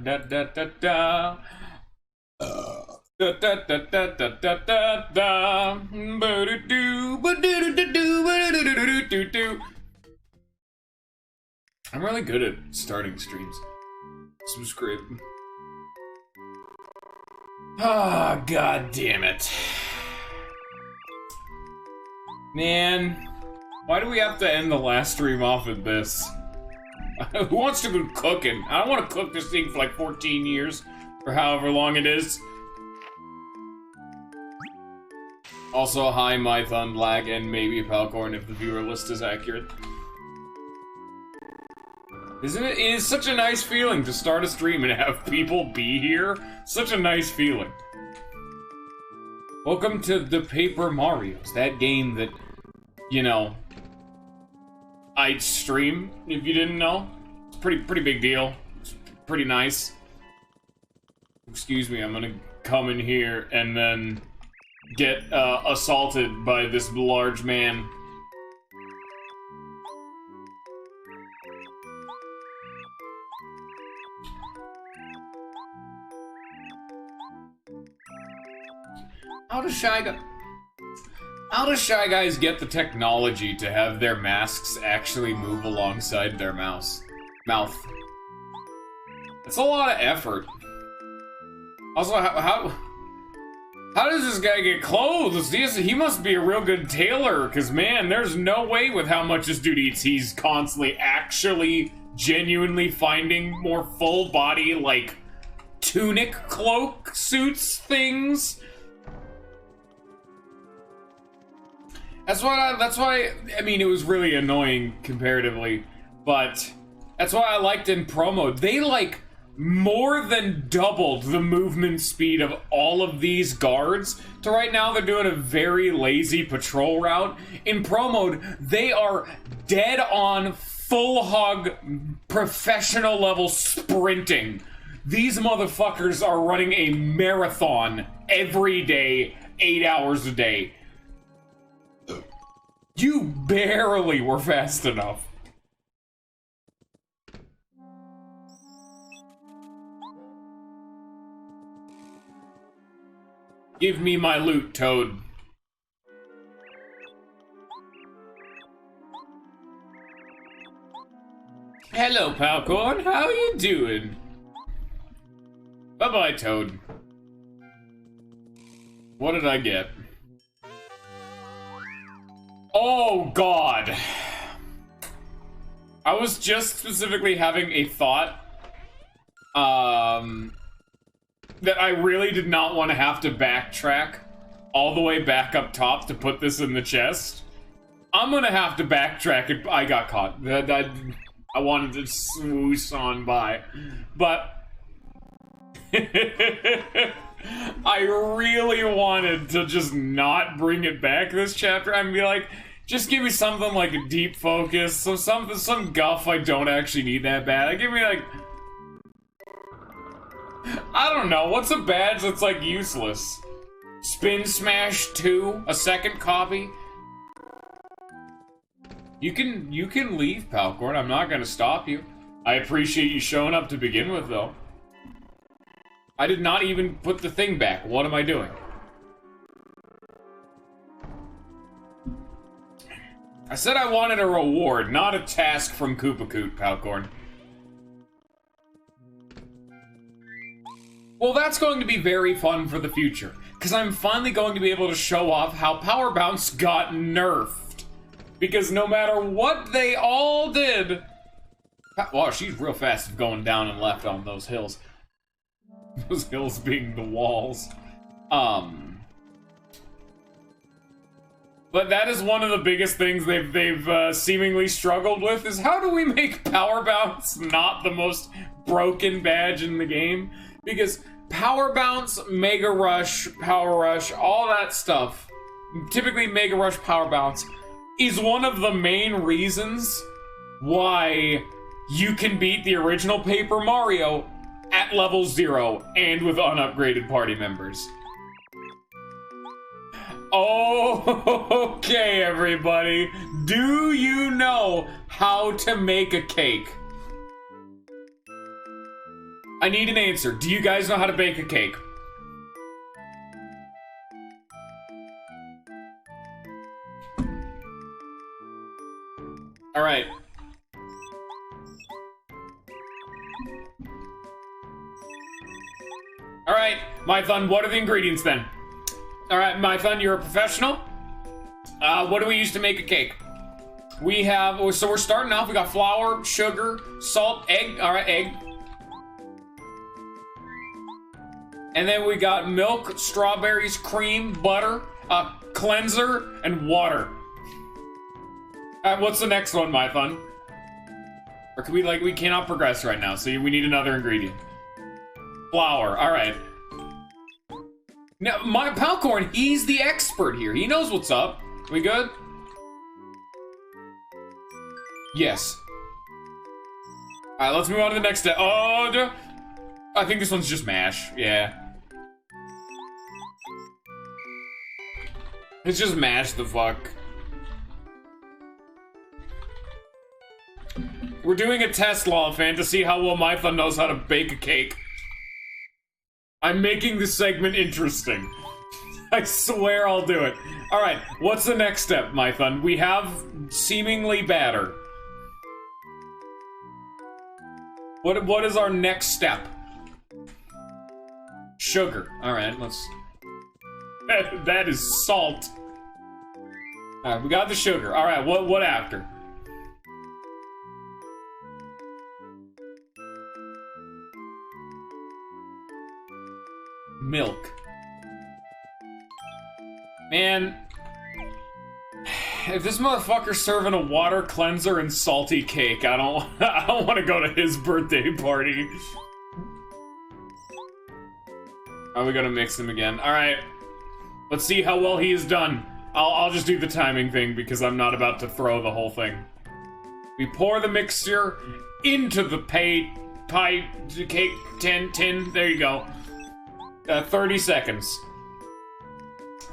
da da da da. Da da da da da da da da. Ba-do-do, ba-do-do-do-do, ba-do-do-do-do-do-do. I'm really good at starting streams. Subscribe. Ah, god damn it. Man, why do we have to end the last stream off with this? Who wants to go cooking? I don't want to cook this thing for like 14 years, or however long it is. Also, hi, Mython, Lag, and maybe Palcorn if the viewer list is accurate. Isn't it? It is such a nice feeling to start a stream and have people be here. Such a nice feeling. Welcome to the Paper Marios, that game that, you know, I'd stream if you didn't know. It's pretty big deal. It's pretty nice. Excuse me, I'm gonna come in here and then get assaulted by this large man. How does Shy Guys get the technology to have their masks actually move alongside their mouth? It's a lot of effort. Also, how does this guy get clothes? He must be a real good tailor, because man, there's no way with how much this dude eats, he's constantly actually genuinely finding more full body, like, tunic cloak suits things. That's why, I mean, it was really annoying comparatively, but that's why I liked in promo. They, like, more than doubled the movement speed of all of these guards. To right now, they're doing a very lazy patrol route. In pro mode, they are dead on, full hog, professional level sprinting. These motherfuckers are running a marathon every day, 8 hours a day. You barely were fast enough. Give me my loot, Toad. Hello, Palcorn. How are you doing? Bye-bye, Toad. What did I get? Oh, God. I was just specifically having a thought, that I really did not want to have to backtrack all the way back up top to put this in the chest. I'm gonna have to backtrack it. I got caught. I wanted to swoosh on by. But I really wanted to just not bring it back this chapter. I'd be like, just give me something like a deep focus, so some guff I don't actually need that bad. Give me like, I don't know, what's a badge that's like useless? Spin Smash 2, a second copy? You can leave, Palcorn, I'm not gonna stop you. I appreciate you showing up to begin with, though. I did not even put the thing back. What am I doing? I said I wanted a reward, not a task from Koopakoot, Palcorn. Well, that's going to be very fun for the future, because I'm finally going to be able to show off how Power Bounce got nerfed. Because no matter what they all did... Wow, she's real fast going down and left on those hills. Those hills being the walls. But that is one of the biggest things they've seemingly struggled with, is how do we make Power Bounce not the most broken badge in the game? Because Power Bounce, Mega Rush, Power Rush, all that stuff, typically Mega Rush, Power Bounce, is one of the main reasons why you can beat the original Paper Mario at level 0 and with unupgraded party members. Oh, okay, everybody. Do you know how to make a cake? I need an answer. Do you guys know how to bake a cake? All right. All right, Mython, what are the ingredients then? All right, Mython, you're a professional. What do we use to make a cake? We have, so we're starting off, we got flour, sugar, salt, egg. All right, egg. And then we got milk, strawberries, cream, butter, cleanser, and water. All right, what's the next one, Mython? Or can we, like, we cannot progress right now, so we need another ingredient. Flour, all right. Now, my Palcorn, he's the expert here. He knows what's up. We good? Yes. All right, let's move on to the next step. Oh, I think this one's just mash. Yeah. It's just mash the fuck. We're doing a test, Lawfan, to see how well Mython knows how to bake a cake. I'm making this segment interesting. I swear I'll do it. Alright, what's the next step, Mython? We have seemingly batter. What is our next step? Sugar. Alright, let's... That is salt. Alright, we got the sugar. Alright, what after? Milk. Man, if this motherfucker's serving a water cleanser and salty cake, I don't want to go to his birthday party. Are we gonna mix them again? All right, let's see how well he has done. I'll just do the timing thing because I'm not about to throw the whole thing. We pour the mixture into the pie cake tin. There you go. 30 seconds.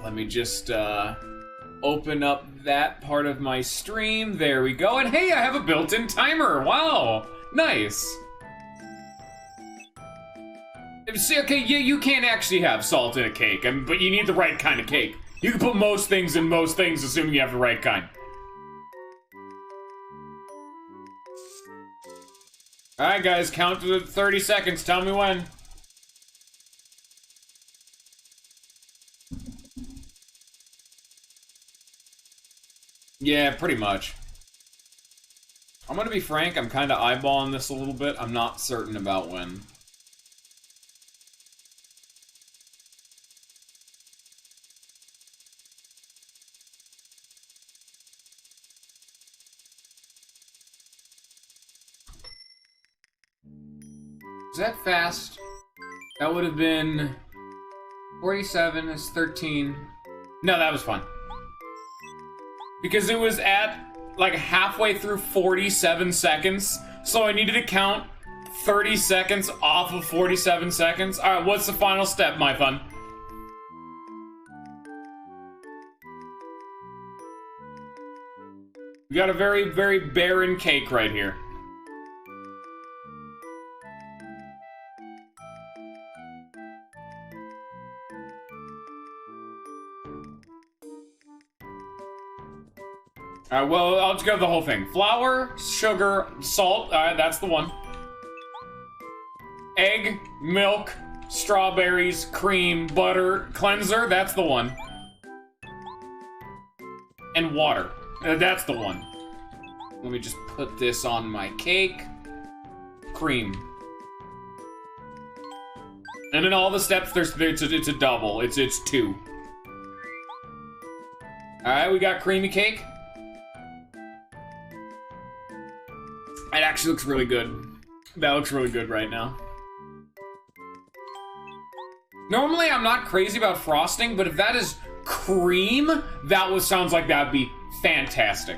Let me just open up that part of my stream. There we go. And hey, I have a built-in timer. Wow, nice. See, okay, yeah, you can't actually have salt in a cake, but you need the right kind of cake. You can put most things in most things, assuming you have the right kind. All right, guys, count to 30 seconds. Tell me when. Yeah, pretty much. I'm gonna be frank, I'm kind of eyeballing this a little bit. I'm not certain about when. Is that fast? That would have been 47 is 13. No, that was fun. Because it was at like halfway through 47 seconds, so I needed to count 30 seconds off of 47 seconds. All right, what's the final step, Mython? We got a very, very barren cake right here. Alright, well, I'll just go the whole thing. Flour, sugar, salt, alright, that's the one. Egg, milk, strawberries, cream, butter, cleanser, that's the one. And water, that's the one. Let me just put this on my cake. Cream. And in all the steps, it's a double. It's 2. Alright, we got creamy cake. It actually looks really good. That looks really good right now. Normally, I'm not crazy about frosting, but if that is cream, that sounds like that'd be fantastic.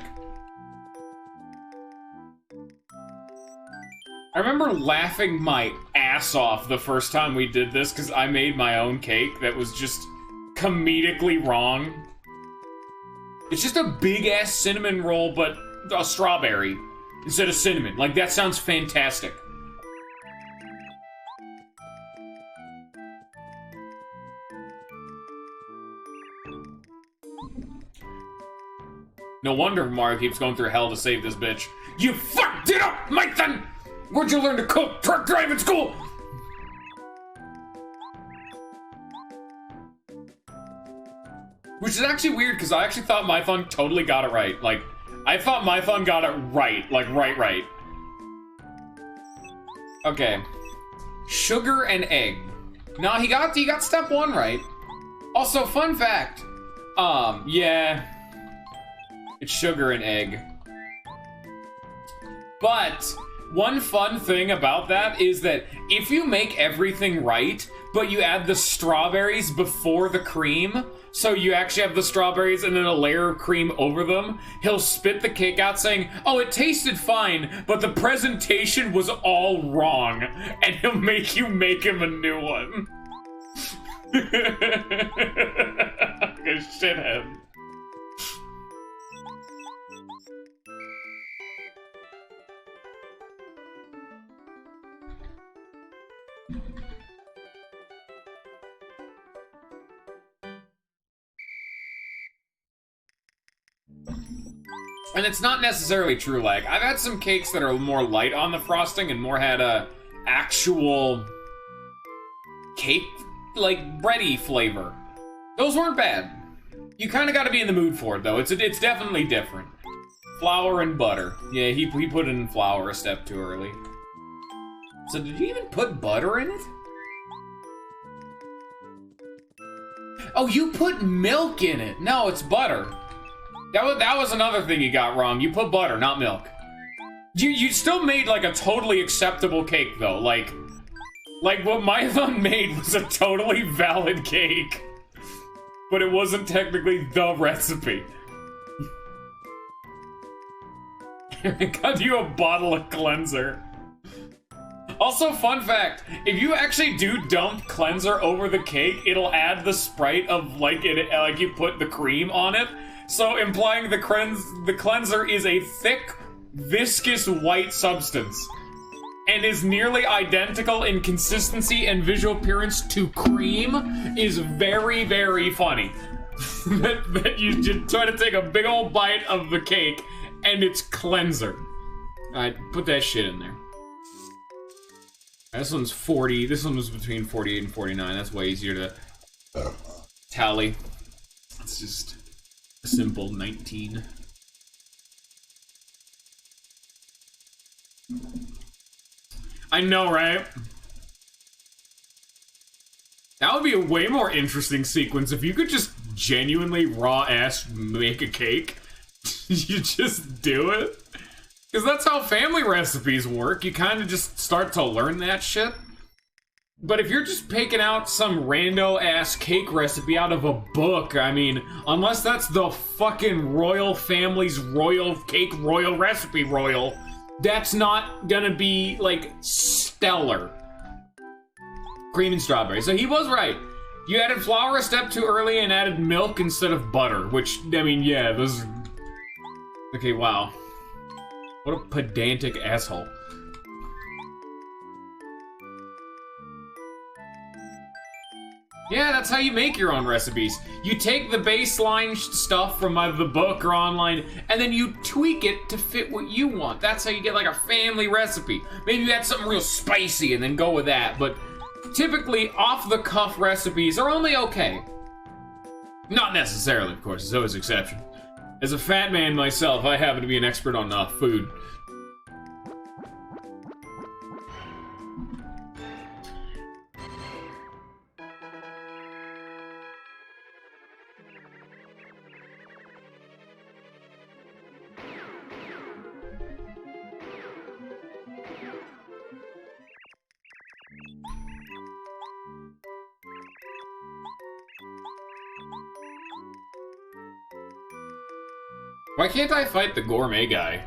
I remember laughing my ass off the first time we did this because I made my own cake that was just comedically wrong. It's just a big-ass cinnamon roll, but a strawberry instead of cinnamon. Like, that sounds fantastic. No wonder Mario keeps going through hell to save this bitch. You fucked it up, Nathan! Where'd you learn to cook truck driving school? Which is actually weird, because I actually thought Mython totally got it right. Like, I thought Mython got it right. Like, right. Okay. Sugar and egg. No, he got step 1 right. Also, fun fact. Yeah. It's sugar and egg. But one fun thing about that is that if you make everything right, but you add the strawberries before the cream, so you actually have the strawberries and then a layer of cream over them, he'll spit the cake out saying, oh, it tasted fine, but the presentation was all wrong, and he'll make you make him a new one. Like a shithead. And it's not necessarily true lag. I've had some cakes that are more light on the frosting and more had a actual cake, like, bready flavor. Those weren't bad. You kind of got to be in the mood for it, though. It's definitely different. Flour and butter. Yeah, he put in flour a step too early. So did you even put butter in it? Oh, you put milk in it. No, it's butter. That was another thing you got wrong. You put butter, not milk. You still made, like, a totally acceptable cake, though. Like what Mython made was a totally valid cake. But it wasn't technically the recipe. I got you a bottle of cleanser. Also, fun fact, if you actually do dump cleanser over the cake, it'll add the sprite of, like you put the cream on it. So, implying the cleanser is a thick, viscous white substance. And is nearly identical in consistency and visual appearance to cream is very, very funny. that you just try to take a big old bite of the cake, and it's cleanser. Alright, put that shit in there. This one's 40. This one was between 48 and 49. That's way easier to tally. It's just a simple 19. I know, right? That would be a way more interesting sequence if you could just genuinely raw-ass make a cake. You just do it. Because that's how family recipes work. You kind of just start to learn that shit. But if you're just picking out some rando-ass cake recipe out of a book, I mean, unless that's the fucking royal family's royal cake royal recipe royal, that's not gonna be, like, stellar. Cream and strawberry. So he was right. You added flour a step too early and added milk instead of butter, which, I mean, yeah, those are... Okay, wow. What a pedantic asshole. Yeah, that's how you make your own recipes. You take the baseline stuff from either the book or online, and then you tweak it to fit what you want. That's how you get, like, a family recipe. Maybe you add something real spicy and then go with that, but typically, off-the-cuff recipes are only okay. Not necessarily, of course, there's always exceptions. As a fat man myself, I happen to be an expert on food. Why can't I fight the gourmet guy?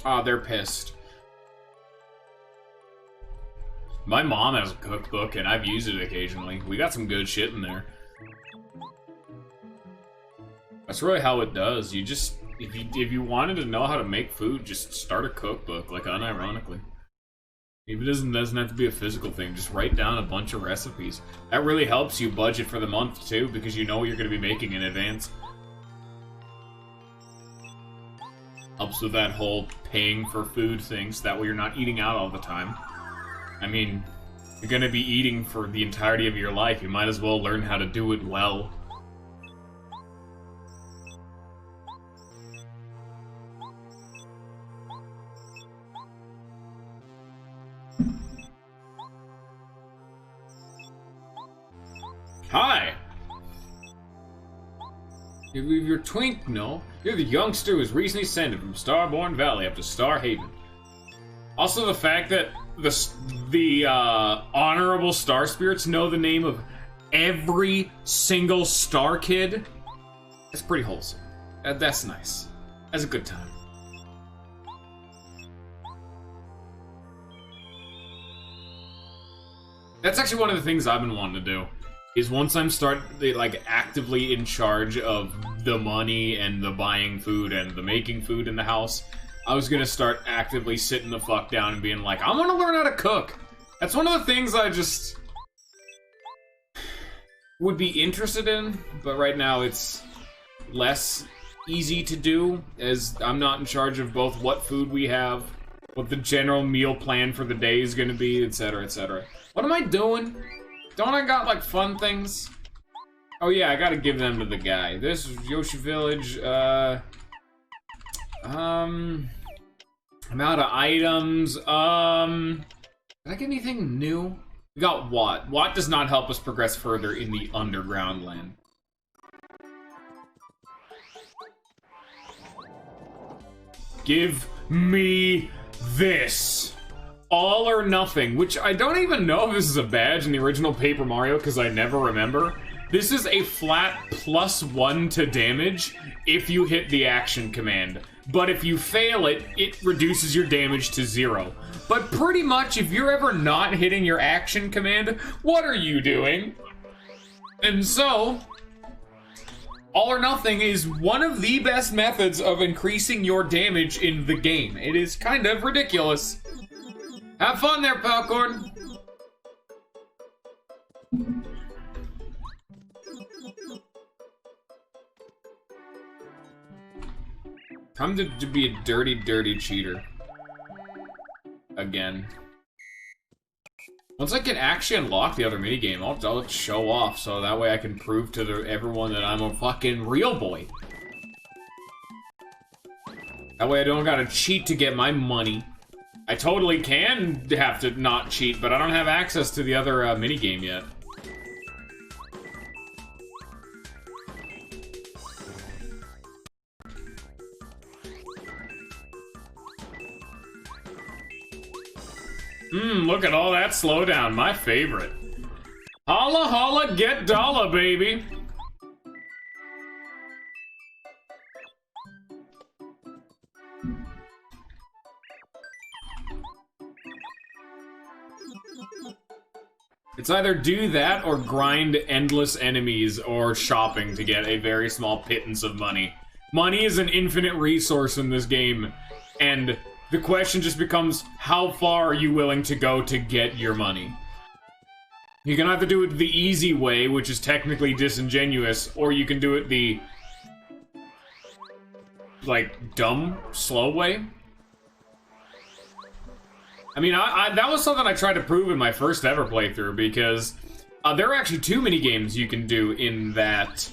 Oh, they're pissed. My mom has a cookbook, and I've used it occasionally. We got some good shit in there. That's really how it does. You just, if you wanted to know how to make food, just start a cookbook, like unironically. Even doesn't have to be a physical thing. Just write down a bunch of recipes. That really helps you budget for the month too, because you know what you're going to be making in advance. Helps with that whole paying for food thing, so that way you're not eating out all the time. I mean, you're going to be eating for the entirety of your life. You might as well learn how to do it well. Hi! You're Twink, no? You're the youngster who was recently sent from Starborn Valley up to Star Haven. Also, the fact that the honorable Star Spirits know the name of every single Star Kid, that's pretty wholesome. That's nice. That's a good time. That's actually one of the things I've been wanting to do. Is once I'm actively in charge of the money and the buying food and the making food in the house, I was gonna start actively sitting the fuck down and being like, I wanna learn how to cook. That's one of the things I just would be interested in, but right now it's less easy to do, as I'm not in charge of both what food we have, what the general meal plan for the day is gonna be, etc, etc. What am I doing? Don't I got, like, fun things? Oh, yeah, I gotta give them to the guy. This is Yoshi Village, I'm out of items, did I get anything new? We got Watt. Watt does not help us progress further in the underground land. Give me this! All or nothing, which I don't even know if this is a badge in the original Paper Mario because I never remember. This is a flat +1 to damage if you hit the action command. But if you fail it, it reduces your damage to 0. But pretty much, if you're ever not hitting your action command, what are you doing? And so, all or nothing is one of the best methods of increasing your damage in the game. It is kind of ridiculous. Have fun there, Popcorn! Time to be a dirty, dirty cheater. Again. Once I can actually unlock the other minigame, I'll show off, so that way I can prove to everyone that I'm a fucking real boy. That way I don't gotta cheat to get my money. I totally can have to not cheat, but I don't have access to the other minigame yet. Look at all that slowdown, my favorite. Holla holla, get dollar, baby! It's either do that or grind endless enemies or shopping to get a very small pittance of money. Money is an infinite resource in this game, and the question just becomes, how far are you willing to go to get your money? You can either do it the easy way, which is technically disingenuous, or you can do it the, like, dumb, slow way. I mean, that was something I tried to prove in my first ever playthrough, because there are actually 2 minigames you can do in that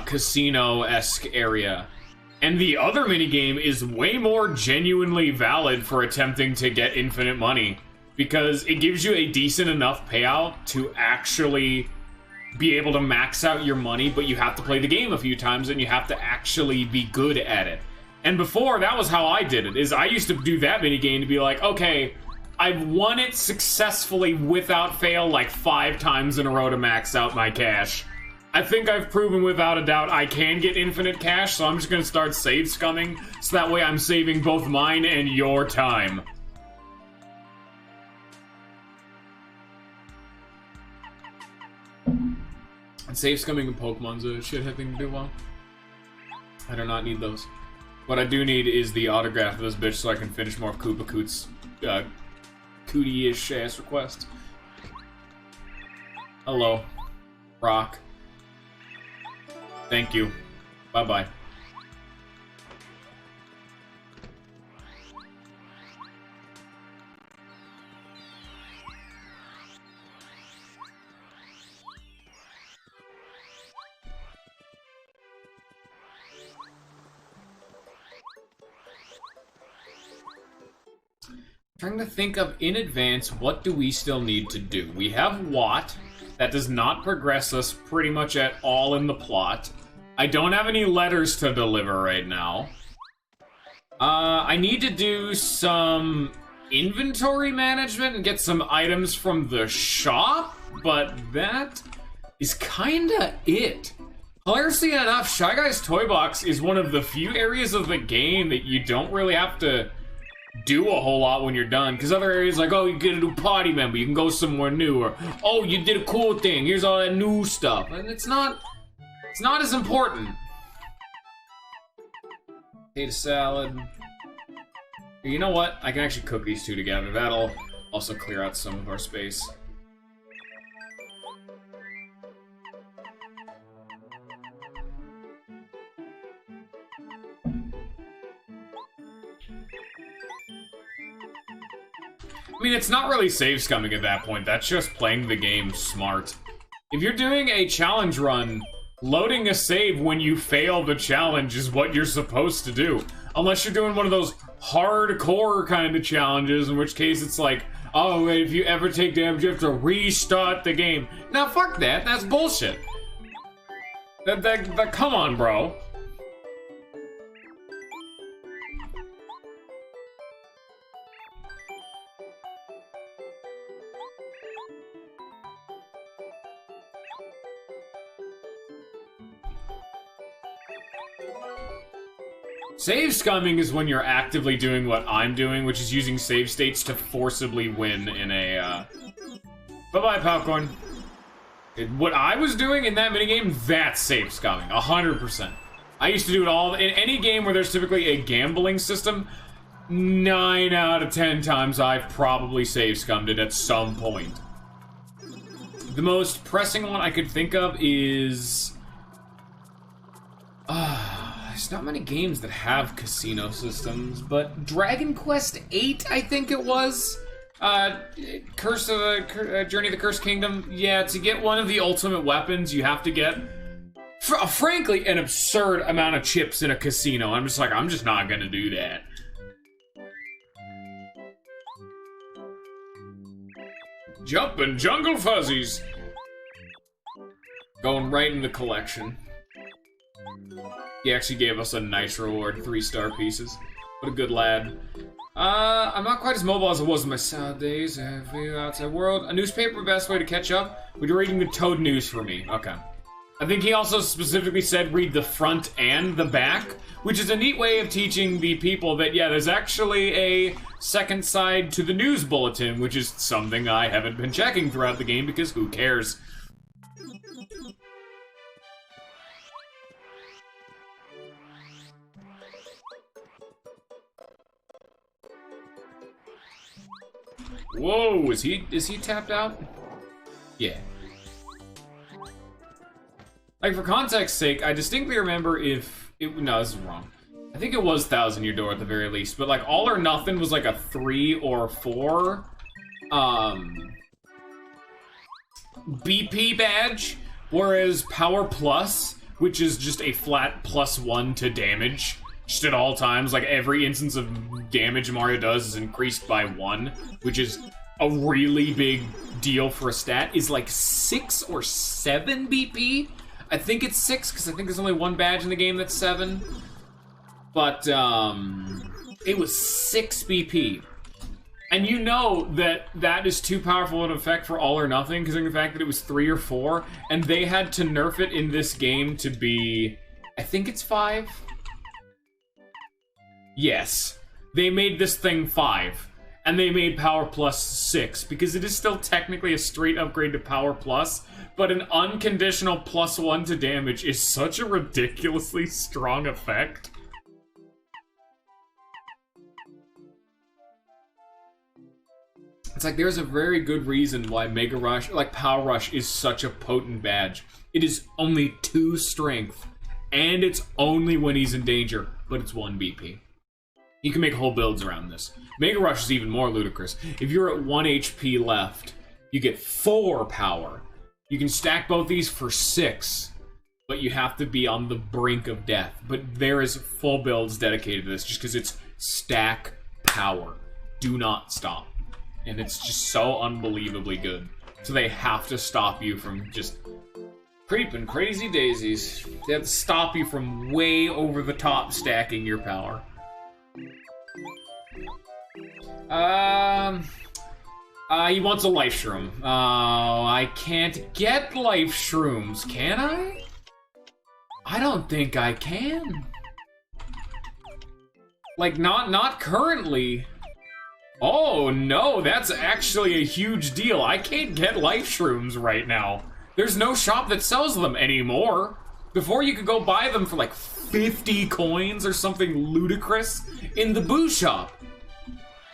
casino-esque area. And the other minigame is way more genuinely valid for attempting to get infinite money, because it gives you a decent enough payout to actually be able to max out your money, but you have to play the game a few times and you have to actually be good at it. And before, that was how I did it, is I used to do that minigame to be like, okay, I've won it successfully without fail like 5 times in a row to max out my cash. I think I've proven without a doubt I can get infinite cash, so I'm just gonna start save scumming, so that way I'm saving both mine and your time. And save scumming in Pokemon's a shithead thing to do well. I do not need those. What I do need is the autograph of this bitch so I can finish more of Koopa Koot's cootie-ish ass request. Hello. Rock. Thank you. Bye-bye. Trying to think of in advance, what do we still need to do? We have Watt. That does not progress us pretty much at all in the plot. I don't have any letters to deliver right now. I need to do some inventory management and get some items from the shop, but that is kinda it. Hilariously enough, Shy Guy's Toy Box is one of the few areas of the game that you don't really have to do a whole lot when you're done, because other areas like, oh, you get a new party member, you can go somewhere new, or oh, you did a cool thing, here's all that new stuff, and it's not as important. Potato salad. You know what? I can actually cook these two together. That'll also clear out some of our space. I mean, it's not really save scumming at that point. That's just playing the game smart. If you're doing a challenge run, loading a save when you fail the challenge is what you're supposed to do. Unless you're doing one of those hardcore kind of challenges, in which case it's like, oh, if you ever take damage, you have to restart the game. Now, fuck that. That's bullshit. Come on, bro. Save scumming is when you're actively doing what I'm doing, which is using save states to forcibly win in a, Bye-bye, popcorn. What I was doing in that minigame, that's save scumming, 100%. I used to do it all, in any game where there's typically a gambling system, 9 out of 10 times I've probably save scummed it at some point. The most pressing one I could think of is... there's not many games that have casino systems, but Dragon Quest VIII, I think it was. Curse of the Journey of the Cursed Kingdom. Yeah, to get one of the ultimate weapons, you have to get, frankly, an absurd amount of chips in a casino. I'm just like, I'm just not gonna do that. Jumpin' Jungle Fuzzies. Going right in the collection. He actually gave us a nice reward, 3-star pieces. What a good lad. I'm not quite as mobile as I was in my sad days. Outside world. A newspaper, best way to catch up? Would you reading the Toad News for me? Okay. I think he also specifically said read the front and the back, which is a neat way of teaching the people that, yeah, there's actually a second side to the news bulletin, which is something I haven't been checking throughout the game because who cares? Whoa, is he tapped out? Yeah. Like, for context's sake, I distinctly remember no, this is wrong. I think it was 1,000 Year Door at the very least, but like All or Nothing was like a 3 or 4 BP badge, whereas Power Plus, which is just a flat +1 to damage, just at all times, like every instance of damage Mario does is increased by 1, which is a really big deal for a stat, is like 6 or 7 BP. I think it's 6, because I think there's only one badge in the game that's 7. But, it was 6 BP. And you know that that is too powerful an effect for All or Nothing, considering the fact that it was 3 or 4, and they had to nerf it in this game to be, I think it's 5? Yes. They made this thing 5. and they made Power Plus 6, because it is still technically a straight upgrade to Power Plus, but an unconditional +1 to damage is such a ridiculously strong effect. It's like there's a very good reason why Mega Rush, like Power Rush, is such a potent badge. It is only 2 strength, and it's only when he's in danger, but it's 1 BP. You can make whole builds around this. Mega Rush is even more ludicrous. If you're at 1 HP left, you get 4 power. You can stack both these for 6, but you have to be on the brink of death. But there is full builds dedicated to this, just because it's stack power. Do not stop. And it's just so unbelievably good. So they have to stop you from just creeping crazy daisies. They have to stop you from way over the top stacking your power. He wants a life shroom. Oh, I can't get life shrooms, can I? I don't think I can. Like, not currently. Oh, no, that's actually a huge deal. I can't get life shrooms right now. There's no shop that sells them anymore. Before, you could go buy them for like 50 coins or something ludicrous in the boo shop.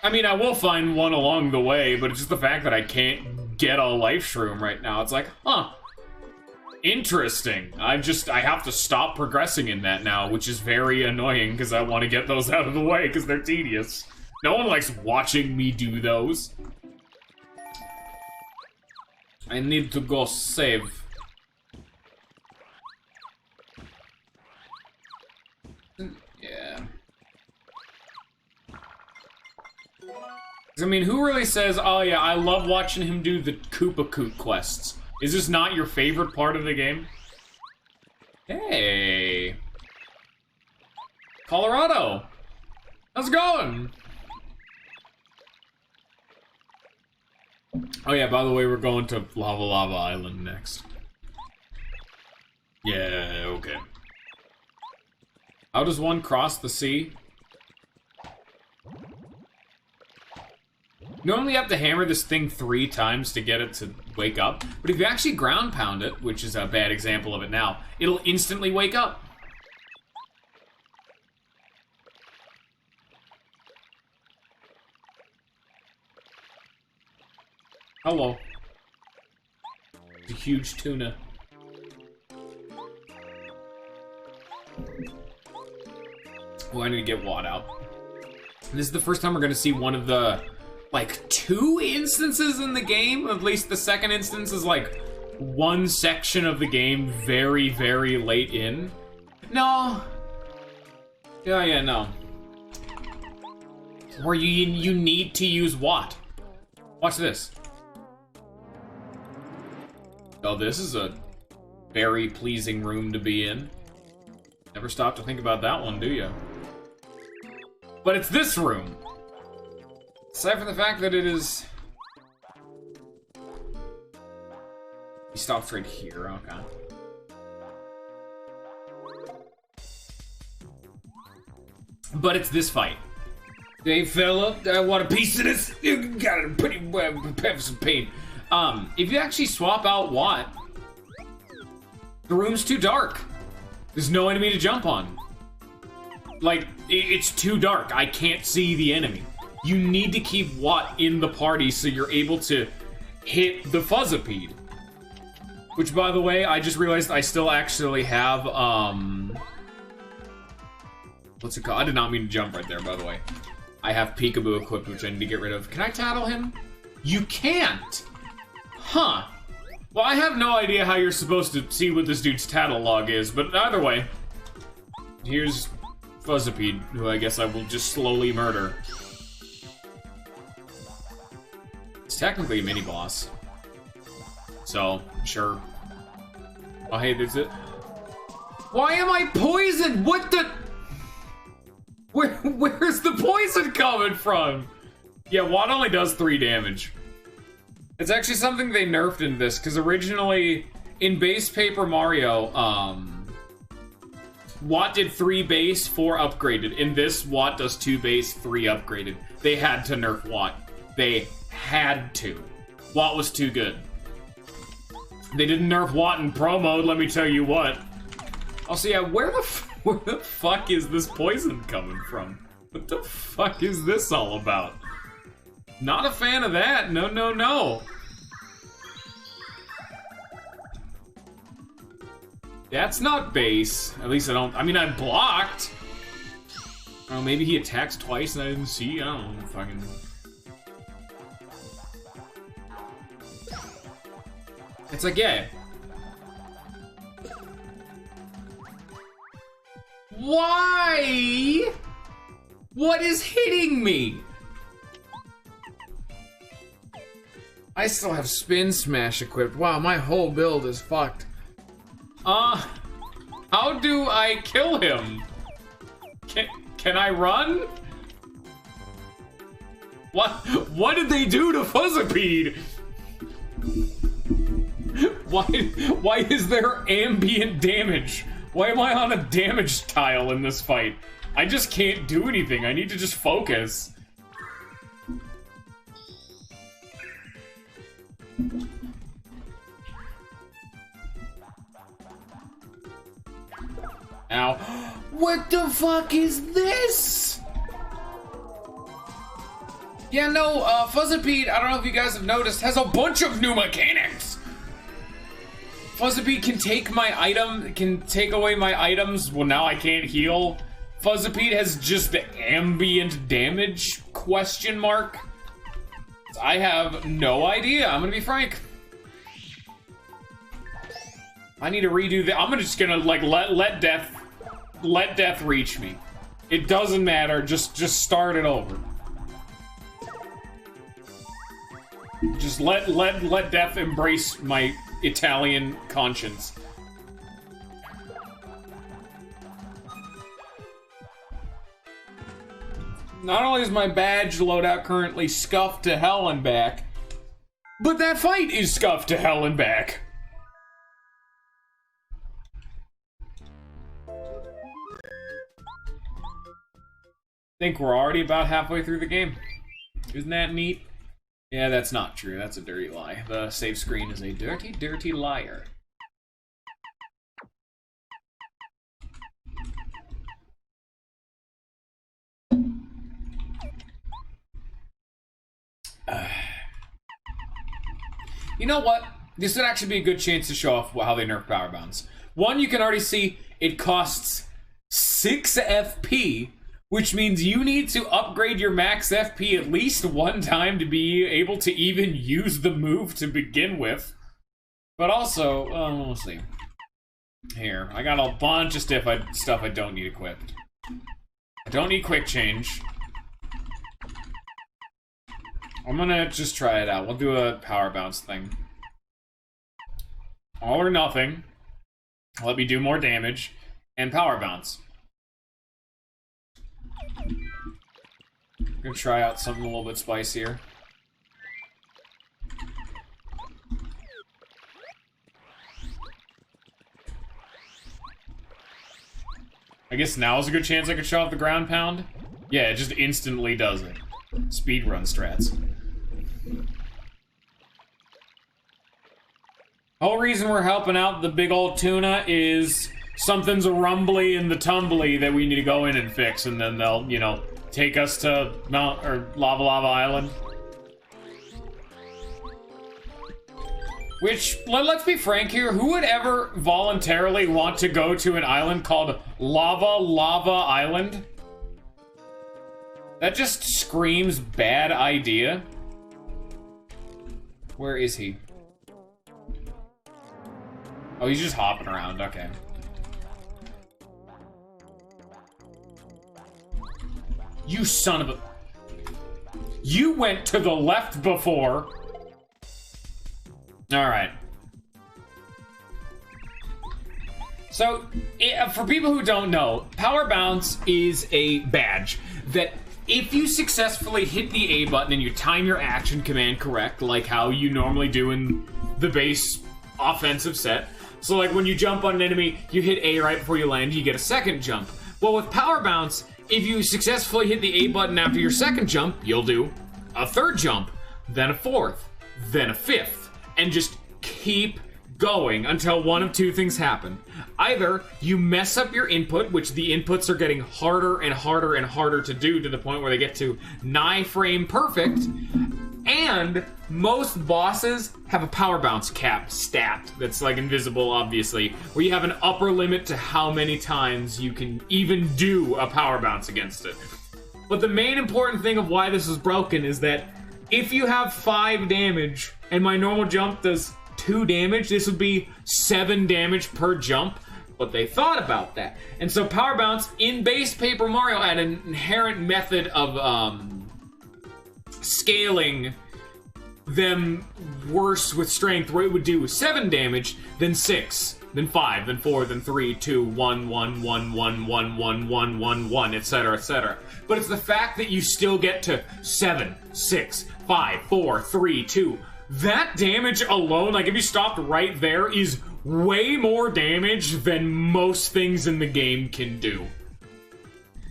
I mean, I will find one along the way, but it's just the fact that I can't get a life shroom right now. It's like, huh. Interesting. I have to stop progressing in that now, which is very annoying because I want to get those out of the way because they're tedious. No one likes watching me do those. I need to go save. Yeah. I mean, who really says, oh yeah, I love watching him do the Koopa Koot quests? Is this not your favorite part of the game? Hey. Colorado. How's it going? Oh yeah, by the way, we're going to Lava Lava Island next. Yeah, okay. How does one cross the sea? Normally you have to hammer this thing 3 times to get it to wake up, but if you actually ground pound it, which is a bad example of it now, it'll instantly wake up. Hello. It's a huge tuna. Oh, I need to get Watt out. This is the first time we're gonna see one of the, like, 2 instances in the game. At least the second instance is, like, one section of the game very, very late in. No. Yeah, no. Where you need to use Watt. Watch this. Oh, this is a very pleasing room to be in. Never stop to think about that one, do you? But it's this room. Aside from the fact that it is... He stops right here, okay. But it's this fight. Hey fella, I want a piece of this. You got it pretty well, prepare for some pain. If you actually swap out Watt, the room's too dark. There's no enemy to jump on. Like, it's too dark. I can't see the enemy. You need to keep Watt in the party so you're able to hit the Fuzzipede. Which, by the way, I just realized I still actually have, what's it called? I did not mean to jump right there, by the way. I have Peekaboo equipped, which I need to get rid of. Can I tattle him? You can't! Huh. Well, I have no idea how you're supposed to see what this dude's tattle log is, but either way. Here's Fuzzipede, who I guess I will just slowly murder. It's technically a mini-boss. So, sure. Oh, hey, there's it. Why am I poisoned? What the... Where's the poison coming from? Yeah, Watt only does 3 damage. It's actually something they nerfed in this, because originally, in base Paper Mario, Watt did 3 base, 4 upgraded. In this, Watt does 2 base, 3 upgraded. They had to nerf Watt. They had to. Watt was too good. They didn't nerf Watt in Pro Mode, let me tell you what. Also, yeah, where the fuck is this poison coming from? What the fuck is this all about? Not a fan of that. No, no, no. That's not base. At least I don't... I mean, I blocked. Oh, maybe he attacks twice and I didn't see. I don't know. Fucking... It's like, yeah. Why? What is hitting me? I still have Spin Smash equipped. Wow, my whole build is fucked. How do I kill him? Can I run? What did they do to Fuzzipede? Why is there ambient damage? Why am I on a damage tile in this fight? I just can't do anything. I need to just focus. Ow. What the fuck is this? Yeah, no, Fuzzipede, I don't know if you guys have noticed, has a bunch of new mechanics. Fuzzipede can take my item, can take away my items. Well, now I can't heal. Fuzzipede has just the ambient damage, question mark. I have no idea, I'm gonna be frank. I need to redo that. I'm just gonna, like, let death reach me. It doesn't matter, just start it over. Just let death embrace my Italian conscience. Not only is my badge loadout currently scuffed to hell and back, but that fight is scuffed to hell and back. I think we're already about halfway through the game. Isn't that neat? Yeah, that's not true. That's a dirty lie. The save screen is a dirty, dirty liar. You know what? This would actually be a good chance to show off how they nerf power bounds. One, you can already see it costs 6 FP, which means you need to upgrade your max FP at least one time to be able to even use the move to begin with. But also, we'll see. Here, I got a bunch of stuff I don't need equipped. I don't need quick change. I'm gonna just try it out. We'll do a power bounce thing. All or nothing. Let me do more damage. And power bounce. I'm gonna try out something a little bit spicier. I guess now is a good chance I could show off the ground pound. Yeah, it just instantly does it. Speedrun strats. Whole reason we're helping out the big old tuna is something's a rumbly in the tumbly that we need to go in and fix, and then they'll, you know, take us to Lava Island. Which, let's be frank here, who would ever voluntarily want to go to an island called Lava Island? That just screams bad idea. Where is he? Oh, he's just hopping around, okay. You son of a... You went to the left before. Alright. So, for people who don't know, Power Bounce is a badge that if you successfully hit the A button and you time your action command correct, like how you normally do in the base offensive set, so like when you jump on an enemy, you hit A right before you land, you get a second jump. Well, with Power Bounce, if you successfully hit the A button after your second jump, you'll do a third jump, then a fourth, then a fifth, and just keep going until one of two things happen. Either you mess up your input, which the inputs are getting harder and harder and harder to do to the point where they get to nigh frame perfect, and most bosses have a power bounce cap stat that's like invisible, obviously, where you have an upper limit to how many times you can even do a power bounce against it. But the main important thing of why this is broken is that if you have 5 damage and my normal jump does 2 damage, this would be 7 damage per jump. But they thought about that. And so Power Bounce in base Paper Mario had an inherent method of scaling them worse with strength, where it would do 7 damage, then 6, then 5, then 4, then 3, 2, 1, 1, 1, 1, 1, 1, 1, 1, 1, etc., etc. But it's the fact that you still get to 7, 6, 5, 4, 3, 2. That damage alone, like if you stopped right there, is way more damage than most things in the game can do.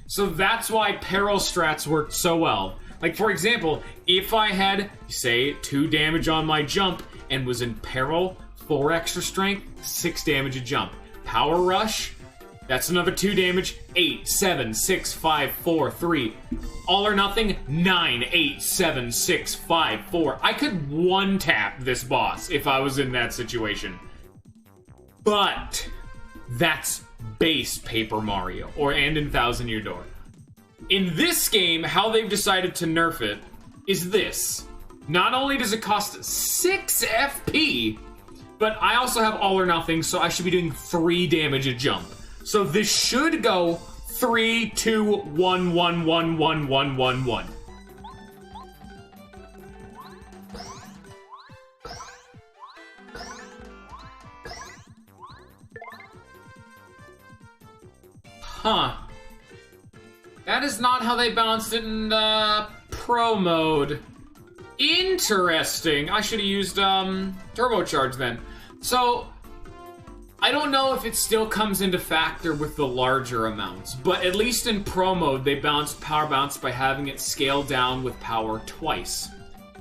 So that's why peril strats worked so well. Like, for example, if I had, say, 2 damage on my jump and was in peril, 4 extra strength, 6 damage a jump. Power rush, that's another 2 damage, 8, 7, 6, 5, 4, 3. All or nothing, 9, 8, 7, 6, 5, 4. I could one-tap this boss if I was in that situation. But that's base Paper Mario, and in Thousand Year Door. In this game, how they've decided to nerf it is this. Not only does it cost 6 FP, but I also have all or nothing, so I should be doing 3 damage a jump. So this should go 3, 2, 1, 1, 1, 1, 1, 1, 1. Huh. That is not how they balanced it in Pro mode. Interesting. I should have used Turbocharge then. So, I don't know if it still comes into factor with the larger amounts, but at least in Pro mode, they balanced Power Bounce by having it scale down with power twice.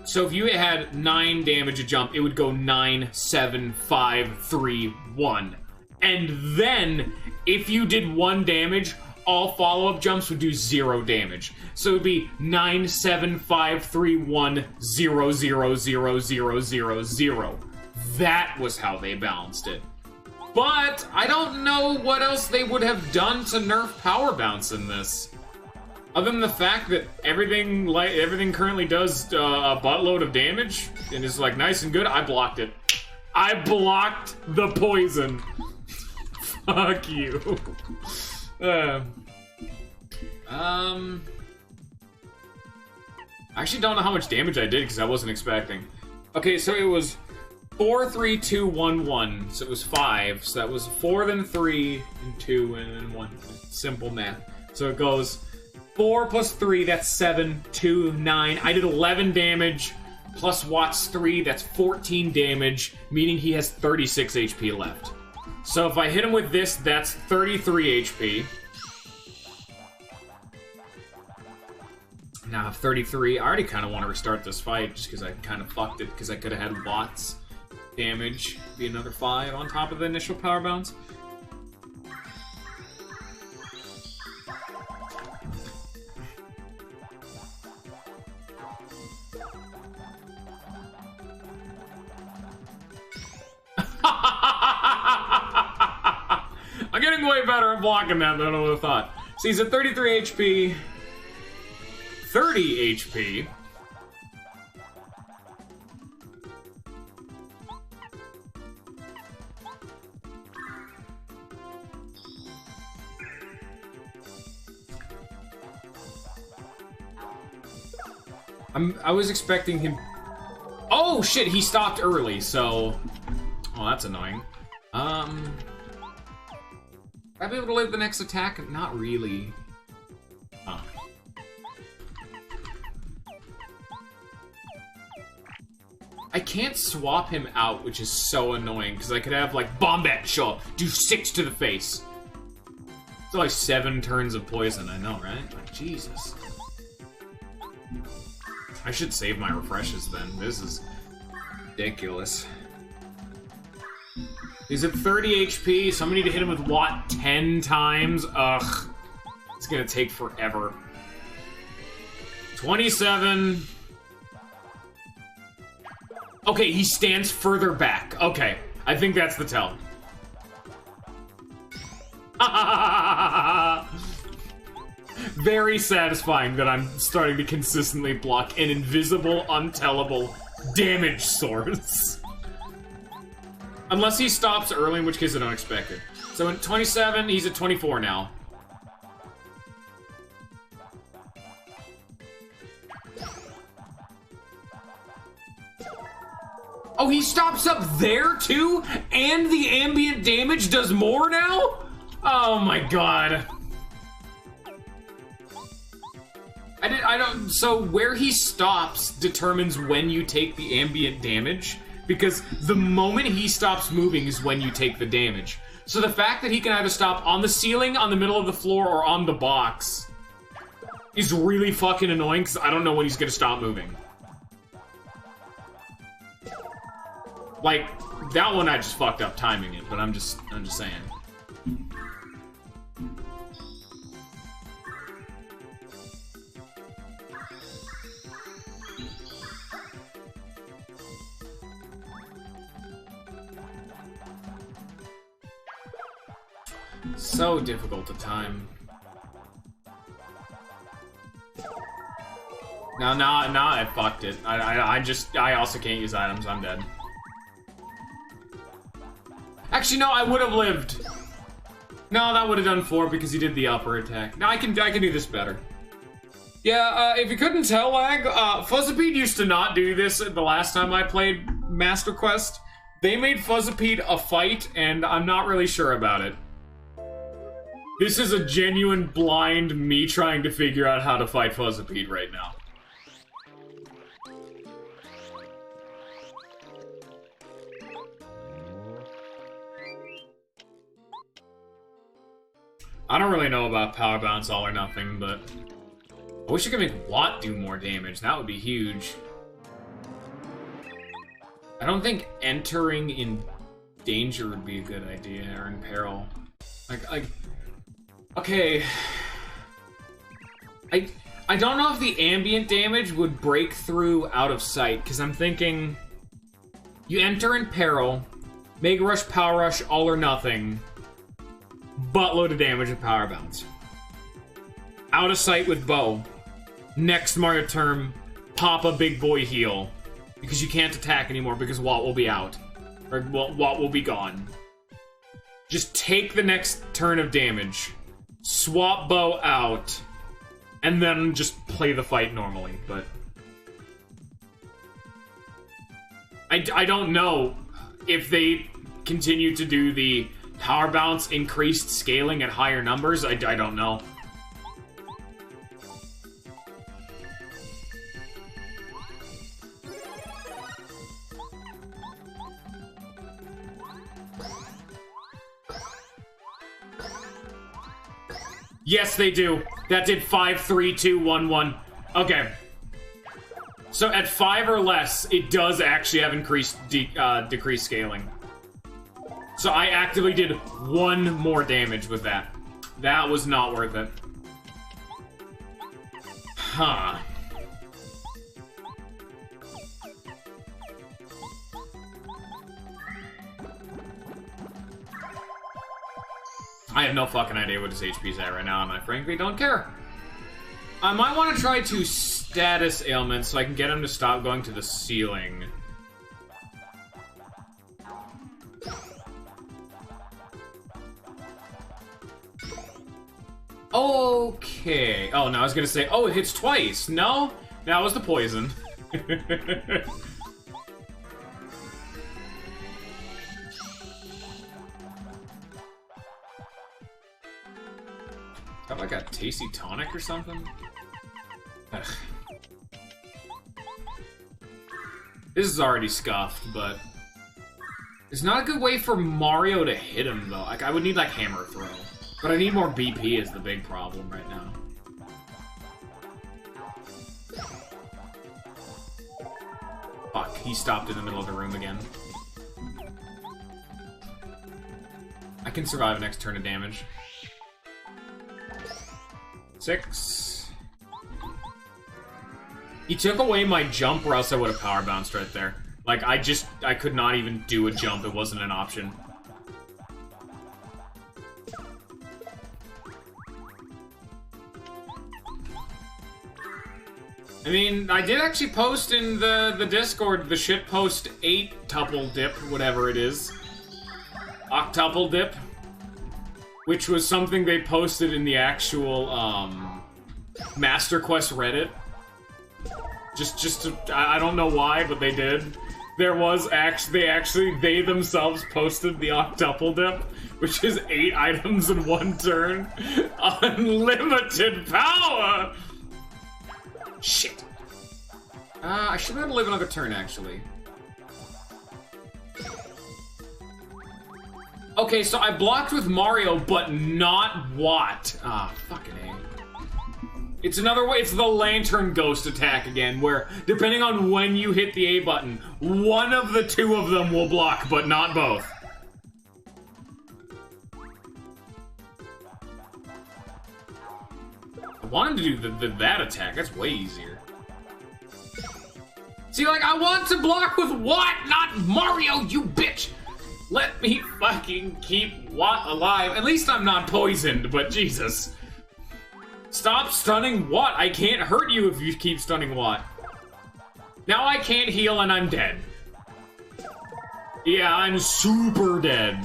So if you had 9 damage a jump, it would go 9, 7, 5, 3, 1. And then, if you did 1 damage, all follow-up jumps would do 0 damage. So it would be 9, 7, 5, 3, 1, 0, 0, 0, 0, 0, 0. That was how they balanced it. But I don't know what else they would have done to nerf Power Bounce in this. Other than the fact that everything currently does a buttload of damage and is like nice and good, I blocked it. I blocked the poison. Fuck you. I actually don't know how much damage I did because I wasn't expecting. Okay, so it was 4, 3, 2, 1, 1. So it was 5. So that was 4, then 3, and 2, and then 1. Simple math. So it goes 4 plus 3, that's 7, 2, 9. I did 11 damage, plus Watt's 3, that's 14 damage, meaning he has 36 HP left. So if I hit him with this, that's 33 HP. Now I have 33. I already kind of want to restart this fight just because I kind of fucked it because I could have had Watt's damage be another 5 on top of the initial Power Bounce. I'm getting way better at blocking that than I would have thought. So he's at 33 HP. 30 HP. I was expecting him... Oh, shit, he stopped early, so... Oh, that's annoying. I'd be able to live the next attack? Not really. Huh. I can't swap him out, which is so annoying, because I could have, like, Bombat show up, do 6 to the face. It's like 7 turns of poison, I know, right? Like, Jesus. I should save my refreshes then. This is ridiculous. He's at 30 HP, so I'm gonna need to hit him with Watt 10 times. Ugh. It's gonna take forever. 27. Okay, he stands further back. Okay, I think that's the tell. Very satisfying that I'm starting to consistently block an invisible, untellable damage source. Unless he stops early, in which case I don't expect it. So at 27, he's at 24 now. Oh, he stops up there too? And the ambient damage does more now? Oh my god. I don't, so where he stops determines when you take the ambient damage, because the moment he stops moving is when you take the damage. So the fact that he can either stop on the ceiling, on the middle of the floor, or on the box is really fucking annoying, because I don't know when he's gonna stop moving. Like, that one I just fucked up timing it, but I'm just saying. So difficult to time. Now I fucked it. I also can't use items. I'm dead. Actually, no, I would have lived. No, that would have done 4 because he did the upper attack. Now I can do this better. Yeah, if you couldn't tell, Lag, Fuzzipede used to not do this the last time I played Master Quest. They made Fuzzipede a fight, and I'm not really sure about it. This is a genuine blind me trying to figure out how to fight Fuzzipede right now. I don't really know about Power Bounce All or Nothing, but I wish I could make Watt do more damage. That would be huge. I don't think entering in danger would be a good idea, or in peril. Like, okay. I don't know if the ambient damage would break through out of sight, because I'm thinking you enter in peril, Mega Rush, Power Rush, All or Nothing, buttload of damage with Power Bounce. Out of sight with Bow. Next Mario turn, pop a big boy heal. Because you can't attack anymore because Watt will be out. Or Watt will be gone. Just take the next turn of damage. Swap Bow out. And then just play the fight normally, but... I don't know if they continue to do the Power Bounce increased scaling at higher numbers. I don't know. Yes, they do. That did 5, 3, 2, 1, 1. Okay. So at 5 or less, it does actually have increased decreased scaling. So I actively did 1 more damage with that. That was not worth it. Huh. I have no fucking idea what his HP's at right now, and I frankly don't care. I might want to try to status ailments so I can get him to stop going to the ceiling. Okay. Oh, no, I was gonna say, oh, it hits twice. No? That was the poison. Got like a tasty tonic or something? Ugh. This is already scuffed, but... It's not a good way for Mario to hit him, though. Like, I would need, like, Hammer Throw. But I need more BP is the big problem right now. Fuck, he stopped in the middle of the room again. I can survive an next turn of damage. 6. He took away my jump or else I would have power bounced right there. Like, I could not even do a jump. It wasn't an option. I mean, I did actually post in the Discord the shitpost 8-tuple dip, whatever it is. Octuple dip. Which was something they posted in the actual, Master Quest Reddit. I don't know why, but they did. There was they themselves posted the octuple dip, which is 8 items in 1 turn. Unlimited power! Shit. I should be able to live another turn, actually. Okay, so I blocked with Mario, but not Watt. Ah, fucking A. It's another way, it's the Lantern Ghost attack again, where, depending on when you hit the A button, one of the 2 of them will block, but not both. I wanted to do that attack, that's way easier. See, like, I want to block with Watt, not Mario, you bitch! Let me fucking keep Watt alive. At least I'm not poisoned, but Jesus. Stop stunning Watt. I can't hurt you if you keep stunning Watt. Now I can't heal and I'm dead. Yeah, I'm super dead.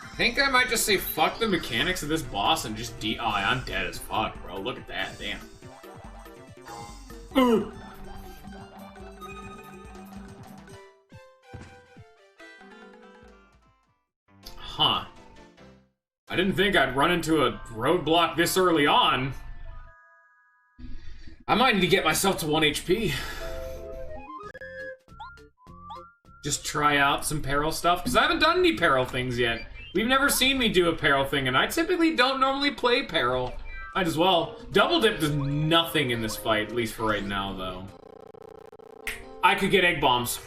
I think I might just say fuck the mechanics of this boss and just oh, I'm dead as fuck, bro. Look at that, damn. Huh. I didn't think I'd run into a roadblock this early on. I might need to get myself to 1 HP. Just try out some peril stuff, because I haven't done any peril things yet. We've never seen me do a peril thing, and I typically don't normally play peril. Might as well. Double dip does nothing in this fight, at least for right now, though. I could get egg bombs.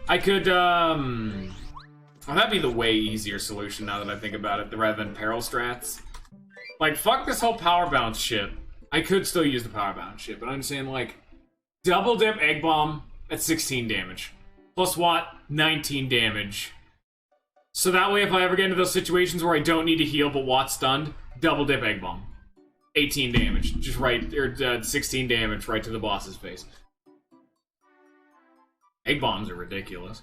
I could, well, that'd be the way easier solution now that I think about it, rather than peril strats. Like, fuck this whole power bounce shit. I could still use the power bounce shit, but I'm saying, like, double dip egg bomb at 16 damage. Plus Watt, 19 damage. So that way, if I ever get into those situations where I don't need to heal but Watt's stunned, double dip egg bomb. 18 damage. Just right, or 16 damage right to the boss's face. Egg bombs are ridiculous.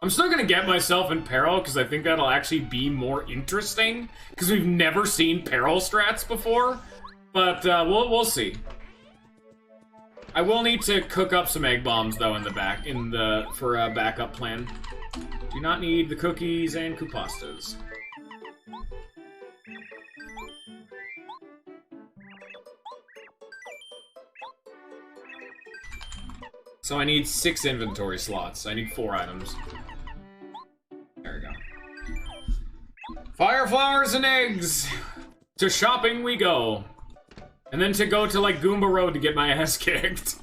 I'm still gonna get myself in peril because I think that'll actually be more interesting because we've never seen peril strats before. But we'll see. I will need to cook up some egg bombs though for a backup plan. Do not need the cookies and kupastas. So I need 6 inventory slots. I need 4 items. There we go. Fire, flowers, and eggs! To shopping we go. And then to go to, like, Goomba Road to get my ass kicked.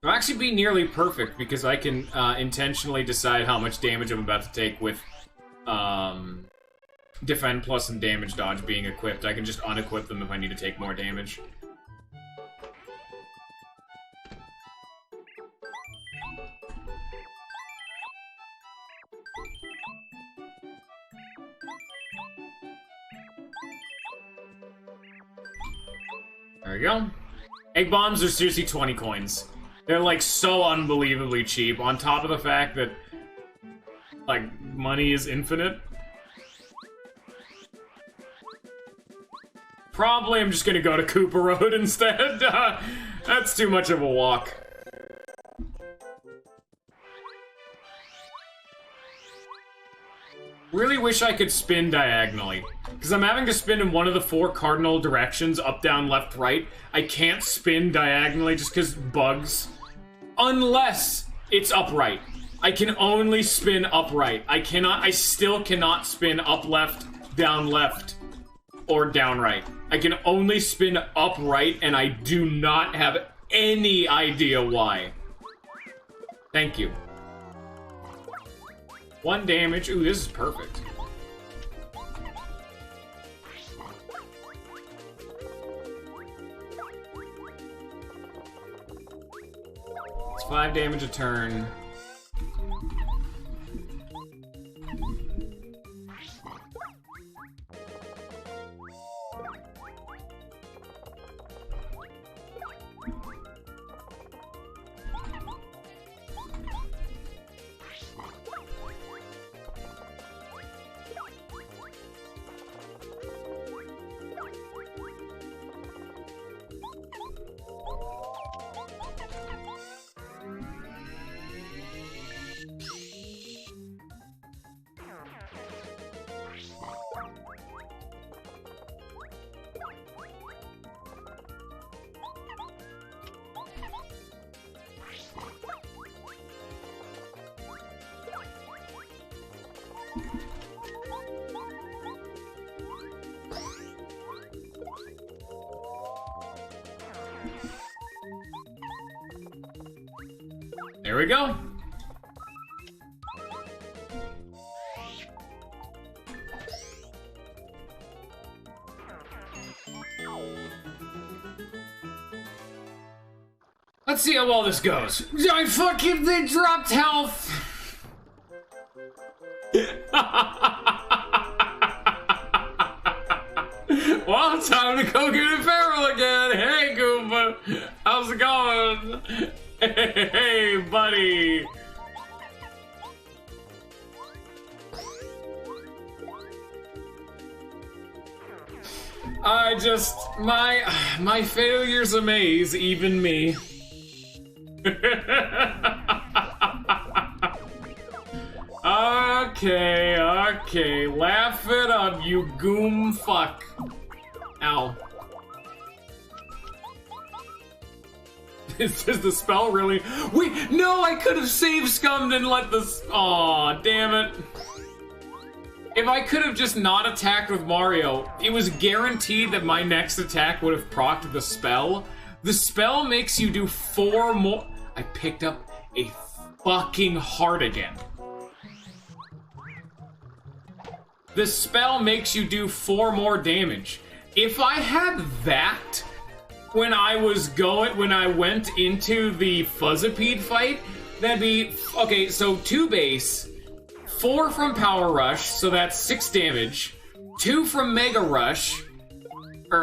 I'll actually be nearly perfect because I can intentionally decide how much damage I'm about to take with Defend Plus and Damage Dodge being equipped. I can just unequip them if I need to take more damage. There we go. Egg bombs are seriously 20 coins. They're, like, so unbelievably cheap, on top of the fact that, like, money is infinite. Probably I'm just gonna go to Koopa Road instead. That's too much of a walk. Really wish I could spin diagonally. Because I'm having to spin in one of the 4 cardinal directions, up, down, left, right. I can't spin diagonally just because bugs. Unless it's upright. I can only spin upright. I still cannot spin up, left, or down, right. I can only spin upright, and I do not have any idea why. Thank you. 1 damage. Ooh, this is perfect. It's 5 damage a turn. There we go. Let's see how well this goes. I fucking they dropped health. Well, time to go get a barrel again. Hey, Goomba. How's it going? Hey, buddy. My failures amaze even me. Okay, laugh it up, you goom fuck. Ow. Is the spell really? Wait, no, I could have save scummed and let this. Aw, damn it. If I could have just not attacked with Mario, it was guaranteed that my next attack would have procced the spell. The spell makes you do 4 more. I picked up a fucking heart again. The spell makes you do 4 more damage. If I had that when I went into the Fuzzipede fight, that'd be, okay, so 2 base, 4 from Power Rush, so that's 6 damage, 2 from Mega Rush, or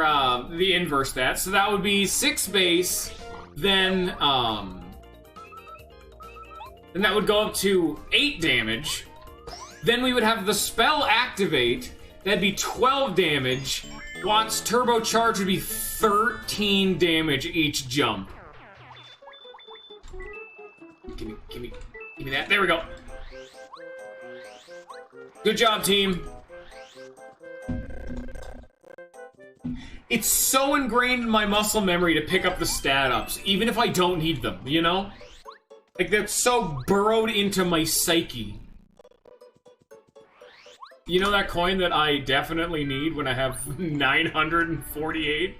the inverse of that, so that would be 6 base, then that would go up to 8 damage. Then we would have the spell activate, that'd be 12 damage. Watt's turbocharge would be 13 damage each jump. Give me that. There we go. Good job, team. It's so ingrained in my muscle memory to pick up the stat ups, even if I don't need them, you know? Like, that's so burrowed into my psyche. You know that coin that I definitely need when I have 948?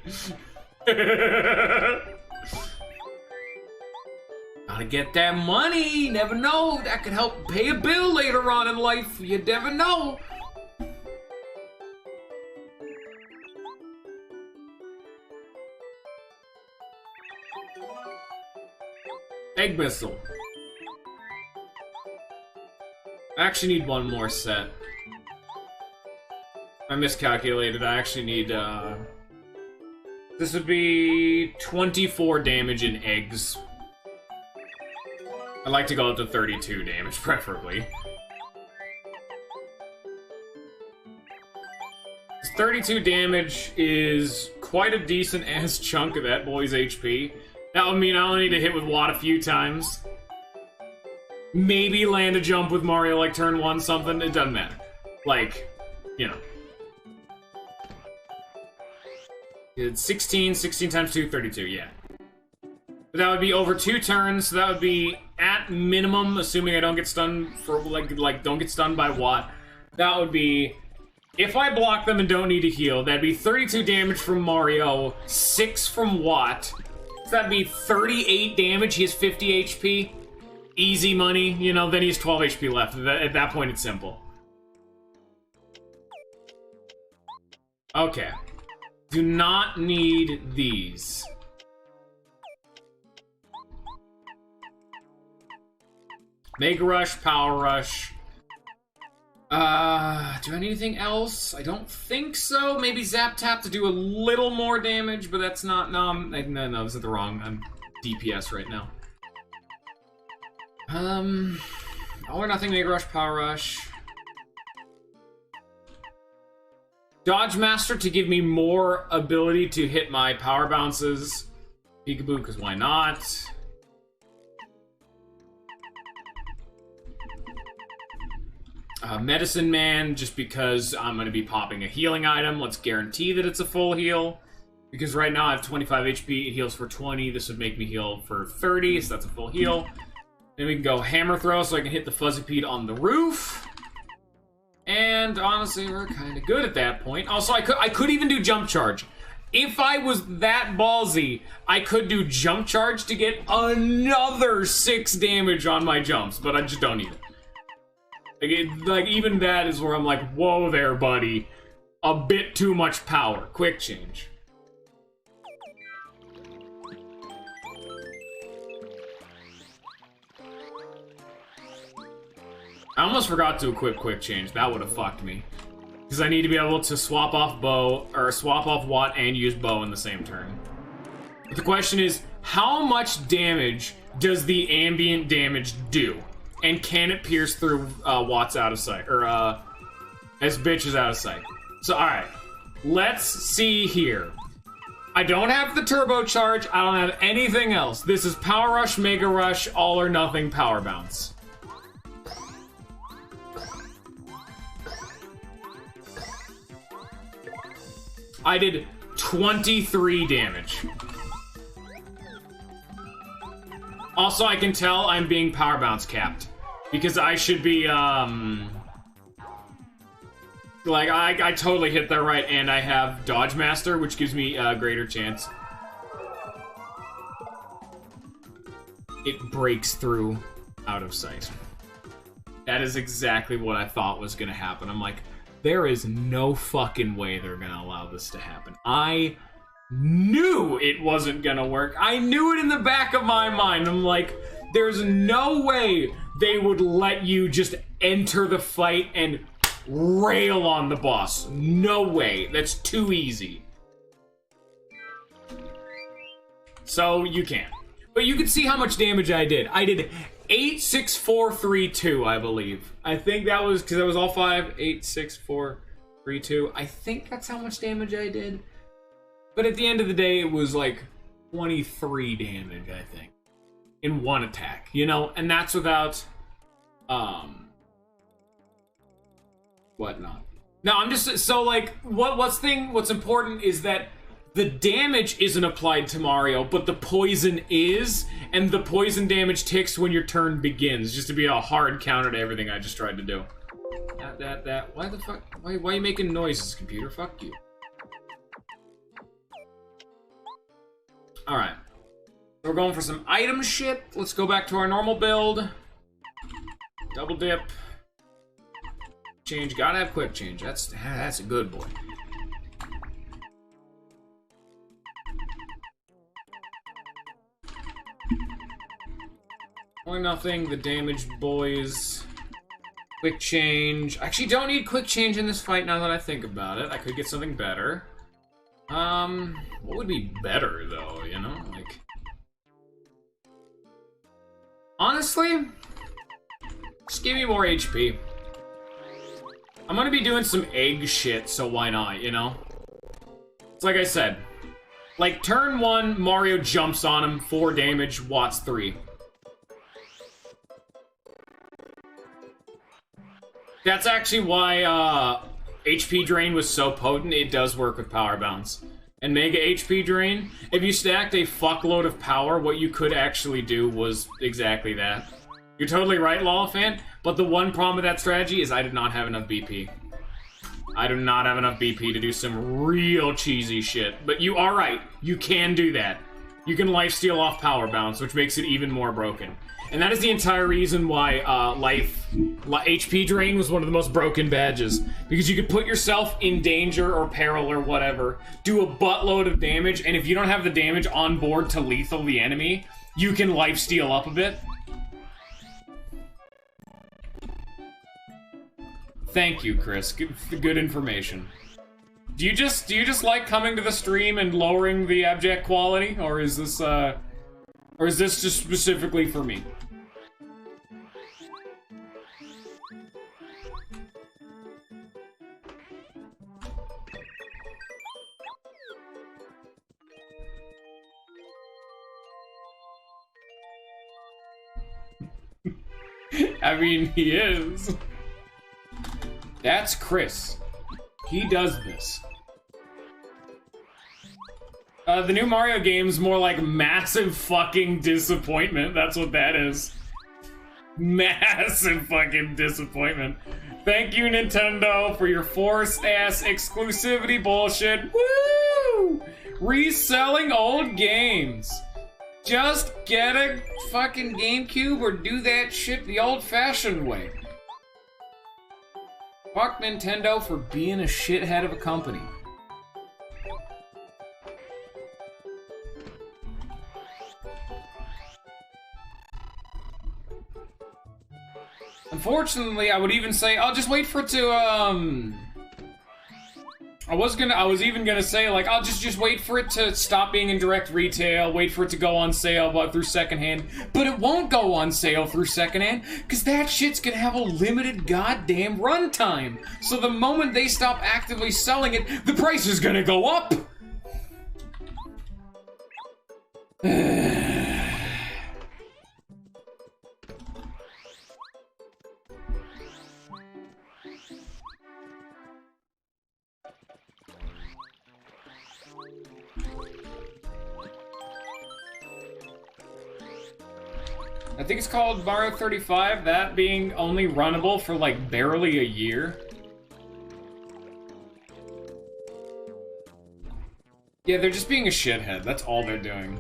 Gotta get that money, never know. That could help pay a bill later on in life. You never know. Egg missile. I actually need 1 more set. I miscalculated. I actually need, this would be 24 damage in eggs. I'd like to go up to 32 damage, preferably. 32 damage is quite a decent-ass chunk of that boy's HP. That would mean I only need to hit with Watt a few times. Maybe land a jump with Mario like turn 1 something. It doesn't matter. Like, you know. It's 16 times 2, 32, yeah. But that would be over 2 turns, so that would be, at minimum, assuming I don't get stunned for, like don't get stunned by Watt, that would be, if I block them and don't need to heal, that'd be 32 damage from Mario, 6 from Watt, so that'd be 38 damage, he has 50 HP. Easy money, you know, then he has 12 HP left. At that point, it's simple. Okay. Do not need these. Mega Rush, Power Rush. Do I need anything else? I don't think so. Maybe Zap Tap to do a little more damage, but that's not... No, no, this is the wrong... I'm DPS right now. All or nothing, Mega Rush, Power Rush. Dodge Master to give me more ability to hit my power bounces. Peekaboo, because why not? Medicine Man, just because I'm going to be popping a healing item. Let's guarantee that it's a full heal. Because right now I have 25 HP, it heals for 20. This would make me heal for 30, so that's a full heal. Then we can go Hammer Throw so I can hit the Fuzzy Pete on the roof. And honestly, we're kind of good at that point. Also, I could even do Jump Charge. If I was that ballsy, I could do Jump Charge to get another 6 damage on my jumps, but I just don't need it. Like, even that is where I'm like, whoa there, buddy. A bit too much power. Quick change. I almost forgot to equip Quick Change. That would have fucked me. Because I need to be able to swap off Bow, or swap off Watt and use Bow in the same turn. But the question is, how much damage does the ambient damage do? And can it pierce through Watt's out of sight? Or, as bitch is out of sight. So, alright. Let's see here. I don't have the turbocharge. I don't have anything else. This is Power Rush, Mega Rush, all or nothing Power Bounce. I did 23 damage. Also, I can tell I'm being Power Bounce capped. Because I should be, like, I totally hit that right, and I have Dodge Master, which gives me a greater chance. It breaks through out of sight. That is exactly what I thought was gonna happen. I'm like, there is no fucking way they're gonna allow this to happen. I knew it wasn't gonna work. I knew it in the back of my mind. I'm like, there's no way they would let you just enter the fight and rail on the boss. No way. That's too easy. So, you can't. But you can see how much damage I did. I did 8, 6, 4, 3, 2, I believe. I think that was, because that was all 5. 8, 6, 4, 3, 2. I think that's how much damage I did. But at the end of the day, it was like 23 damage, I think. In one attack, you know? And that's without, whatnot. Now, I'm just, so like, what's important is that the damage isn't applied to Mario, but the poison is, and the poison damage ticks when your turn begins, just to be a hard counter to everything I just tried to do. Why the fuck, why are you making noises, computer? Fuck you. Alright. We're going for some item shit. Let's go back to our normal build. Double dip. Change, gotta have quick change. That's a good boy. Or nothing, the damage boys. Quick change. I actually don't need quick change in this fight now that I think about it. I could get something better. What would be better though, you know? Like, honestly, just give me more HP. I'm gonna be doing some egg shit, so why not, you know? It's like I said. Like, turn 1, Mario jumps on him, 4 damage, Watts 3. that's actually why HP Drain was so potent. It does work with Power Bounce. And Mega HP Drain, if you stacked a fuckload of power, what you could actually do was exactly that. You're totally right, Lawfan, but the one problem with that strategy is I did not have enough BP. I do not have enough BP to do some real cheesy shit. But you are right. You can do that. You can lifesteal off Power Bounce, which makes it even more broken. And that is the entire reason why HP Drain was one of the most broken badges. Because you could put yourself in danger or peril or whatever, do a buttload of damage, and if you don't have the damage on board to lethal the enemy, you can lifesteal up a bit. Thank you, Chris. Good information. Do you just like coming to the stream and lowering the abject quality, or is this just specifically for me? I mean, he is. That's Chris. He does this. The new Mario game's more like massive fucking disappointment. That's what that is. Massive fucking disappointment. Thank you, Nintendo, for your forced-ass exclusivity bullshit. Woo! Reselling old games. Just get a fucking GameCube or do that shit the old-fashioned way. Fuck Nintendo for being a shithead of a company. Unfortunately, I would even say, I'll just wait for it to, I was even gonna say, like, I'll just wait for it to stop being in direct retail, wait for it to go on sale, but through secondhand. But it won't go on sale through secondhand, because that shit's gonna have a limited goddamn runtime. So the moment they stop actively selling it, the price is gonna go up! I think it's called Mario 35, that being only runnable for like barely a year. Yeah, they're just being a shithead, that's all they're doing.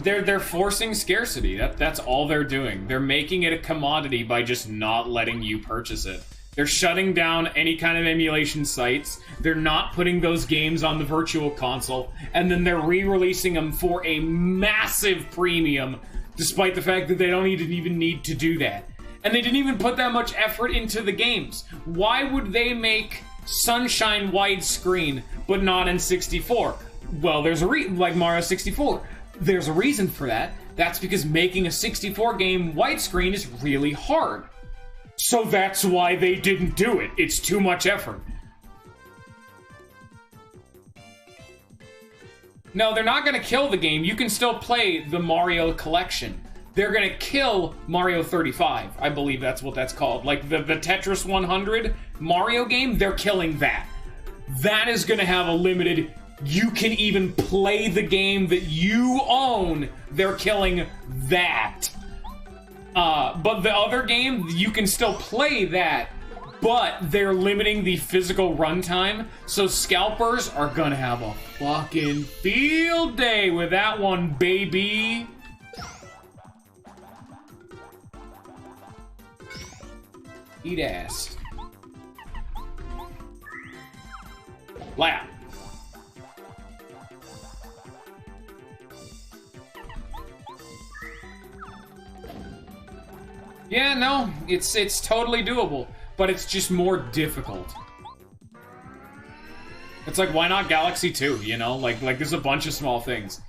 They're forcing scarcity, that's all they're doing. They're making it a commodity by just not letting you purchase it. They're shutting down any kind of emulation sites, they're not putting those games on the virtual console, and then they're re-releasing them for a massive premium, despite the fact that they don't even need to do that. And they didn't even put that much effort into the games. Why would they make Sunshine widescreen, but not in 64? Well, there's a like Mario 64. There's a reason for that. That's because making a 64 game widescreen is really hard. So that's why they didn't do it. It's too much effort. No, they're not gonna kill the game. You can still play the Mario collection. They're gonna kill Mario 35. I believe that's what that's called. Like the Tetris 100 Mario game, they're killing that. That is gonna have a limited, you can even play the game that you own. They're killing that. But the other game, you can still play that, but they're limiting the physical runtime, so scalpers are gonna have a fucking field day with that one, baby! Eat ass. Lap. Yeah, no, it's totally doable, but it's just more difficult. It's like, why not Galaxy 2, you know? Like there's a bunch of small things.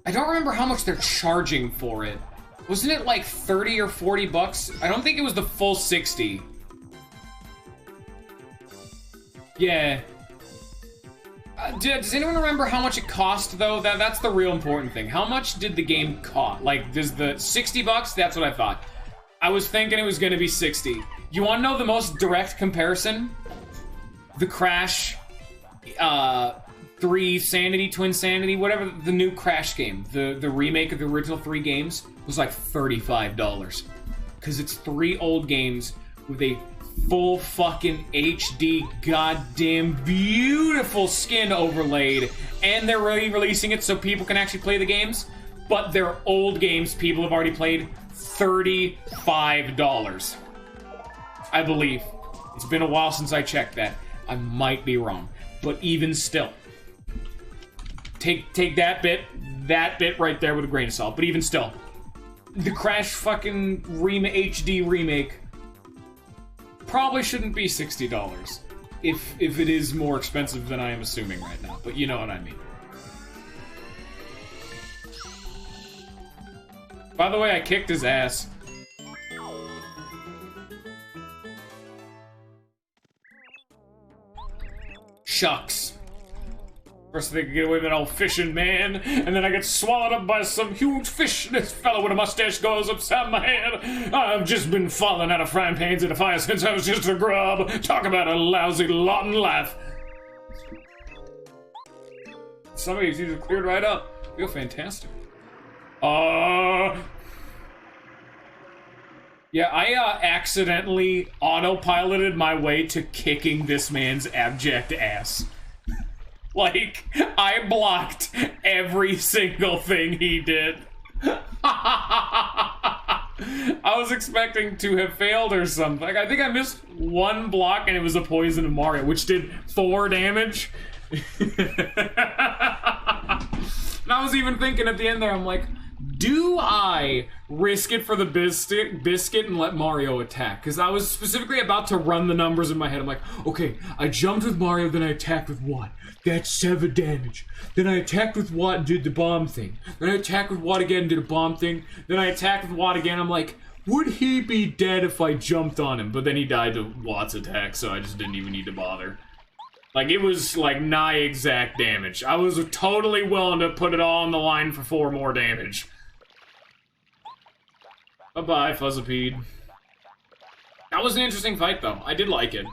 I don't remember how much they're charging for it. Wasn't it like 30 or 40 bucks? I don't think it was the full 60. Yeah. Does anyone remember how much it cost, though? That's the real important thing. How much did the game cost? Like, does the $60? That's what I thought. I was thinking it was going to be 60. You want to know the most direct comparison? The Crash 3 Sanity, Twin Sanity, whatever, the new Crash game, the remake of the original 3 games, was like $35. Because it's 3 old games with a full fucking HD goddamn beautiful skin overlaid, and they're releasing it so people can actually play the games, but they're old games people have already played. $35, I believe. It's been a while since I checked that. I might be wrong, but even still, take that bit right there with a grain of salt. But even still, the Crash fucking HD remake probably shouldn't be $60 if it is more expensive than I am assuming right now, but you know what I mean. By the way, I kicked his ass. Shucks. First they could get away with that old fishing man, and then I get swallowed up by some huge fish. This fellow with a mustache goes upside my head. I've just been falling out of frying pans into fire since I was just a grub. Talk about a lousy lot in life. Somebody's usually cleared right up. You feel fantastic. Yeah, I accidentally autopiloted my way to kicking this man's abject ass. Like, I blocked every single thing he did. I was expecting to have failed or something. I think I missed one block and it was a poison of Mario, which did 4 damage. And I was even thinking at the end there, I'm like, do I risk it for the biscuit and let Mario attack? Because I was specifically about to run the numbers in my head. I'm like, okay, I jumped with Mario, then I attacked with Watt. That's 7 damage. Then I attacked with Watt and did the bomb thing. Then I attacked with Watt again and did a bomb thing. Then I attacked with Watt again. I'm like, would he be dead if I jumped on him? But then he died to Watt's attack, so I just didn't even need to bother. Like, it was, like, nigh exact damage. I was totally willing to put it all on the line for 4 more damage. Bye-bye, Fuzzipede. That was an interesting fight, though. I did like it.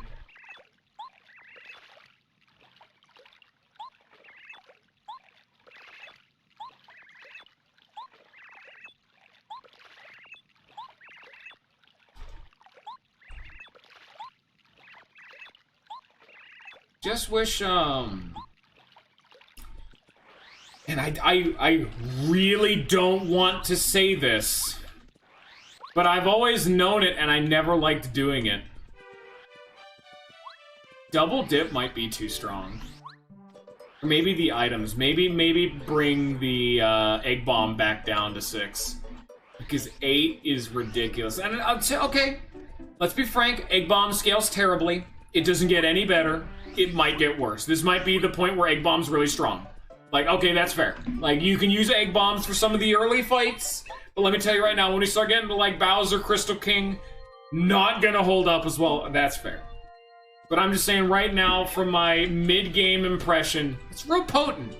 Just wish, and I really don't want to say this, but I've always known it and I never liked doing it. Double dip might be too strong. Or maybe the items. Maybe bring the egg bomb back down to 6. Because 8 is ridiculous. And I'll say, okay, let's be frank, egg bomb scales terribly. It doesn't get any better. It might get worse. This might be the point where egg bomb's really strong. Like, okay, that's fair. Like, you can use egg bombs for some of the early fights, but let me tell you right now, when we start getting to, like, Bowser, Crystal King, not gonna hold up as well. That's fair. But I'm just saying right now, from my mid-game impression, it's real potent.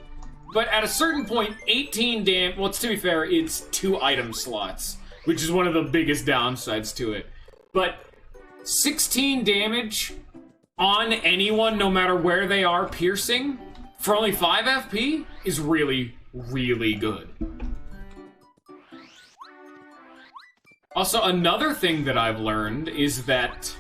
But at a certain point, 18 damage, well, to be fair, it's 2 item slots, which is one of the biggest downsides to it. But 16 damage on anyone, no matter where they are piercing, for only 5 FP, is really, really good. Also, another thing that I've learned is that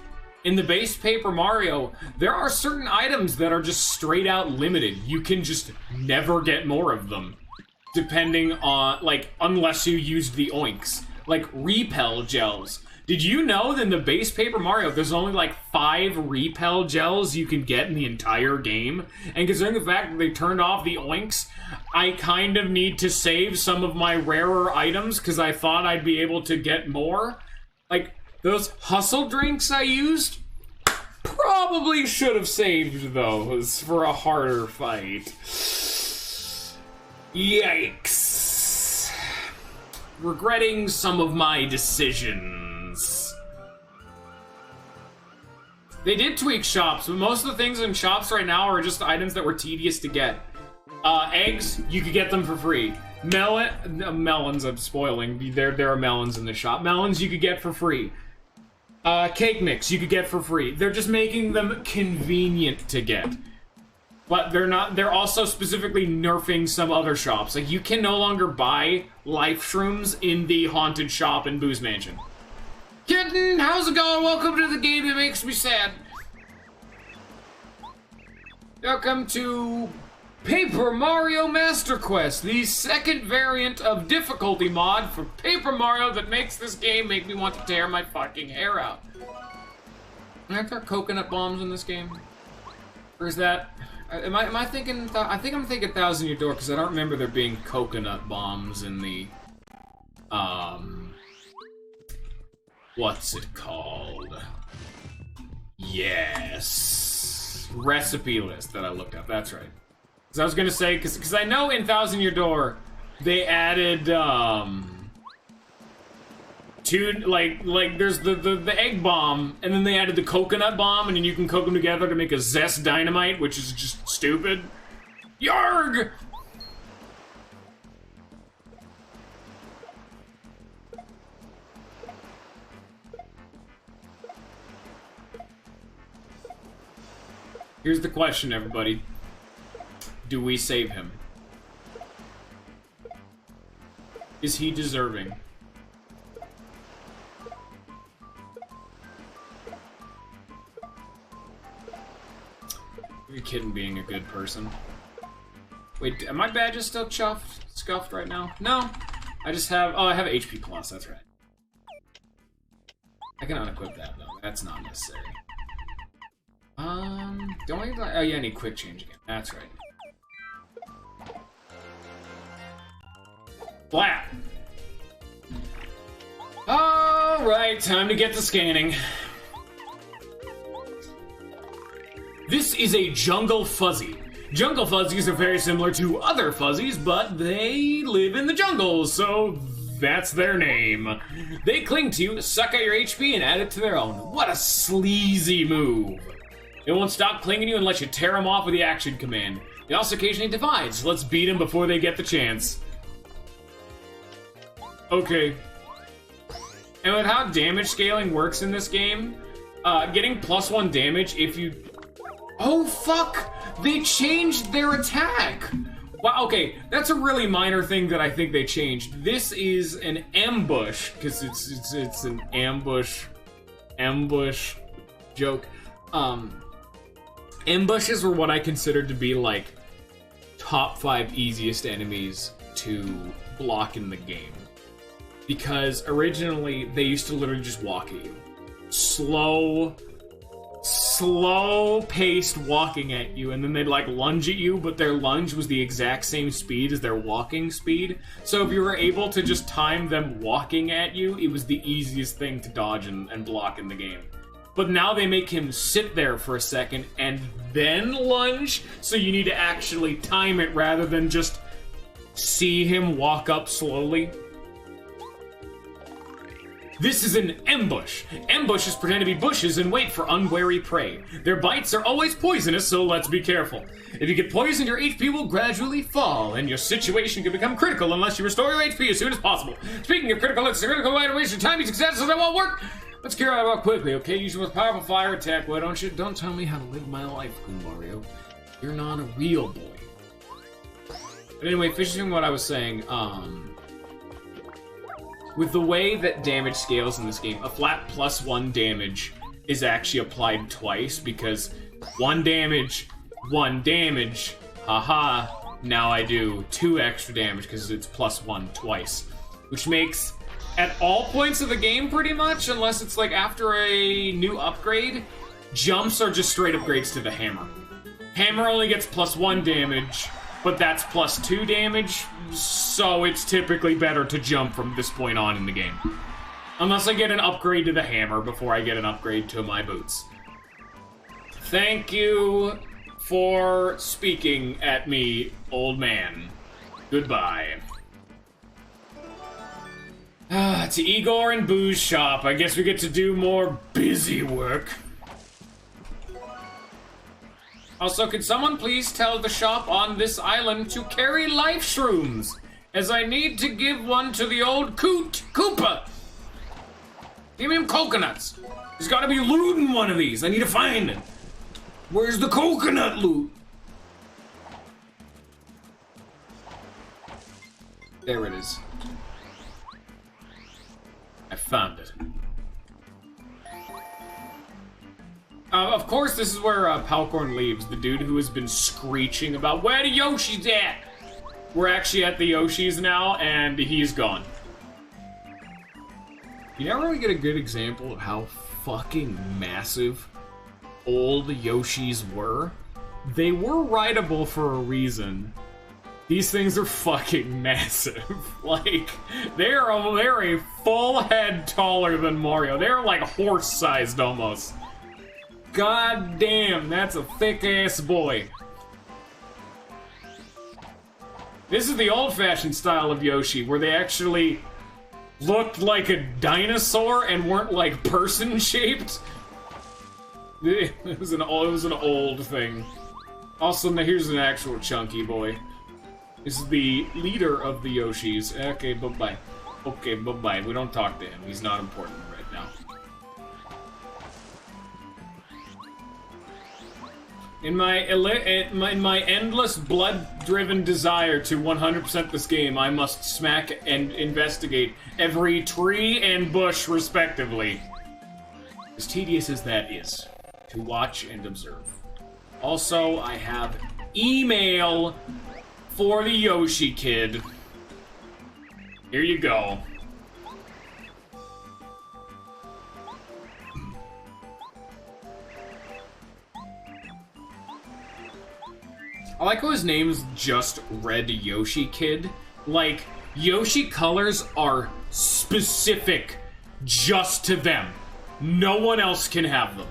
in the base Paper Mario, there are certain items that are just straight out limited. You can just never get more of them, depending on, like, unless you used the oinks. Like, repel gels. Did you know that in the base Paper Mario, there's only like 5 repel gels you can get in the entire game? And considering the fact that they turned off the oinks, I kind of need to save some of my rarer items because I thought I'd be able to get more. Like, those hustle drinks I used, probably should have saved those for a harder fight. Yikes. Regretting some of my decisions. They did tweak shops, but most of the things in shops right now are just items that were tedious to get. Eggs, you could get them for free. Melons, I'm spoiling. There are melons in the shop. Melons you could get for free. Cake mix you could get for free. They're just making them convenient to get. But they're also specifically nerfing some other shops. Like, you can no longer buy life shrooms in the haunted shop in Boo's Mansion. Kitten, how's it going? Welcome to the game that makes me sad. Welcome to Paper Mario Master Quest, the second variant of difficulty mod for Paper Mario that makes this game make me want to tear my fucking hair out. Aren't there coconut bombs in this game? Or is that... Am I thinking... I think I'm thinking Thousand Year Door, because I don't remember there being coconut bombs in the... What's it called? Yes. Recipe list that I looked up, that's right. Because I was gonna say, because I know in Thousand Year Door, they added, there's the egg bomb, and then they added the coconut bomb, and then you can cook them together to make a Zest Dynamite, which is just stupid. Yarg! Here's the question, everybody. Do we save him? Is he deserving? Are you kidding being a good person? Wait, are my badges still scuffed right now? No. I just have... Oh, I have HP plus, that's right. I can unequip that, though. That's not necessary. Don't I... Oh, yeah, I need quick change again. That's right. Flat! Alright, time to get to scanning. This is a jungle fuzzy. Jungle fuzzies are very similar to other fuzzies, but they live in the jungle, so that's their name. They cling to you, suck out your HP, and add it to their own. What a sleazy move. They won't stop clinging to you unless you tear them off with the action command. They also occasionally divide, so let's beat them before they get the chance. Okay. And with how damage scaling works in this game, getting +1 damage if you... Oh, fuck! They changed their attack! Wow, okay, that's a really minor thing that I think they changed. This is an ambush, because it's an ambush joke. Ambushes were what I considered to be, like, top 5 easiest enemies to block in the game. Because originally, they used to literally just walk at you. Slow-paced walking at you, and then they'd, like, lunge at you, but their lunge was the exact same speed as their walking speed. So if you were able to just time them walking at you, it was the easiest thing to dodge and block in the game. But now they make him sit there for a second and then lunge, so you need to actually time it rather than just see him walk up slowly. This is an ambush. Ambushes pretend to be bushes and wait for unwary prey. Their bites are always poisonous, so let's be careful. If you get poisoned, your HP will gradually fall, and your situation can become critical unless you restore your HP as soon as possible. Speaking of critical, it's a critical animation. Timing success, so that won't work. Let's clear out quickly, okay? Use your most powerful fire attack. Why don't you? Don't tell me how to live my life, Mario. You're not a real boy. But anyway, finishing what I was saying, with the way that damage scales in this game, a flat +1 damage is actually applied twice, because 1 damage, haha, now I do 2 extra damage because it's +1 twice. Which makes, at all points of the game pretty much, unless it's like after a new upgrade, jumps are just straight upgrades to the hammer. Hammer only gets +1 damage, but that's +2 damage, so it's typically better to jump from this point on in the game. Unless I get an upgrade to the hammer before I get an upgrade to my boots. Thank you for speaking at me, old man. Goodbye. To Igor and Boo's shop. I guess we get to do more busy work. Also, could someone please tell the shop on this island to carry life shrooms, as I need to give one to the old Koopa. Give him coconuts. There's gotta be loot in one of these. I need to find it. Where's the coconut loot? There it is. I found it. Of course, this is where Palcorn leaves, the dude who has been screeching about where the Yoshi's at. We're actually at the Yoshi's now, and he's gone. You never really get a good example of how fucking massive old Yoshis were. They were rideable for a reason. These things are fucking massive. Like, they're a full head taller than Mario. They're like horse-sized almost. God damn, that's a thick-ass boy. This is the old-fashioned style of Yoshi, where they actually looked like a dinosaur and weren't like person-shaped. It was an old thing. Also, here's an actual chunky boy. This is the leader of the Yoshis. Okay, bye-bye. Okay, bye-bye. We don't talk to him. He's not important right now. In my endless blood-driven desire to 100% this game, I must smack and investigate every tree and bush, respectively. As tedious as that is, to watch and observe. Also, I have email for the Yoshi kid. Here you go. I like how his name's just Red Yoshi Kid. Like, Yoshi colors are specific just to them. No one else can have them.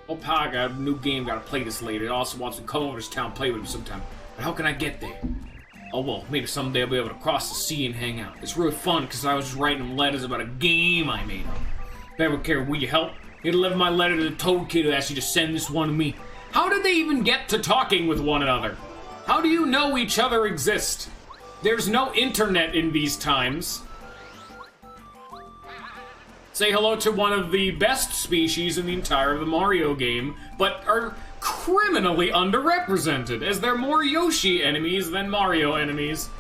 Oh, Pa, I got a new game, gotta play this later. It also wants to come over to this town and play with him sometime. But how can I get there? Oh, well, maybe someday I'll be able to cross the sea and hang out. It's really fun, because I was just writing him letters about a game I made up. If I ever care, will you help? You deliver my letter to the Toad Kid who asked you to send this one to me. How did they even get to talking with one another? How do you know each other exist? There's no internet in these times. Say hello to one of the best species in the entire of the Mario game, but are criminally underrepresented, as they're more Yoshi enemies than Mario enemies.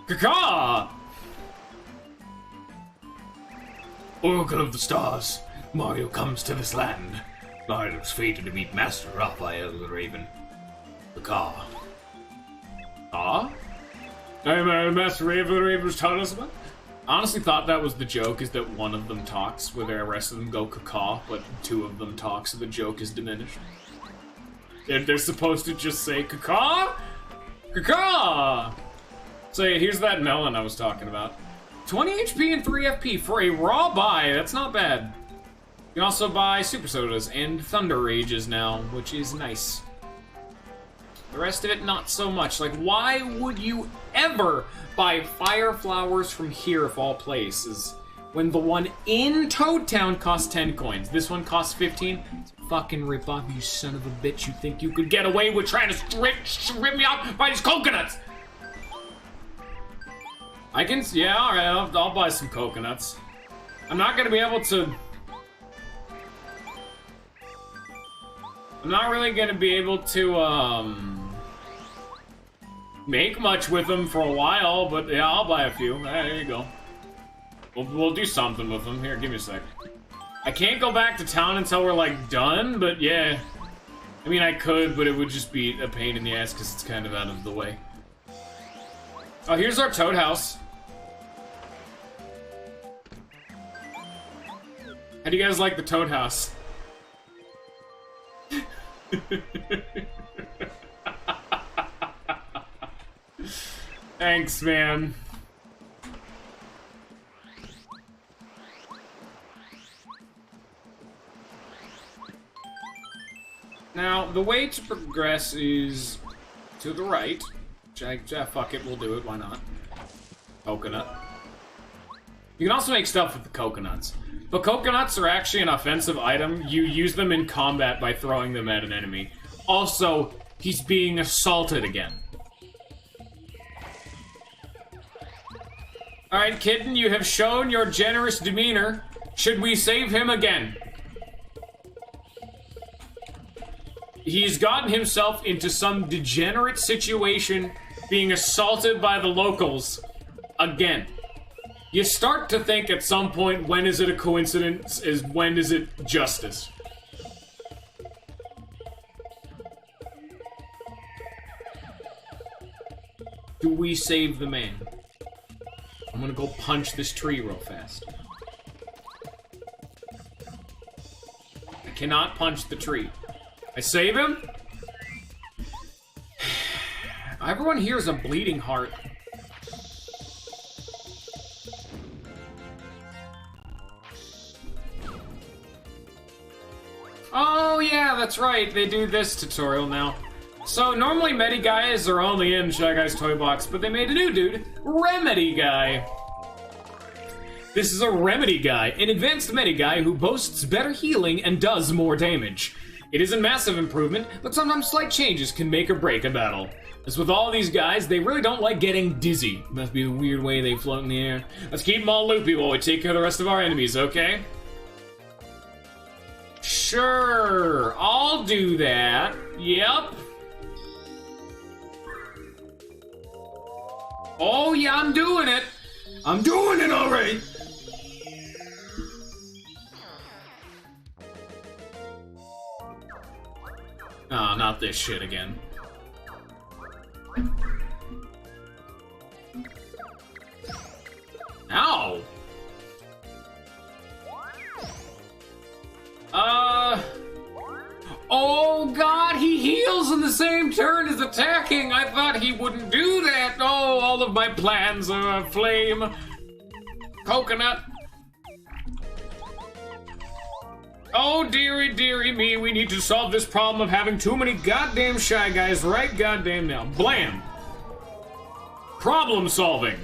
Kaka! Oracle of the Stars, Mario comes to this land. Mario was fated to meet Master Raphael the Raven. Kaka. Ah? Master Raven the Raven was telling us about? I honestly thought that was the joke, is that one of them talks, where the rest of them go caca, but two of them talk, so the joke is diminished. They're supposed to just say caca? Caca! So yeah, here's that melon I was talking about. 20 HP and 3 FP for a raw buy, that's not bad. You can also buy Super Sodas and Thunder Rages now, which is nice. The rest of it, not so much. Like, why would you ever buy Fire Flowers from here, of all places, when the one in Toad Town costs 10 coins? This one costs 15? It's a fucking rip-off, you son of a bitch. You think you could get away with trying to strip me off by these coconuts? I can, yeah, alright, I'll buy some coconuts. I'm not gonna be able to... I'm not really gonna be able to, make much with them for a while, but yeah, I'll buy a few. There you go. We'll do something with them. Here, give me a sec. I can't go back to town until we're, like, done, but yeah. I mean, I could, but it would just be a pain in the ass because it's kind of out of the way. Oh, here's our Toad House. How do you guys like the Toad House? Thanks, man. Now, the way to progress is to the right. Fuck it, we'll do it, why not? Coconut. You can also make stuff with the coconuts. But coconuts are actually an offensive item. You use them in combat by throwing them at an enemy. Also, he's being assaulted again. Alright, kitten, you have shown your generous demeanor. Should we save him again? He's gotten himself into some degenerate situation, being assaulted by the locals again. You start to think at some point, when is it a coincidence, when is it justice? Do we save the man? I'm gonna go punch this tree real fast. I cannot punch the tree. I save him? Everyone here is a bleeding heart. Oh yeah, that's right, they do this tutorial now. So normally Medi Guys are only in Shy Guy's Toy Box, but they made a new dude, Remedy Guy. This is a Remedy Guy, an advanced Medi Guy who boasts better healing and does more damage. It isn't massive improvement, but sometimes slight changes can make or break a battle. As with all these guys, they really don't like getting dizzy. Must be the weird way they float in the air. Let's keep them all loopy while we take care of the rest of our enemies, okay? Sure, I'll do that. Yep. Oh yeah, I'm doing it. I'm doing it alright. Oh, not this shit again. Ow! Oh god, he heals in the same turn as attacking! I thought he wouldn't do that! Oh, all of my plans are aflame. Coconut. Oh, dearie, dearie me, we need to solve this problem of having too many goddamn Shy Guys right goddamn now. Blam! Problem solving!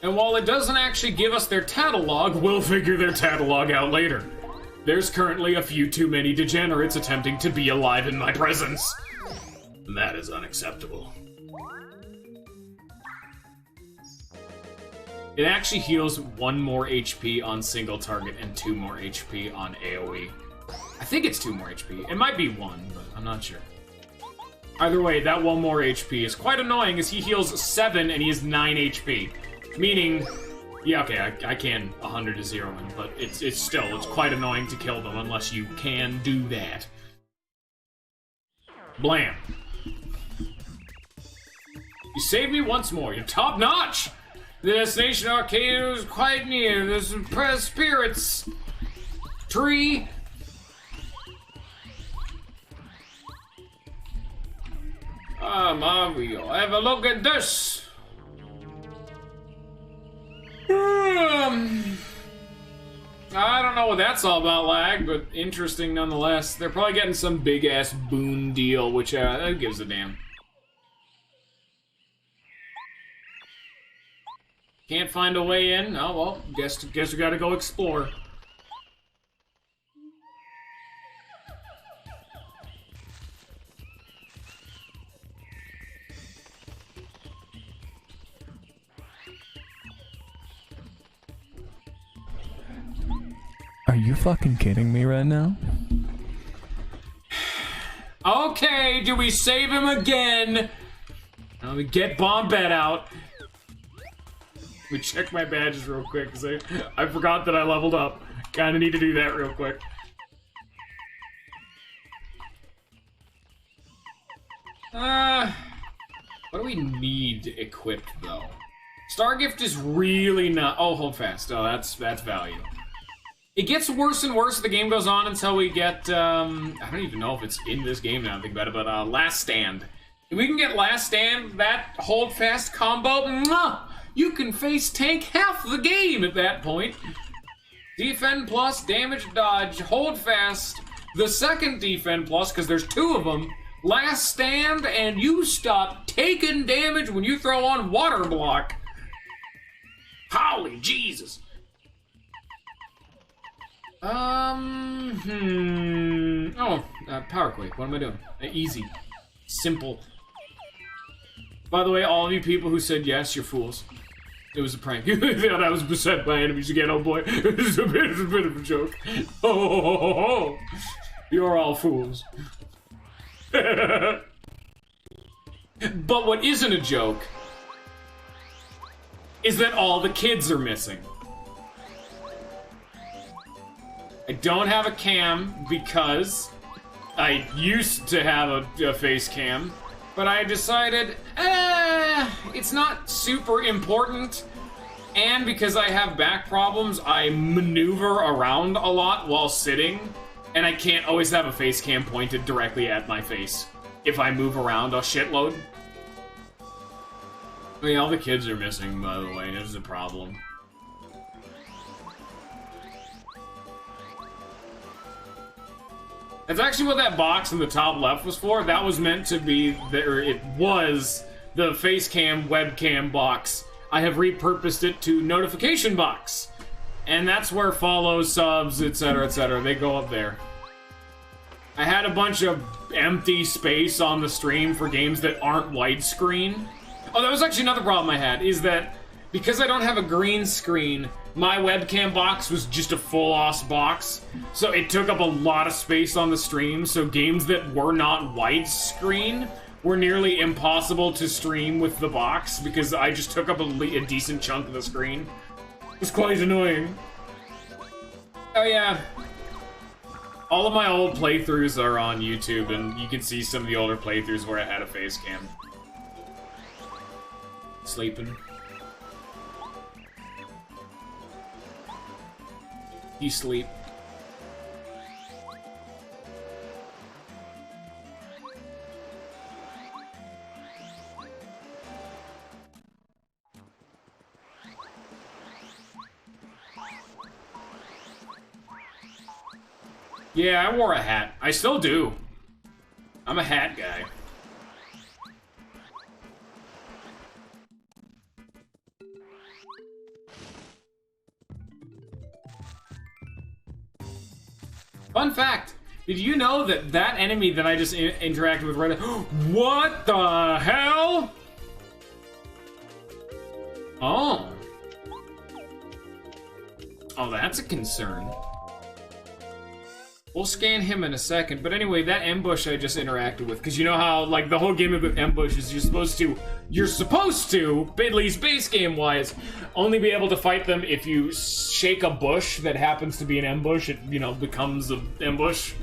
And while it doesn't actually give us their catalog, we'll figure their catalog out later. There's currently a few too many degenerates attempting to be alive in my presence. And that is unacceptable. It actually heals 1 more HP on single target and 2 more HP on AoE. I think it's 2 more HP. It might be 1, but I'm not sure. Either way, that 1 more HP is quite annoying as he heals 7 and he has 9 HP. Meaning, yeah, okay, I can 100 to 0 him, but it's still, it's quite annoying to kill them unless you can do that. Blam. You saved me once more. You're top notch! The destination arcade is quite near. There's some pressed spirits. Tree. Ah, Mario, have a look at this. I don't know what that's all about, lag, but interesting nonetheless. They're probably getting some big-ass boon deal, which, who gives a damn? Can't find a way in? Oh, well, guess we gotta go explore. Are you fucking kidding me right now? Okay, do we save him again? Let me get Bombette out. Let me check my badges real quick, because I forgot that I leveled up. Kinda need to do that real quick. What do we need equipped, though? Star Gift is really not... Oh, hold fast. Oh, that's value. It gets worse and worse as the game goes on until we get, I don't even know if it's in this game now, I think about it, but, Last Stand. If we can get Last Stand, that hold fast combo, mwah, you can face tank half the game at that point. Defend plus, damage dodge, hold fast, the second defend plus, because there's 2 of them, Last Stand, and you stop taking damage when you throw on Water Block. Holy Jesus. Oh, Power Quake. What am I doing? Easy. Simple. By the way, all of you people who said yes, you're fools. It was a prank. You thought I was beset by enemies again, oh boy. It's a bit of a joke. Oh, you're all fools. But what isn't a joke is that all the kids are missing. I don't have a cam because I used to have a face cam, but I decided, it's not super important, and because I have back problems, I maneuver around a lot while sitting, and I can't always have a face cam pointed directly at my face if I move around a shitload. I mean, all the kids are missing, by the way. This is a problem. That's actually what that box in the top left was for. That was meant to be, or it was, the face cam webcam box. I have repurposed it to notification box. And that's where follows, subs, etc., they go up there. I had a bunch of empty space on the stream for games that aren't widescreen. Oh, that was actually another problem I had, is that because I don't have a green screen, my webcam box was just a full-ass box, so it took up a lot of space on the stream, so games that were not widescreen were nearly impossible to stream with the box, because I just took up a decent chunk of the screen. It was quite annoying. Oh yeah. All of my old playthroughs are on YouTube, and you can see some of the older playthroughs where I had a face cam. Sleeping. You sleep. Yeah, I wore a hat. I still do. I'm a hat guy. Fun fact, did you know that that enemy that I just interacted with right now... What the hell? Oh. Oh, that's a concern. We'll scan him in a second, but anyway, that ambush I just interacted with, because you know how, like, the whole gimmick with ambush is you're supposed to, at least base game-wise, only be able to fight them if you shake a bush that happens to be an ambush, it, you know, becomes an ambush.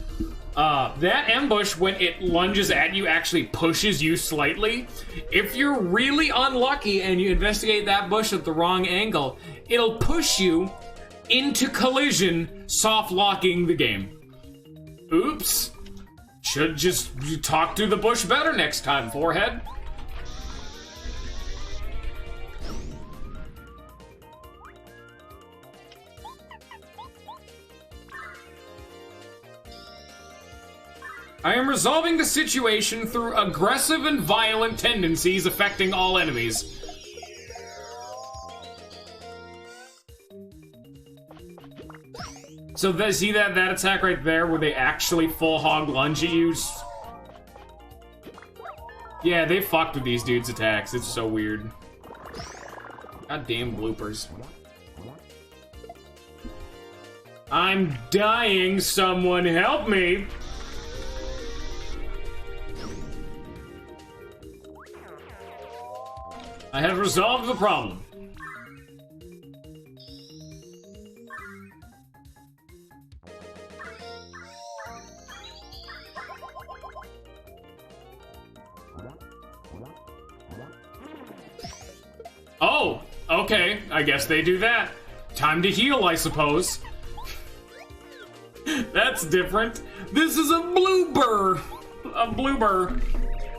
That ambush, when it lunges at you, actually pushes you slightly. If you're really unlucky and you investigate that bush at the wrong angle, it'll push you into collision, soft-locking the game. Oops. Should just talk to the bush better next time, forehead. I am resolving the situation through aggressive and violent tendencies affecting all enemies. So see that attack right there where they actually full hog lunge at you? Yeah, they fucked with these dudes' attacks. It's so weird. Goddamn bloopers. I'm dying, someone help me! I have resolved the problem. Oh, okay, I guess they do that. Time to heal, I suppose. That's different. This is a blooper. A blooper.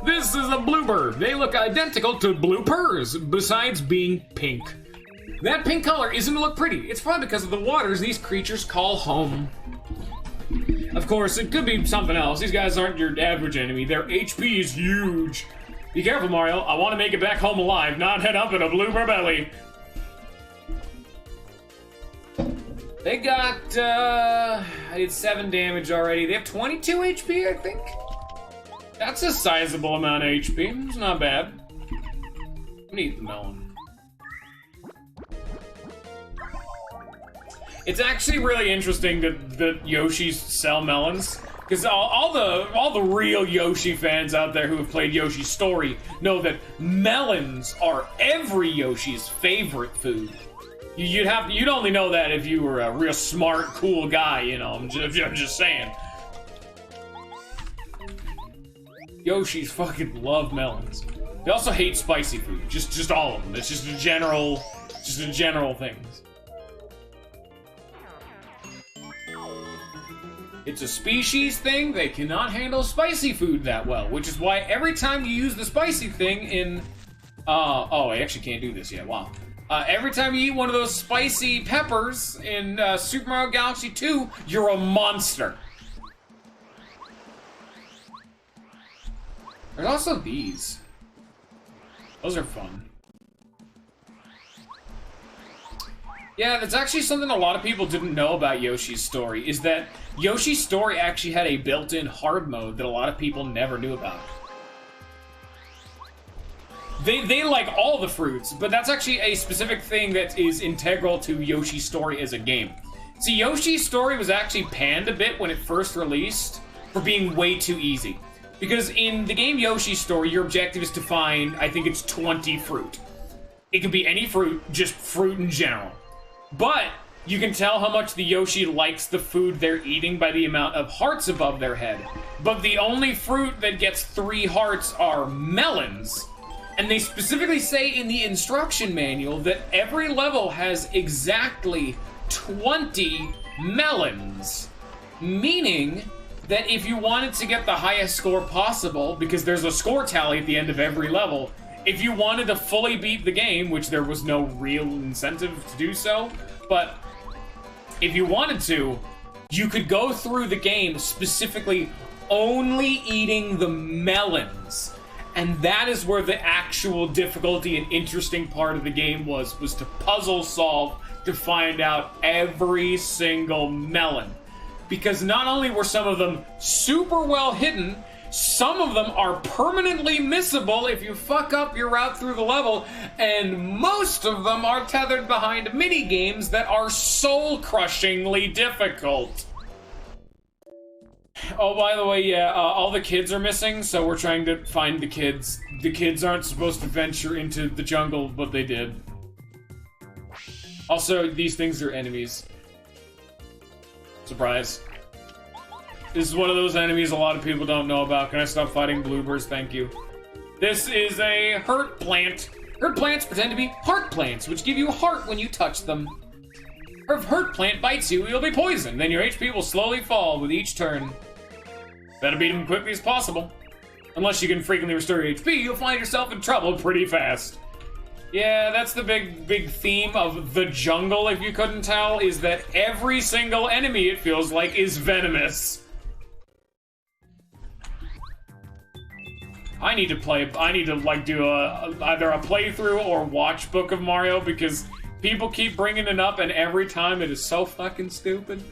This is a blooper. They look identical to bloopers, besides being pink. That pink color isn't to look pretty. It's probably because of the waters these creatures call home. Of course, it could be something else. These guys aren't your average enemy. Their HP is huge. Be careful, Mario. I want to make it back home alive, not head up in a blooper belly. They got, I did 7 damage already. They have 22 HP, I think? That's a sizable amount of HP. It's not bad. I'm gonna eat the melon. It's actually really interesting that Yoshis sell melons, because all the real Yoshi fans out there who have played Yoshi's Story know that melons are every Yoshi's favorite food. You'd only know that if you were a real smart, cool guy, you know. I'm just saying. Yoshis fucking love melons. They also hate spicy food. Just all of them. It's just a general thing. It's a species thing. They cannot handle spicy food that well, which is why every time you use the spicy thing in, oh, I actually can't do this yet. Wow. Every time you eat one of those spicy peppers in Super Mario Galaxy 2, you're a monster. There's also these. Those are fun. Yeah, that's actually something a lot of people didn't know about Yoshi's Story, is that Yoshi's Story actually had a built-in hard mode that a lot of people never knew about. They like all the fruits, but that's actually a specific thing that is integral to Yoshi's Story as a game. See, Yoshi's Story was actually panned a bit when it first released for being way too easy. Because in the game Yoshi's Story, your objective is to find, I think it's 20 fruit. It can be any fruit, just fruit in general. But you can tell how much the Yoshi likes the food they're eating by the amount of hearts above their head. But the only fruit that gets 3 hearts are melons. And they specifically say in the instruction manual that every level has exactly 20 melons. Meaning that if you wanted to get the highest score possible, because there's a score tally at the end of every level, if you wanted to fully beat the game, which there was no real incentive to do so, but if you wanted to, you could go through the game specifically only eating the melons. And that is where the actual difficulty and interesting part of the game was to puzzle solve to find out every single melon. Because not only were some of them super well hidden, some of them are permanently missable if you fuck up your route through the level, and most of them are tethered behind mini-games that are soul-crushingly difficult. Oh, by the way, yeah, all the kids are missing, so we're trying to find the kids. The kids aren't supposed to venture into the jungle, but they did. Also, these things are enemies. Surprise. This is one of those enemies a lot of people don't know about. Can I stop fighting bloopers? Thank you. This is a hurt plant. Hurt plants pretend to be heart plants, which give you a heart when you touch them. If hurt plant bites you, you'll be poisoned. Then your HP will slowly fall with each turn. Better beat him quickly as possible. Unless you can frequently restore your HP, you'll find yourself in trouble pretty fast. Yeah, that's the big theme of the jungle, if you couldn't tell, is that every single enemy, it feels like, is venomous. I need to like do either a playthrough or watch Book of Mario, because people keep bringing it up and every time it is so fucking stupid.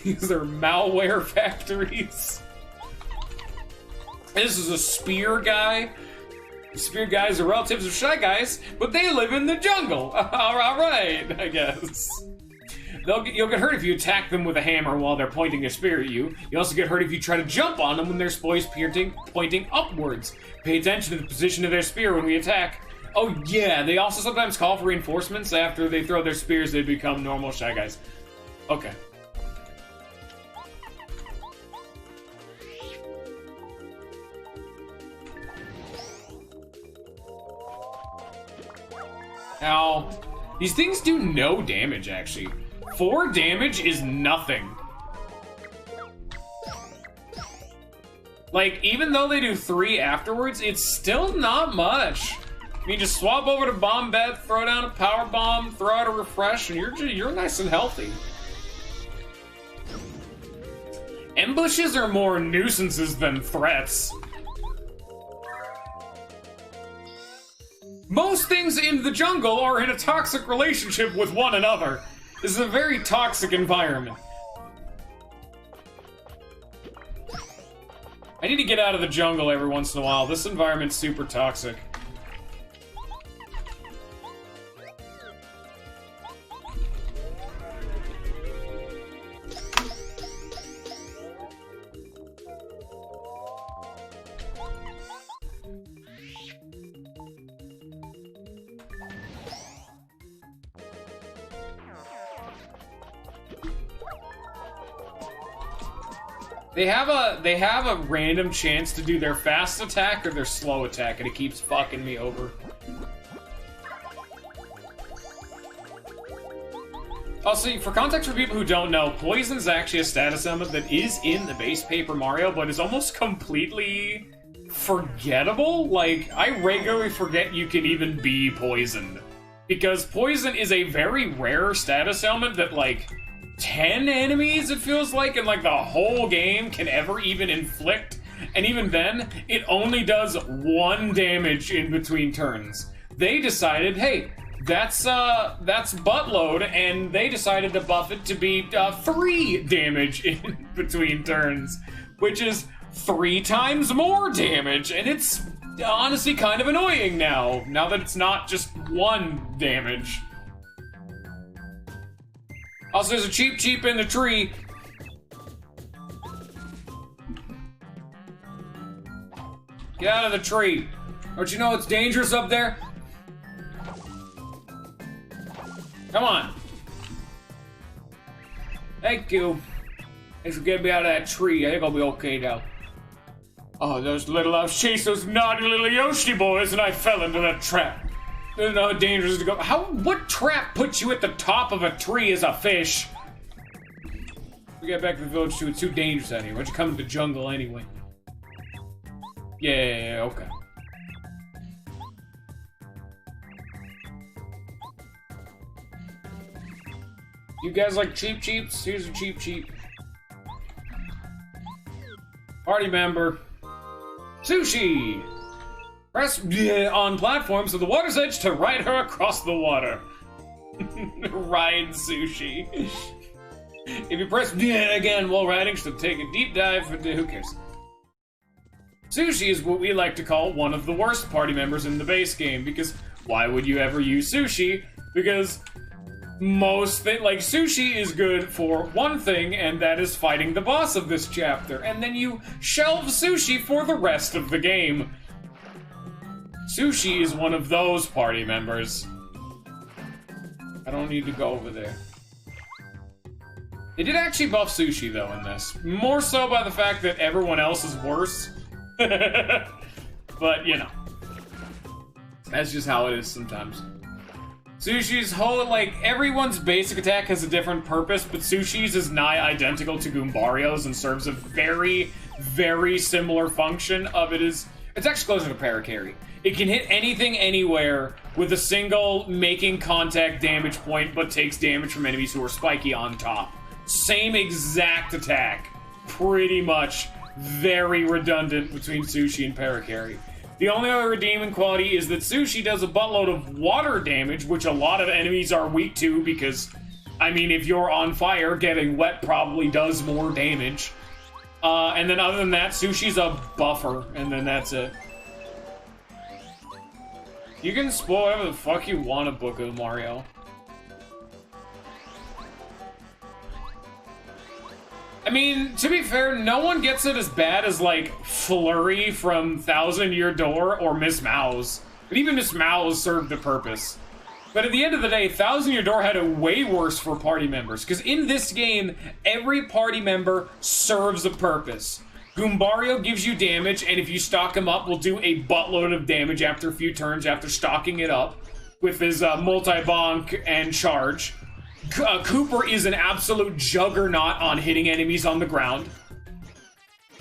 These are malware factories. This is a spear guy. Spear guys are relatives of Shy Guys, but they live in the jungle. Alright, I guess. You'll get hurt if you attack them with a hammer while they're pointing a spear at you. You also get hurt if you try to jump on them when their spear's pointing upwards. Pay attention to the position of their spear when we attack. Oh yeah, they also sometimes call for reinforcements after they throw their spears, they become normal Shy Guys. Okay. Ow. These things do no damage, actually. 4 damage is nothing. Like, even though they do 3 afterwards, it's still not much. I mean, just swap over to Bomb Bed, throw down a Power Bomb, throw out a Refresh, and you're nice and healthy. Ambushes are more nuisances than threats. Most things in the jungle are in a toxic relationship with one another. This is a very toxic environment. I need to get out of the jungle every once in a while. This environment's super toxic. They have a random chance to do their fast attack or their slow attack, and it keeps fucking me over. Also, for context for people who don't know, Poison is actually a status element that is in the base Paper Mario, but is almost completely forgettable. Like, I regularly forget you can even be poisoned. Because Poison is a very rare status element that, like, 10 enemies, it feels like, in like the whole game can ever even inflict, and even then, it only does 1 damage in between turns. They decided, hey, that's buttload, and they decided to buff it to be 3 damage in between turns, which is 3 times more damage, and it's honestly kind of annoying now that it's not just 1 damage. Also, there's a cheap in the tree. Get out of the tree. Don't you know it's dangerous up there? Come on. Thank you. Thanks for getting me out of that tree. I think I'll be okay now. Oh, I've chased those naughty little Yoshi boys and I fell into that trap. There's no dangerous to go. What trap puts you at the top of a tree as a fish? We get back to the village too. It's too dangerous out here. Why'd you come to the jungle anyway? Yeah, okay. You guys like cheeps? Here's a cheap. Party member. Sushi! Press on platforms of the water's edge to ride her across the water. Ride Sushi. If you press again while riding, she'll take a deep dive into who cares. Sushi is what we like to call one of the worst party members in the base game, because why would you ever use Sushi? Because Sushi is good for one thing, and that is fighting the boss of this chapter, and then you shelve Sushi for the rest of the game. Sushi is one of those party members. I don't need to go over there. They did actually buff Sushi, though, in this. More so by the fact that everyone else is worse. But, you know. That's just how it is sometimes. Sushi's whole, everyone's basic attack has a different purpose, but Sushi's is nigh identical to Goombario's and serves a very, very similar function of it is... It's actually closer to Paracarry. It can hit anything, anywhere, with a single making contact damage point, but takes damage from enemies who are spiky on top. Same exact attack. Pretty much very redundant between Sushi and Paracarry. The only other redeeming quality is that Sushi does a buttload of water damage, which a lot of enemies are weak to, because, I mean, if you're on fire, getting wet probably does more damage. And then other than that, Sushi's a buffer, and then that's it. You can spoil whatever the fuck you want of Book of Mario. I mean, to be fair, no one gets it as bad as, Flurry from Thousand Year Door or Miss Mouse. But even Miss Mouse served a purpose. But at the end of the day, Thousand Year Door had it way worse for party members. Because in this game, every party member serves a purpose. Goombario gives you damage, and if you stock him up, will do a buttload of damage after a few turns after stocking it up with his multi-bonk and charge. Cooper is an absolute juggernaut on hitting enemies on the ground.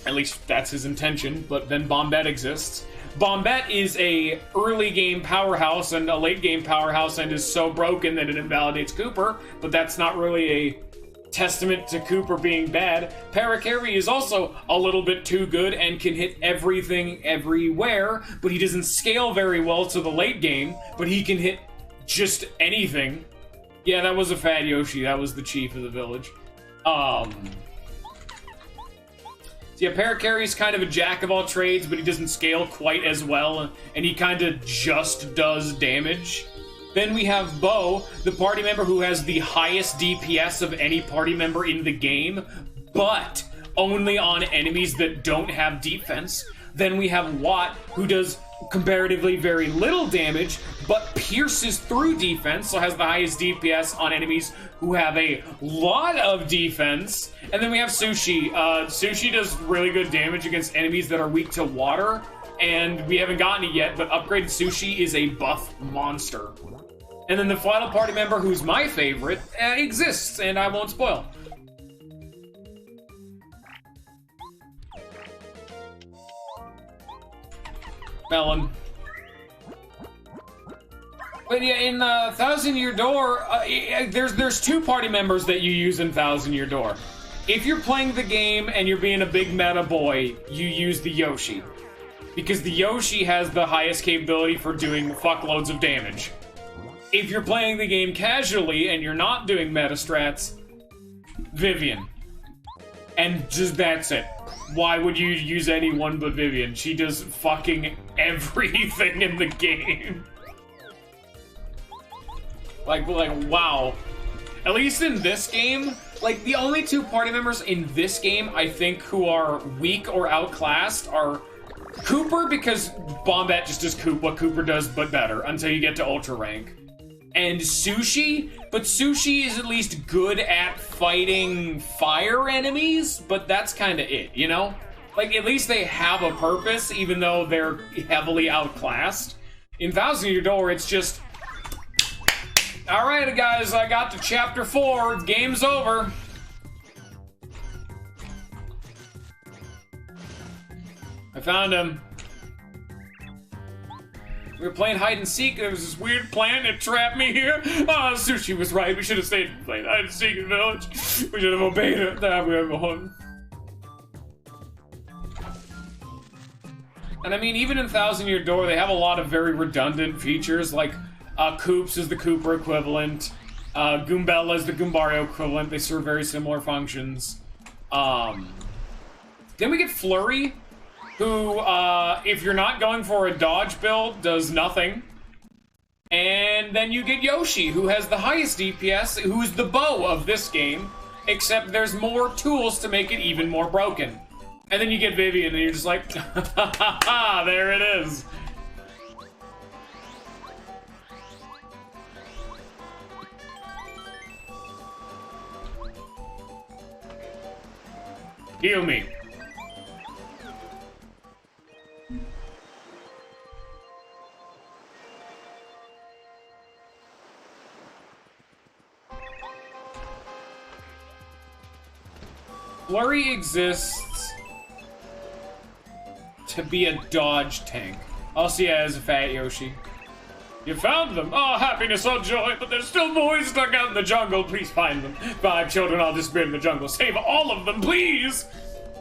At least that's his intention, but then Bombette exists. Bombette is a early game powerhouse and a late game powerhouse and is so broken that it invalidates Cooper, but that's not really a testament to Cooper being bad. Paracarry is also a little bit too good and can hit everything everywhere, but he doesn't scale very well to the late game, but he can hit just anything. Yeah, that was a fat Yoshi. That was the chief of the village. So yeah, Parakarry's kind of a jack of all trades, but he doesn't scale quite as well, and he kind of just does damage. Then we have Bo, the party member who has the highest DPS of any party member in the game, but only on enemies that don't have defense. Then we have Watt, who does comparatively very little damage, but pierces through defense, so has the highest DPS on enemies who have a lot of defense. And then we have Sushi. Sushi does really good damage against enemies that are weak to water, and we haven't gotten it yet, but upgraded Sushi is a buff monster. And then the final party member, who's my favorite, exists, and I won't spoil. Melon. But yeah, in Thousand Year Door, there's two party members that you use in Thousand Year Door. If you're playing the game and you're being a big meta boy, you use the Yoshi. Because the Yoshi has the highest capability for doing fuckloads of damage. If you're playing the game casually and you're not doing meta strats, Vivian. And just that's it. Why would you use anyone but Vivian? She does fucking everything in the game. Like, wow. At least in this game, like, the only two party members in this game, I think, who are weak or outclassed are Cooper, because Bombat just does what Cooper does, but better, until you get to Ultra Rank. And Sushi, but Sushi is at least good at fighting fire enemies, but that's kind of it, you know? Like, at least they have a purpose, even though they're heavily outclassed. In Thousand Year Door, it's just... Alright, guys, I got to Chapter 4. Game's over. I found him. We were playing hide and seek. There was this weird plan that trapped me here. Ah, Sushi was right. We should have stayed and played hide and seek in the village. We should have obeyed it. That we have one. And I mean, even in Thousand Year Door, they have a lot of very redundant features, like Koops is the Cooper equivalent. Goombella is the Goombario equivalent. They serve very similar functions. Then we get Flurry, who, if you're not going for a dodge build, does nothing. And then you get Yoshi, who has the highest DPS, who's the Bo of this game, except there's more tools to make it even more broken. And then you get Vivian, and you're just like, ha ha ha, there it is. Heal me. Flurry exists to be a dodge tank. Also, yeah, as a fat Yoshi. You found them! Oh, happiness, oh joy, but there's still boys stuck out in the jungle. Please find them. 5 children all disappeared in the jungle. Save all of them, please!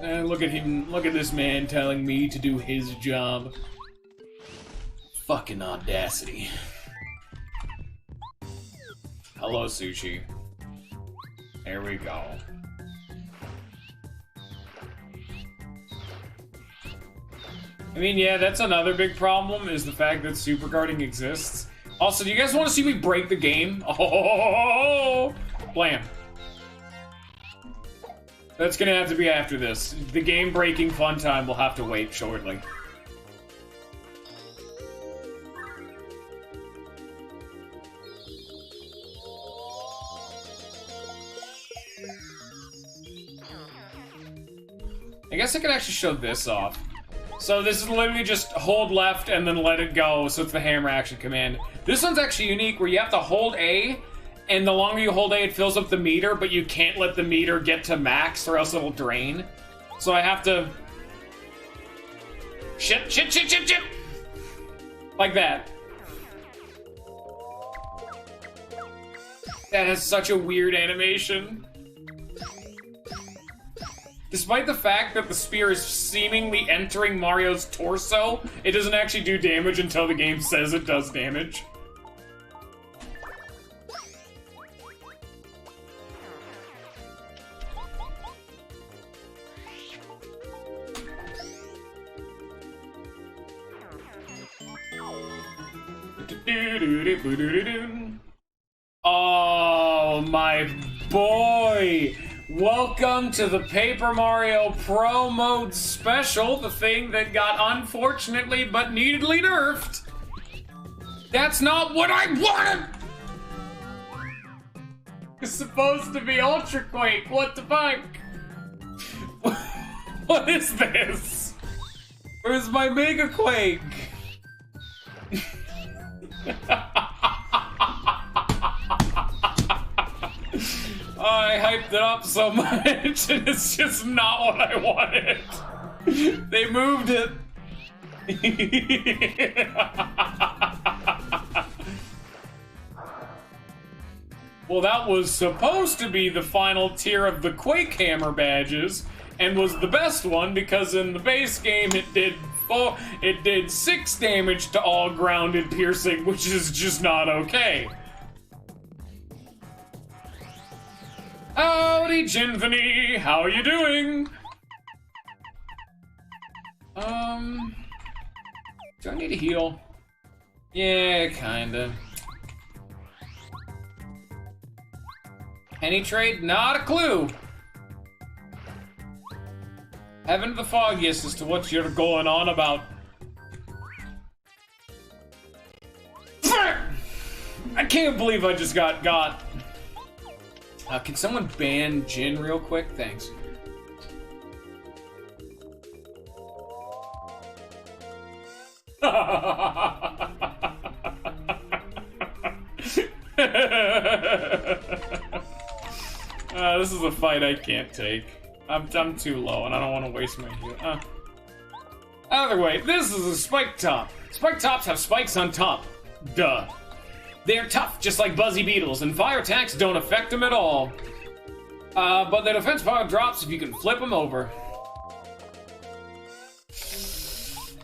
And look at him, look at this man telling me to do his job. Fucking audacity. Hello, Sushi. There we go. I mean, yeah, that's another big problem, is the fact that super guarding exists. Also, do you guys want to see me break the game? Oh, blam. That's gonna have to be after this. The game breaking fun time will have to wait shortly. I guess I could actually show this off. So this is literally just hold left and then let it go, so it's the hammer action command. This one's actually unique, where you have to hold A, and the longer you hold A, it fills up the meter, but you can't let the meter get to max, or else it'll drain. So I have to... Shit, shit, shit, shit, shit! Like that. That has such a weird animation. Despite the fact that the spear is seemingly entering Mario's torso, it doesn't actually do damage until the game says it does damage. Oh, my boy! Welcome to the Paper Mario Pro Mode Special, the thing that got unfortunately but neededly nerfed. That's not what I wanted! It's supposed to be Ultra Quake, what the fuck? What is this? Where's my Mega Quake? I hyped it up so much and it's just not what I wanted. They moved it. Well, that was supposed to be the final tier of the Quake Hammer badges, and was the best one because in the base game it did 6 damage to all grounded piercing, which is just not okay. Howdy, Jinfany, how are you doing? Do I need to heal? Yeah, kinda. Penny trade? Not a clue. Haven't the foggiest as to what you're going on about. I can't believe I just got. Can someone ban Jin real quick? Thanks. This is a fight I can't take. I'm too low, and I don't want to waste my heal. Either way, this is a spike top. Spike tops have spikes on top. Duh. They're tough, just like Buzzy Beetles, and fire attacks don't affect them at all. But their defense power drops if you can flip them over.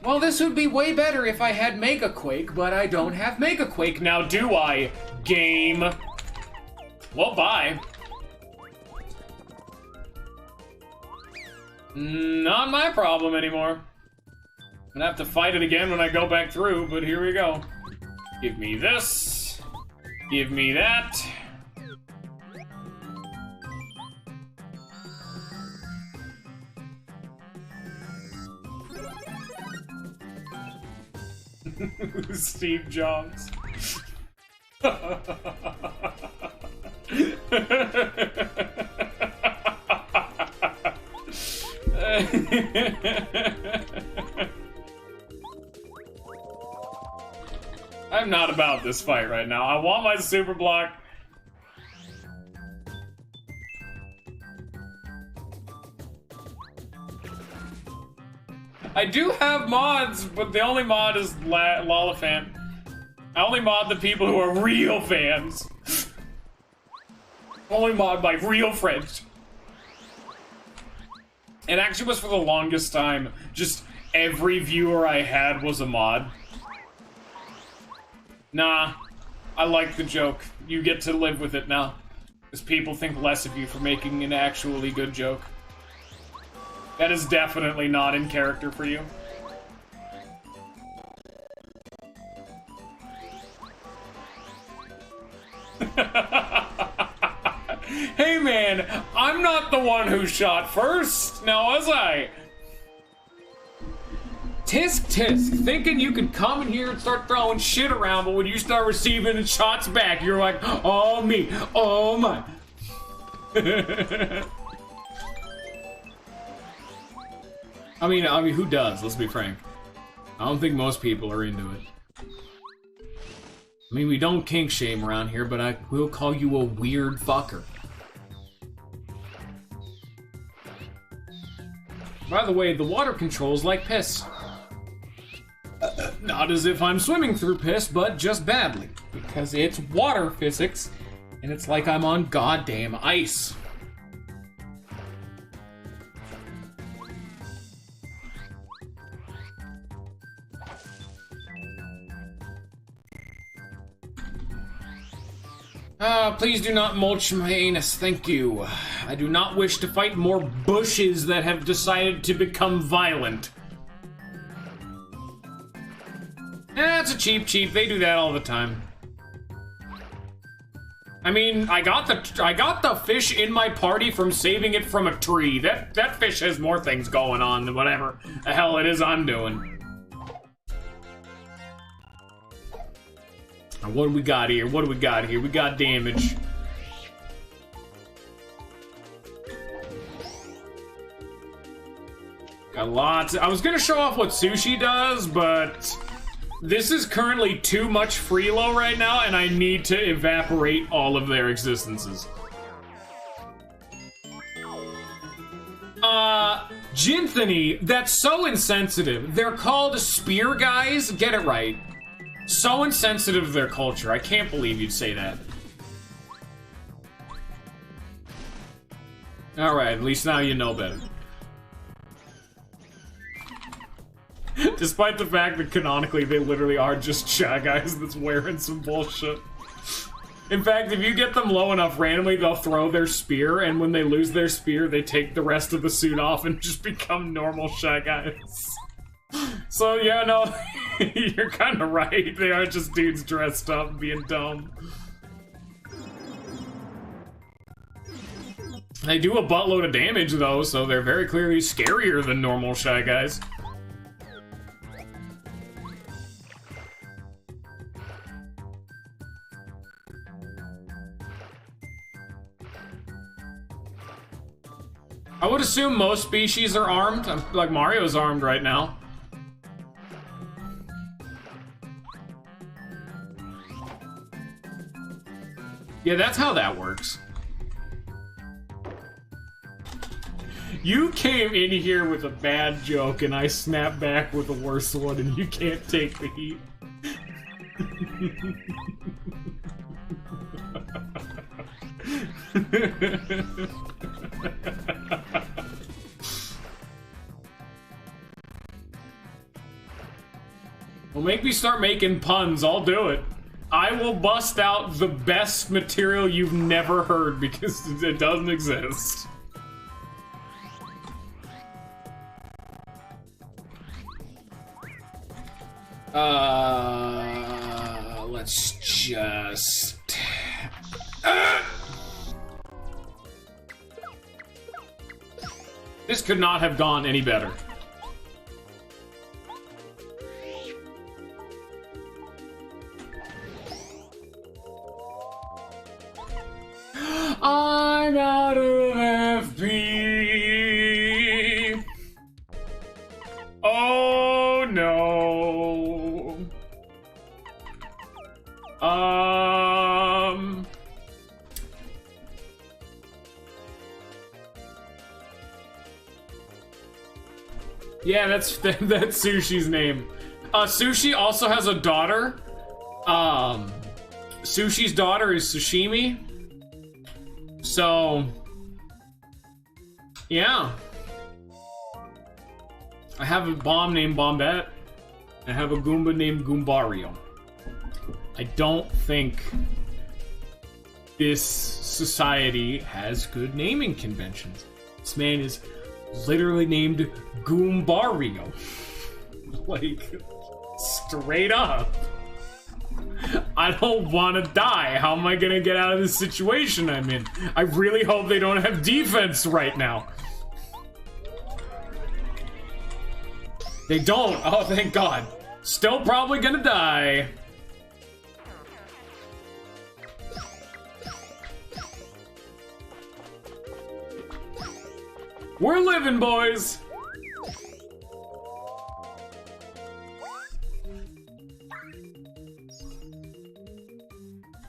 Well, this would be way better if I had Mega Quake, but I don't have Mega Quake now, do I? Game. Well, bye. Not my problem anymore. I'm gonna have to fight it again when I go back through, but here we go. Give me this. Give me that. Steve Jobs. I'm not about this fight right now. I want my super block. I do have mods, but the only mod is Lollifant. I only mod the people who are real fans. Only mod my real friends. It actually was for the longest time. Just every viewer I had was a mod. Nah, I like the joke. You get to live with it now. Because people think less of you for making an actually good joke. That is definitely not in character for you. Hey man, I'm not the one who shot first, now was I? Tisk tisk, thinking you could come in here and start throwing shit around, but when you start receiving shots back, you're like, oh me, oh my. I mean, who does? Let's be frank. I don't think most people are into it. I mean, we don't kink shame around here, but I will call you a weird fucker. By the way, the water controls like piss. Not as if I'm swimming through piss, but just badly. Because it's water physics, and it's like I'm on goddamn ice. Please do not mulch my anus, thank you. I do not wish to fight more bushes that have decided to become violent. It's a cheap. They do that all the time. I mean, I got the fish in my party from saving it from a tree. That fish has more things going on than whatever the hell it is I'm doing. Now, what do we got here? We got damage. Got lots. I was gonna show off what Sushi does, but this is currently too much freelo right now, and I need to evaporate all of their existences. Jinthany, that's so insensitive. They're called spear guys. Get it right. So insensitive to their culture. I can't believe you'd say that. Alright, at least now you know better. Despite the fact that canonically they literally are just Shy Guys that's wearing some bullshit. In fact, if you get them low enough randomly, they'll throw their spear, and when they lose their spear, they take the rest of the suit off and just become normal Shy Guys. So, yeah, no, you're kind of right. They are just dudes dressed up being dumb. They do a buttload of damage, though, so they're very clearly scarier than normal Shy Guys. I would assume most species are armed. Like, Mario's armed right now. Yeah, that's how that works. You came in here with a bad joke, and I snapped back with a worse one, and you can't take the heat. Well, make me start making puns. I'll do it. I will bust out the best material you've never heard because it doesn't exist. Let's just... This could not have gone any better. I'm out of FP. Oh no. Yeah, that's Sushi's name. Sushi also has a daughter. Sushi's daughter is Sushimi. So, yeah. I have a bomb named Bombette. I have a Goomba named Goombario. I don't think this society has good naming conventions. This man is literally named Goombario. Like, straight up. I don't want to die. How am I gonna get out of this situation I'm in? I really hope they don't have defense right now. They don't. Oh, thank God. Still probably gonna die. We're living, boys.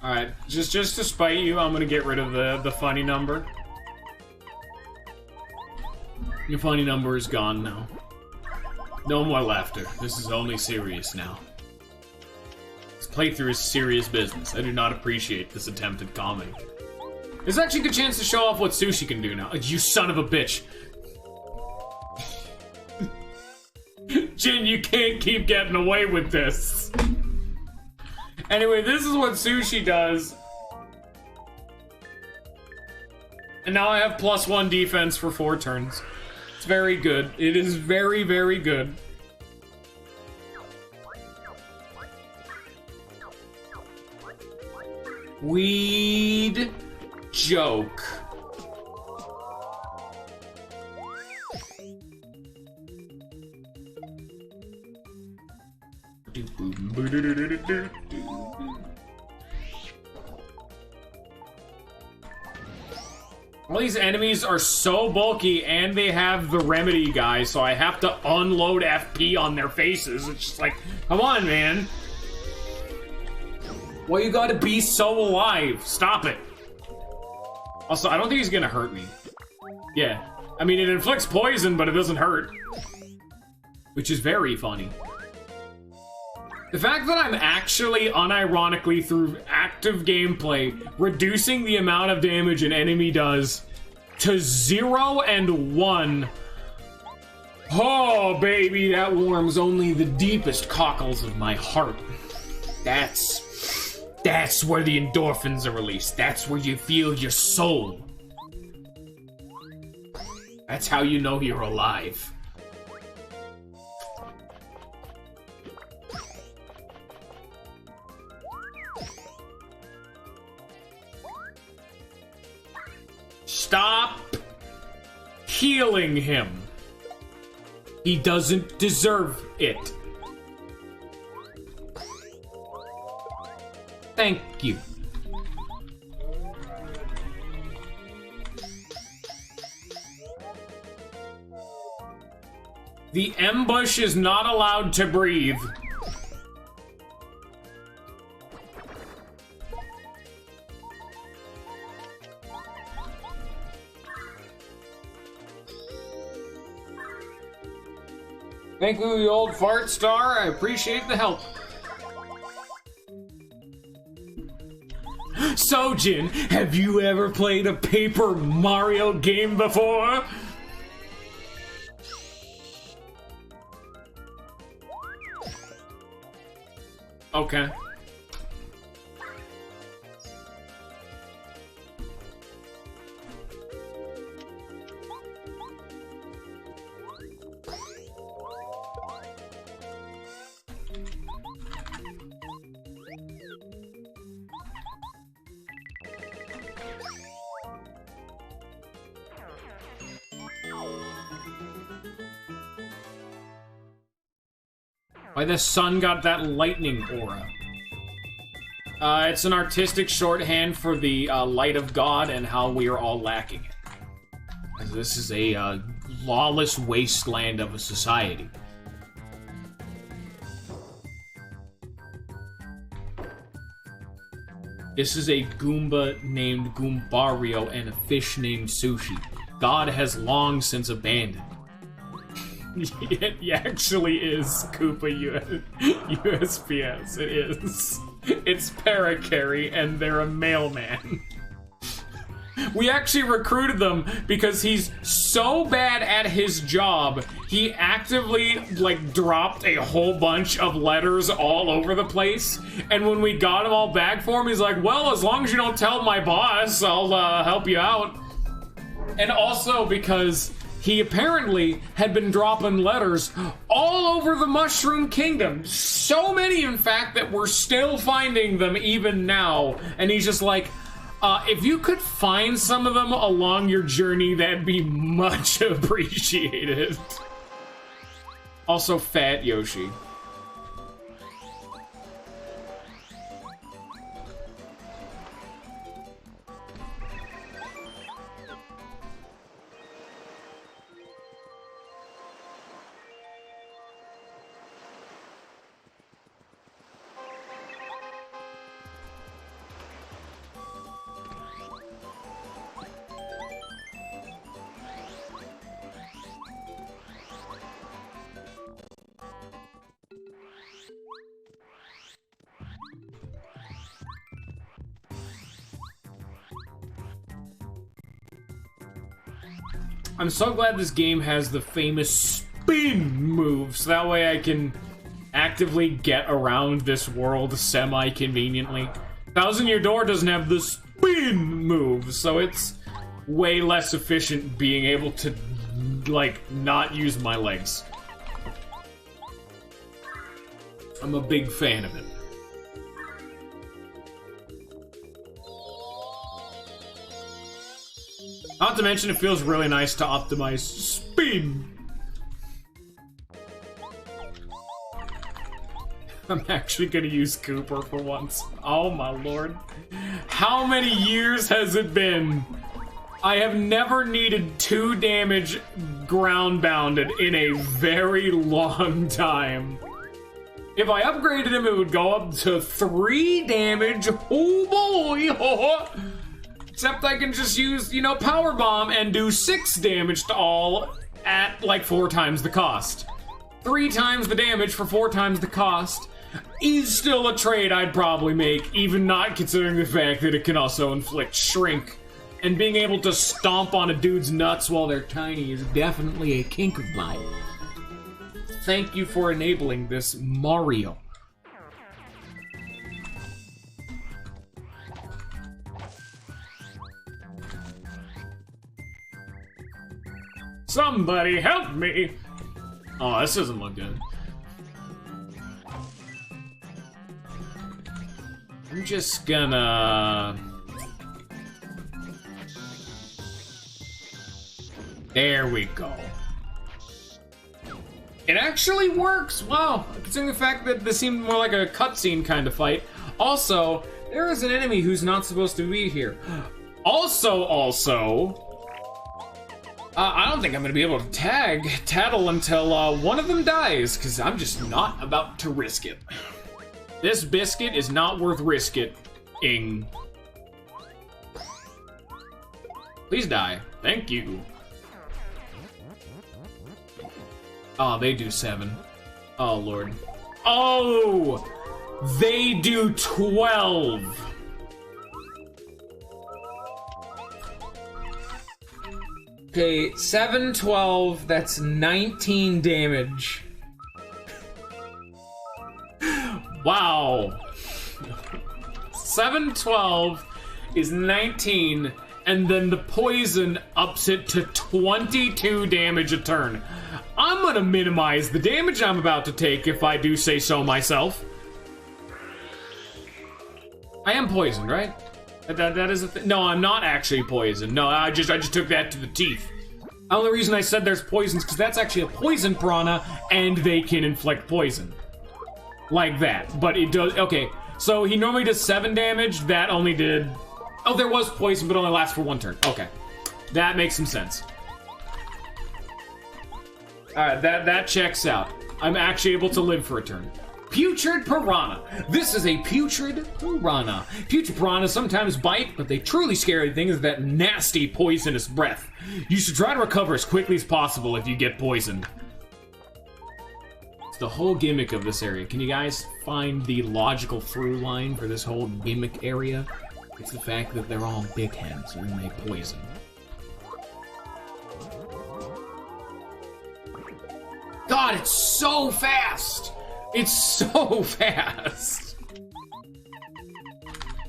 Alright, just to spite you, I'm gonna get rid of the funny number. Your funny number is gone now. No more laughter. This is only serious now. This playthrough is serious business. I do not appreciate this attempt at comedy. There's actually a good chance to show off what Sushi can do now. You son of a bitch! Jin, you can't keep getting away with this. Anyway, this is what Sushi does. And now I have +1 defense for 4 turns. It's very good. It is very, very good. Weed joke. All these enemies are so bulky and they have the remedy guy, so I have to unload FP on their faces. It's just like, come on, man. Why you gotta be so alive? Stop it. Also, I don't think he's gonna hurt me. Yeah. I mean, it inflicts poison, but it doesn't hurt. Which is very funny. The fact that I'm actually, unironically, through active gameplay, reducing the amount of damage an enemy does to 0 and 1. Oh, baby, that warms only the deepest cockles of my heart. That's where the endorphins are released. That's where you feel your soul. That's how you know you're alive. Stop healing him. He doesn't deserve it. Thank you. The ambush is not allowed to breathe. Thank you, the old fart star. I appreciate the help. Sojin, have you ever played a Paper Mario game before? Okay. Why the sun got that lightning aura? It's an artistic shorthand for the light of God and how we are all lacking it. This is a lawless wasteland of a society. This is a Goomba named Goombario and a fish named Sushi. God has long since abandoned. It actually is Koopa USPS. It is. It's Paracarry, and they're a mailman. We actually recruited them because he's so bad at his job, he actively, like, dropped a whole bunch of letters all over the place. And when we got them all back for him, he's like, well, as long as you don't tell my boss, I'll help you out. And also because he apparently had been dropping letters all over the Mushroom Kingdom. So many, in fact, that we're still finding them even now. And he's just like, if you could find some of them along your journey, that'd be much appreciated. Also, Fat Yoshi. I'm so glad this game has the famous spin move, so that way I can actively get around this world semi-conveniently. Thousand Year Door doesn't have the spin move, so it's way less efficient being able to, like, not use my legs. I'm a big fan of it. Not to mention, it feels really nice to optimize speed. I'm actually gonna use Cooper for once. Oh my lord. How many years has it been? I have never needed 2 damage ground bounded in a very long time. If I upgraded him, it would go up to 3 damage. Oh boy! Except I can just use, you know, Power Bomb and do 6 damage to all at like 4 times the cost. 3 times the damage for 4 times the cost is still a trade I'd probably make, even not considering the fact that it can also inflict shrink. And being able to stomp on a dude's nuts while they're tiny is definitely a kink of mine. Thank you for enabling this, Mario. Somebody help me! Oh, this doesn't look good. I'm just gonna... There we go. It actually works! Wow, considering the fact that this seemed more like a cutscene kind of fight. Also, there is an enemy who's not supposed to be here. Also, I don't think I'm gonna be able to tag Tattle until one of them dies, because I'm just not about to risk it. This biscuit is not worth risk-it-ing. Please die. Thank you. Oh, they do 7. Oh, Lord. Oh! They do 12! Okay, 7, 12, that's 19 damage. Wow. 7, 12 is 19, and then the poison ups it to 22 damage a turn. I'm gonna minimize the damage I'm about to take if I do say so myself. I am poisoned, right? That is a thing. No, I'm not actually poisoned. No, I just took that to the teeth. The only reason I said there's poisons because that's actually a poison piranha, and they can inflict poison. Like that. But it does... Okay, so he normally does 7 damage. That only did... Oh, there was poison, but only lasts for 1 turn. Okay. That makes some sense. Alright, that checks out. I'm actually able to live for a turn. Putrid Piranha. This is a Putrid Piranha. Putrid Piranhas sometimes bite, but the truly scary thing is that nasty poisonous breath. You should try to recover as quickly as possible if you get poisoned. It's the whole gimmick of this area. Can you guys find the logical through line for this whole gimmick area? It's the fact that they're all big heads when they poison. God, it's so fast! It's so fast!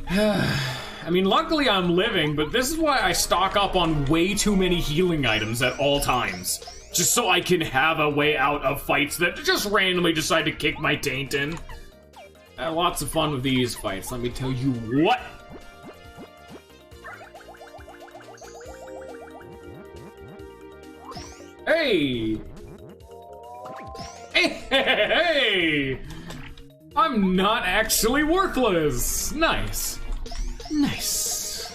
I mean, luckily I'm living, but this is why I stock up on way too many healing items at all times. Just so I can have a way out of fights that just randomly decide to kick my taint in. I had lots of fun with these fights, let me tell you what! Hey! Hey! I'm not actually worthless! Nice. Nice.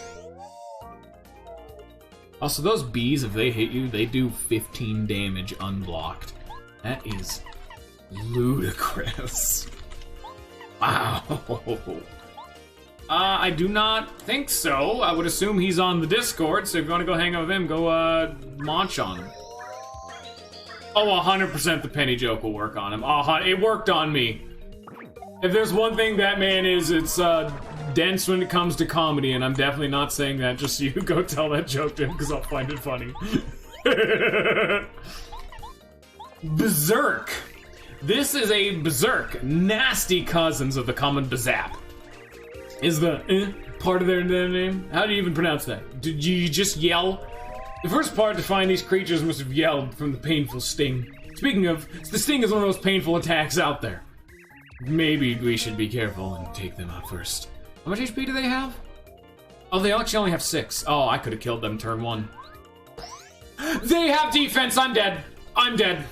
Also, those bees, if they hit you, they do 15 damage unblocked. That is ludicrous. Wow. I do not think so. I would assume he's on the Discord, so if you want to go hang out with him, go, launch on him. Oh, 100% the penny joke will work on him. It worked on me. If there's one thing that man is, it's dense when it comes to comedy, and I'm definitely not saying that just so you go tell that joke to him, because I'll find it funny. Berserk. This is a Berserk. Nasty cousins of the common Bazap. Is the part of their name? How do you even pronounce that? Did you just yell? The first part to find these creatures must have yelled from the painful sting. Speaking of, the sting is one of the most painful attacks out there. Maybe we should be careful and take them out first. How much HP do they have? Oh, they actually only have 6. Oh, I could have killed them turn 1. They have defense! I'm dead! I'm dead.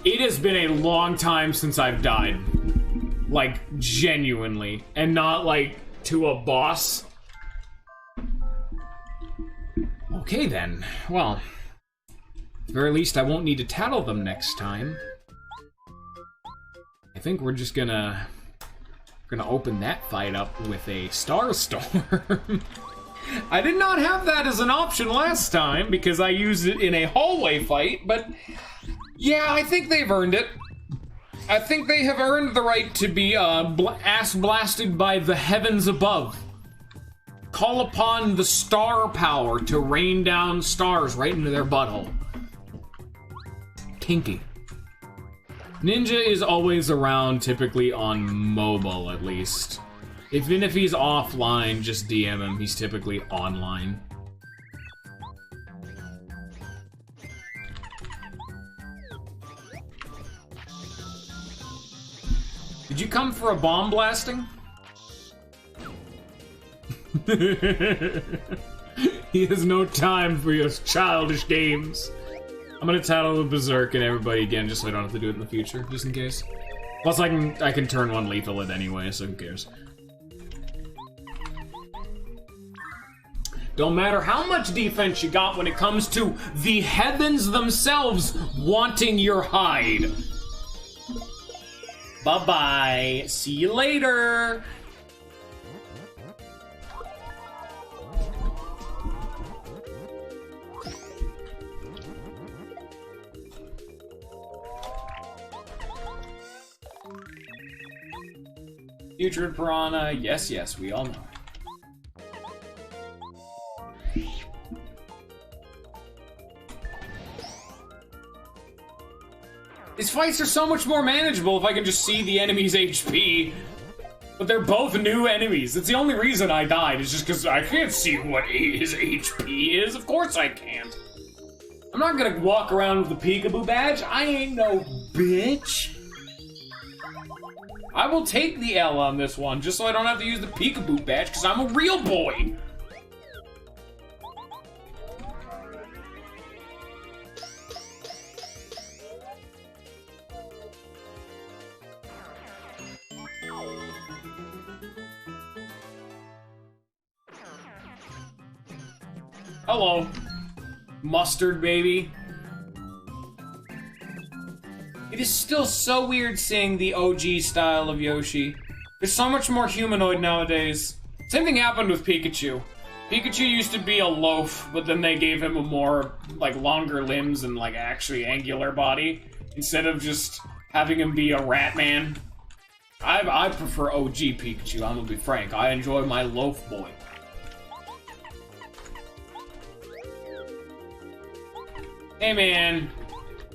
It has been a long time since I've died. Like, genuinely. And not, like, to a boss. Okay, then. Well, at the very least, I won't need to tattle them next time. I think we're just gonna open that fight up with a Star Storm. I did not have that as an option last time because I used it in a hallway fight, but yeah, I think they've earned it. I think they have earned the right to be ass blasted by the heavens above. Call upon the star power to rain down stars right into their butthole. Kinky. Ninja is always around, typically on mobile at least. Even if he's offline, just DM him. He's typically online. Did you come for a bomb blasting? He has no time for your childish games. I'm gonna tattle the Berserk and everybody again just so I don't have to do it in the future, just in case. Plus I can turn 1 lethal it anyway, so who cares? Don't matter how much defense you got when it comes to the heavens themselves wanting your hide. Bye-bye. See you later. Putrid Piranha, yes, yes, we all know. These fights are so much more manageable if I can just see the enemy's HP. But they're both new enemies. It's the only reason I died, is just because I can't see what his HP is. Of course I can't. I'm not gonna walk around with the peekaboo badge. I ain't no bitch. I will take the L on this one, just so I don't have to use the peekaboo badge, because I'm a real boy. Hello, mustard baby. It is still so weird seeing the OG style of Yoshi. There's so much more humanoid nowadays. Same thing happened with Pikachu. Pikachu used to be a loaf, but then they gave him a more, like, longer limbs and, like, actually angular body, instead of just having him be a rat man. I prefer OG Pikachu, I'm gonna be frank. I enjoy my loaf boy. Hey man,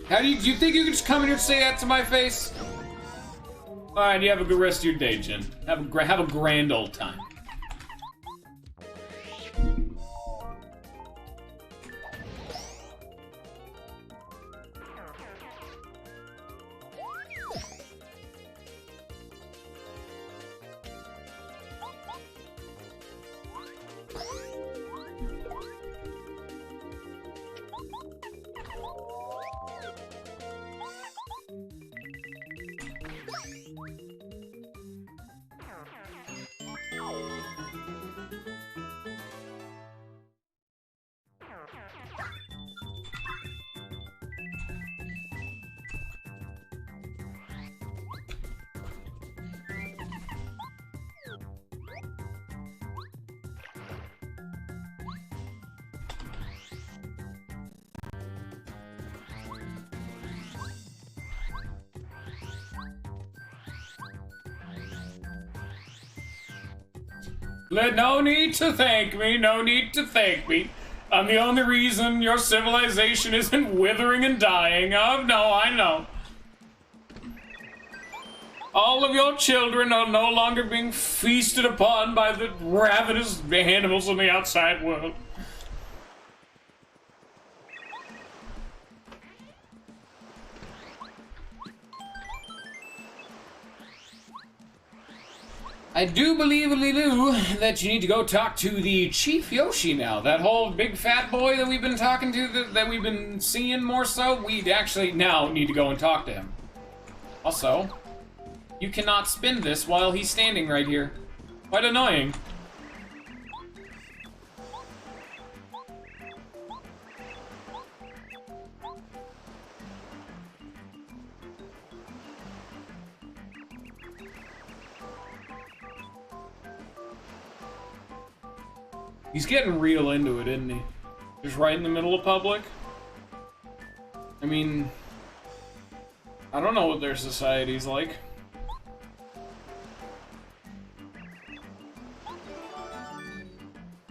do you think you can just come in here and say that to my face? Alright, you have a good rest of your day, Jen. Have a grand old time. No need to thank me, no need to thank me. I'm the only reason your civilization isn't withering and dying. Oh, no, I know. All of your children are no longer being feasted upon by the ravenous animals in the outside world. I do believe, Lilu, that you need to go talk to the Chief Yoshi now. That whole big fat boy that we've been talking to, that we've been seeing more so, we actually now need to go and talk to him. Also, you cannot spin this while he's standing right here. Quite annoying. He's getting real into it, isn't he? Just right in the middle of public. I mean, I don't know what their society's like.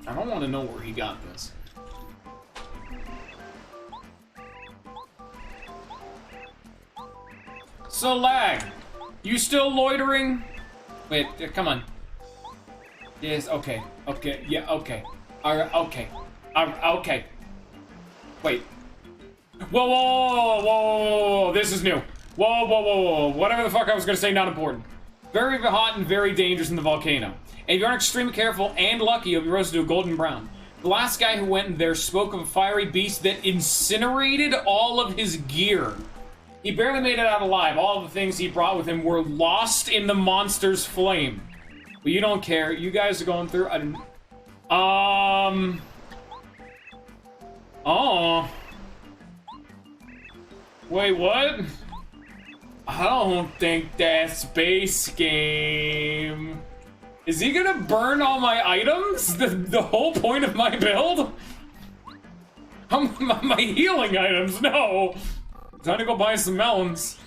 I don't want to know where he got this. So, Lag, you still loitering? Wait, come on. Yes, okay. Okay, yeah, okay. Alright, okay. Okay. Wait. Whoa, whoa, whoa, whoa, whoa, this is new. Whoa, whoa, whoa, whoa. Whatever the fuck I was gonna say, not important. Very hot and very dangerous in the volcano. And if you aren't extremely careful and lucky, you'll be roasted to a golden brown. The last guy who went in there spoke of a fiery beast that incinerated all of his gear. He barely made it out alive. All of the things he brought with him were lost in the monster's flame. But you don't care. You guys are going through... Oh. Wait, what? I don't think that's base game. Is he gonna burn all my items? The whole point of my build? My healing items? No. Time to go buy some melons.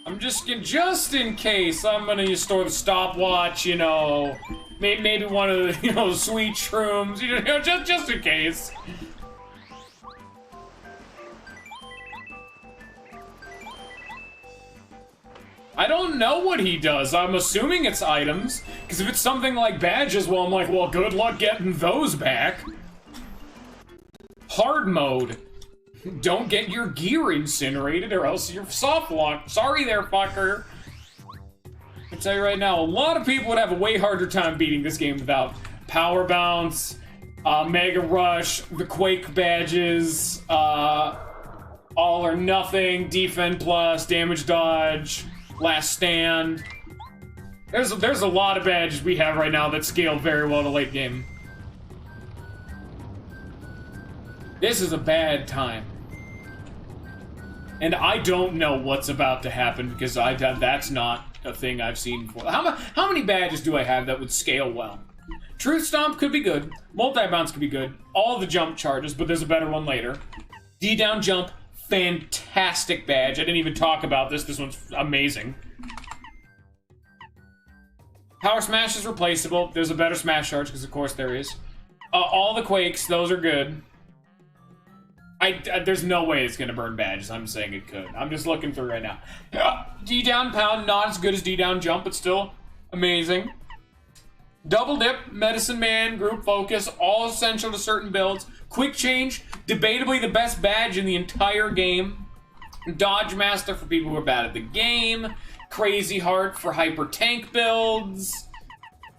I'm just in case, I'm gonna store the stopwatch, you know, maybe one of the, you know, sweet shrooms, you know, just in case. I don't know what he does. I'm assuming it's items, because if it's something like badges, well, I'm like, well, good luck getting those back. Hard mode. Don't get your gear incinerated or else you're soft locked. Sorry there, fucker. I'll tell you right now, a lot of people would have a way harder time beating this game without Power Bounce, Mega Rush, the Quake badges, All or Nothing, Defend Plus, Damage Dodge, Last Stand. There's a lot of badges we have right now that scale very well to late game. This is a bad time. And I don't know what's about to happen because that's not a thing I've seen before. How many badges do I have that would scale well? Truth Stomp could be good. Multi-Bounce could be good. All the jump charges, but there's a better one later. D-Down Jump, fantastic badge. I didn't even talk about this. This one's amazing. Power Smash is replaceable. There's a better Smash charge, because of course there is. All the Quakes, those are good. There's no way it's gonna burn badges. I'm saying it could. I'm just looking through right now. D-Down Pound, not as good as D-Down Jump, but still amazing. Double Dip, Medicine Man, Group Focus, all essential to certain builds. Quick Change, debatably the best badge in the entire game. Dodge Master for people who are bad at the game. Crazy Heart for hyper tank builds.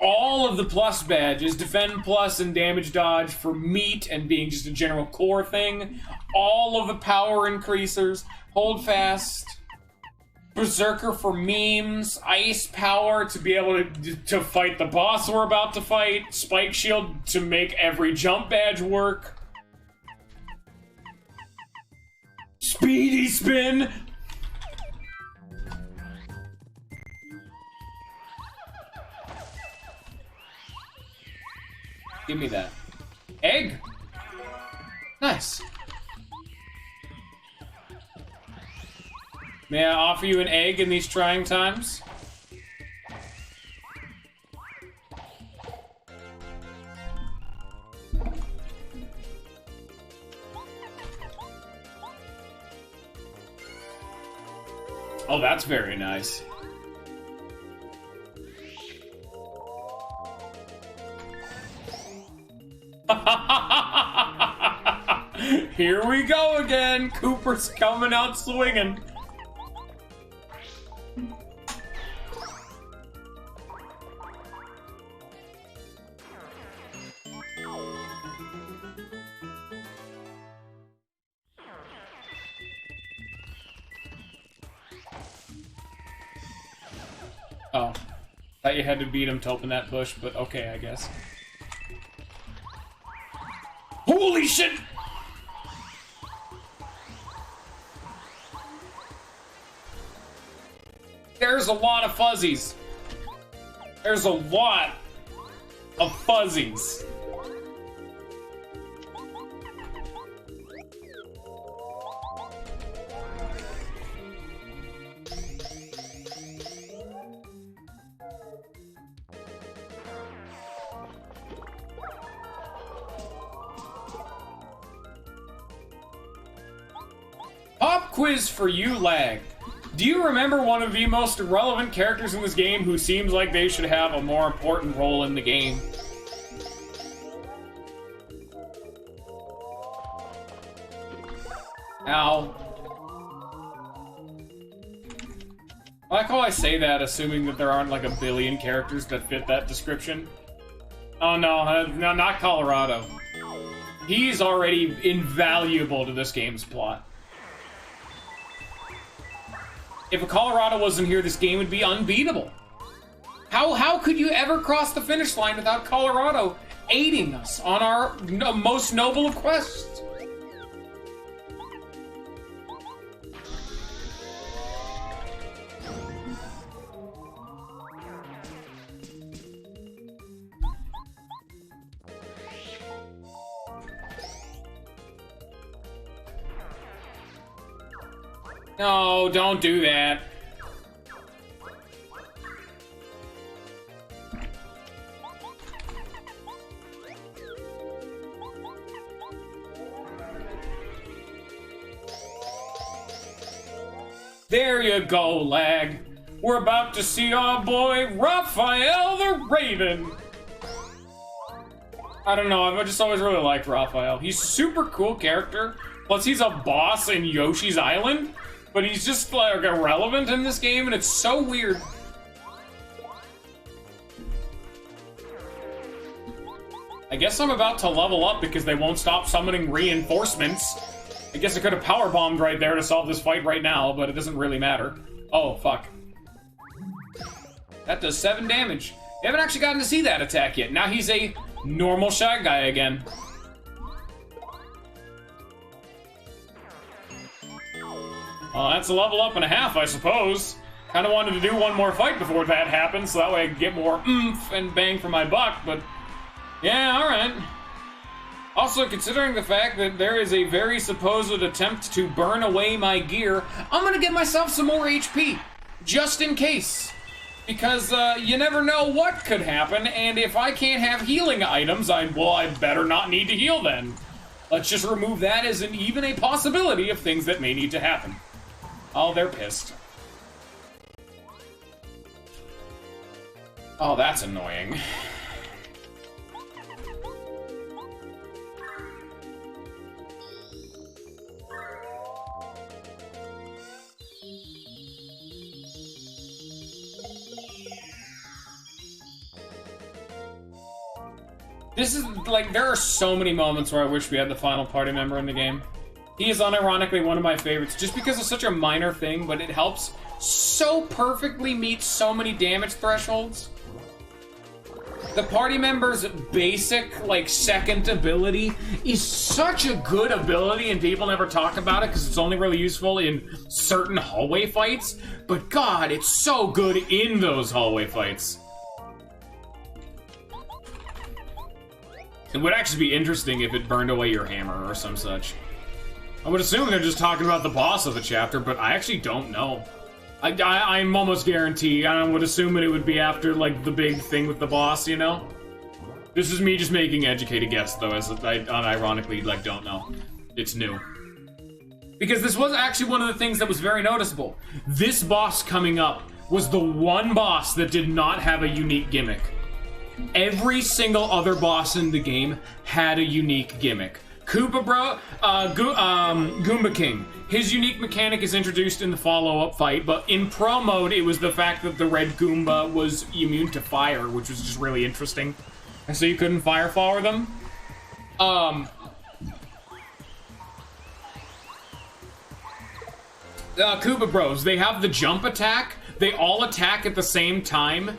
All of the plus badges, Defend Plus and Damage Dodge for meat and being just a general core thing. All of the power increasers, Hold Fast, Berserker for memes, Ice Power to be able to fight the boss we're about to fight, Spike Shield to make every jump badge work. Speedy Spin! Give me that. Egg? Nice. May I offer you an egg in these trying times? Oh, that's very nice. Here we go again. Cooper's coming out swinging. Oh. Thought you had to beat him to open that bush, but okay, I guess. Holy shit! There's a lot of fuzzies. There's a lot of fuzzies. Pop quiz for you, Lag. Do you remember one of the most irrelevant characters in this game who seems like they should have a more important role in the game? Ow. I like how I say that, assuming that there aren't like a billion characters that fit that description. Oh no, no, not Colorado. He's already invaluable to this game's plot. If a Colorado wasn't here, this game would be unbeatable. How could you ever cross the finish line without Colorado aiding us on our most noble of quests? No, don't do that. There you go, Lag. We're about to see our boy, Raphael the Raven. I don't know, I've just always really liked Raphael. He's a super cool character. Plus, he's a boss in Yoshi's Island. But he's just, like, irrelevant in this game, and it's so weird. I guess I'm about to level up because they won't stop summoning reinforcements. I guess I could have powerbombed right there to solve this fight right now, but it doesn't really matter. Oh, fuck. That does 7 damage. We haven't actually gotten to see that attack yet. Now he's a normal Shag guy again. Well, that's a level up and a half, I suppose. Kind of wanted to do one more fight before that happened, so that way I could get more oomph and bang for my buck, but... yeah, alright. Also, considering the fact that there is a very supposed attempt to burn away my gear, I'm gonna get myself some more HP, just in case. Because, you never know what could happen, and if I can't have healing items, I better not need to heal then. Let's just remove that as even a possibility of things that may need to happen. Oh, they're pissed. Oh, that's annoying. This is, like, there are so many moments where I wish we had the final party member in the game. He is unironically one of my favorites, just because it's such a minor thing, but it helps so perfectly meet so many damage thresholds. The party member's basic, like, second ability is such a good ability, and people never talk about it because it's only really useful in certain hallway fights, but God, it's so good in those hallway fights. It would actually be interesting if it burned away your hammer or some such. I would assume they're just talking about the boss of the chapter, but I actually don't know. I'm almost guaranteed. I would assume that it would be after, like, the big thing with the boss, you know? This is me just making educated guess, though, as I unironically, like, don't know. It's new. Because this was actually one of the things that was very noticeable. This boss coming up was the one boss that did not have a unique gimmick. Every single other boss in the game had a unique gimmick. Goomba King. His unique mechanic is introduced in the follow-up fight, but in Pro Mode, it was the fact that the red Goomba was immune to fire, which was just really interesting. And so you couldn't fire flower them. Koopa Bros, they have the jump attack, they all attack at the same time,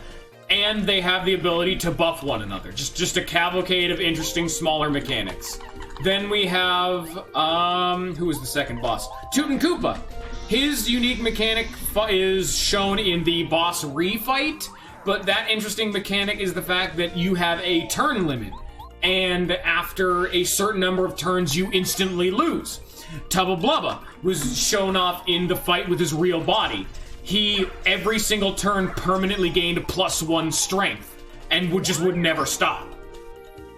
and they have the ability to buff one another. Just a cavalcade of interesting, smaller mechanics. Then we have, who is the second boss? Tootin' Koopa. His unique mechanic is shown in the boss refight, but that interesting mechanic is the fact that you have a turn limit, and after a certain number of turns, you instantly lose. Tubba Blubba was shown off in the fight with his real body. He, every single turn, permanently gained +1 strength, and would never stop.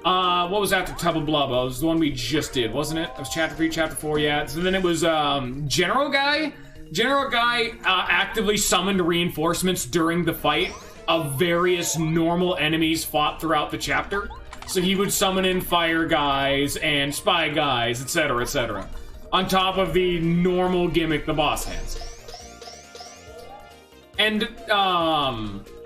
What was after Tubba Blubba? It was the one we just did, wasn't it? It was Chapter 3, Chapter 4, yeah. So then it was, General Guy? General Guy, actively summoned reinforcements during the fight of various normal enemies fought throughout the chapter. So he would summon in fire guys and spy guys, etc., etc. On top of the normal gimmick the boss has. And,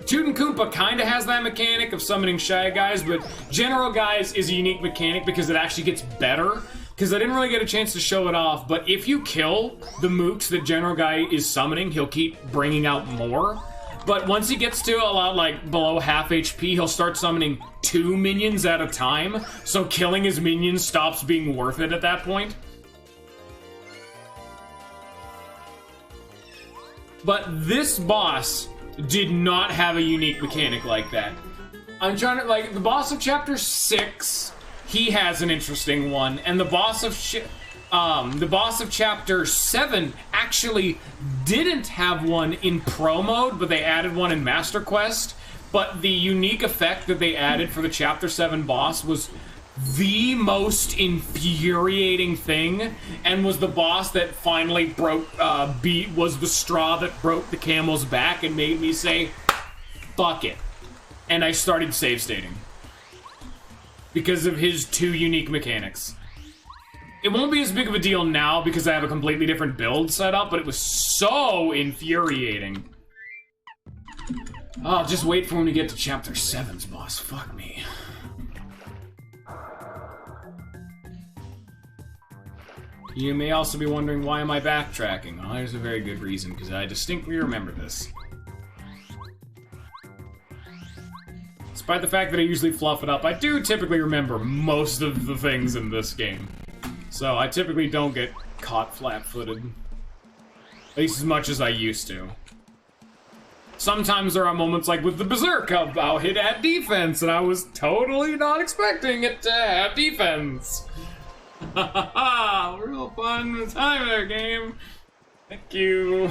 Tootin' Koopa kinda has that mechanic of summoning Shy Guys, but General Guys is a unique mechanic because it actually gets better. Because I didn't really get a chance to show it off, but if you kill the mooks that General Guy is summoning, he'll keep bringing out more. But once he gets to like below half HP, he'll start summoning 2 minions at a time, so killing his minions stops being worth it at that point. But this boss did not have a unique mechanic like that. I'm trying to, like, the boss of Chapter 6, he has an interesting one, and the boss of Chapter 7 actually didn't have one in Pro Mode, but they added one in Master Quest. But the unique effect that they added for the Chapter 7 boss was the most infuriating thing, and was the boss that finally was the straw that broke the camel's back and made me say, fuck it. And I started save stating. Because of his 2 unique mechanics. It won't be as big of a deal now because I have a completely different build set up, but it was so infuriating. Oh, just wait for him to get to Chapter 7's boss. Fuck me. You may also be wondering, why am I backtracking? Well, there's a very good reason, because I distinctly remember this. Despite the fact that I usually fluff it up, I do typically remember most of the things in this game. So I typically don't get caught flat-footed. At least as much as I used to. Sometimes there are moments like with the Berserk of how it had defense, and I was totally not expecting it to have defense. Real fun time there, game. Thank you.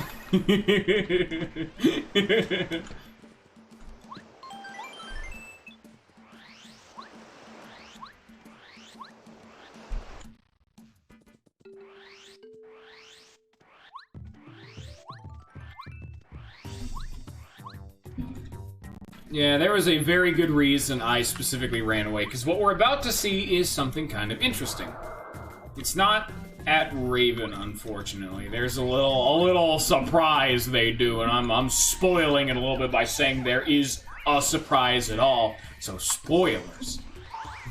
Yeah, there was a very good reason I specifically ran away, because what we're about to see is something kind of interesting. It's not at Raven, unfortunately. There's a little surprise they do, and I'm spoiling it a little bit by saying there is a surprise at all. So, spoilers.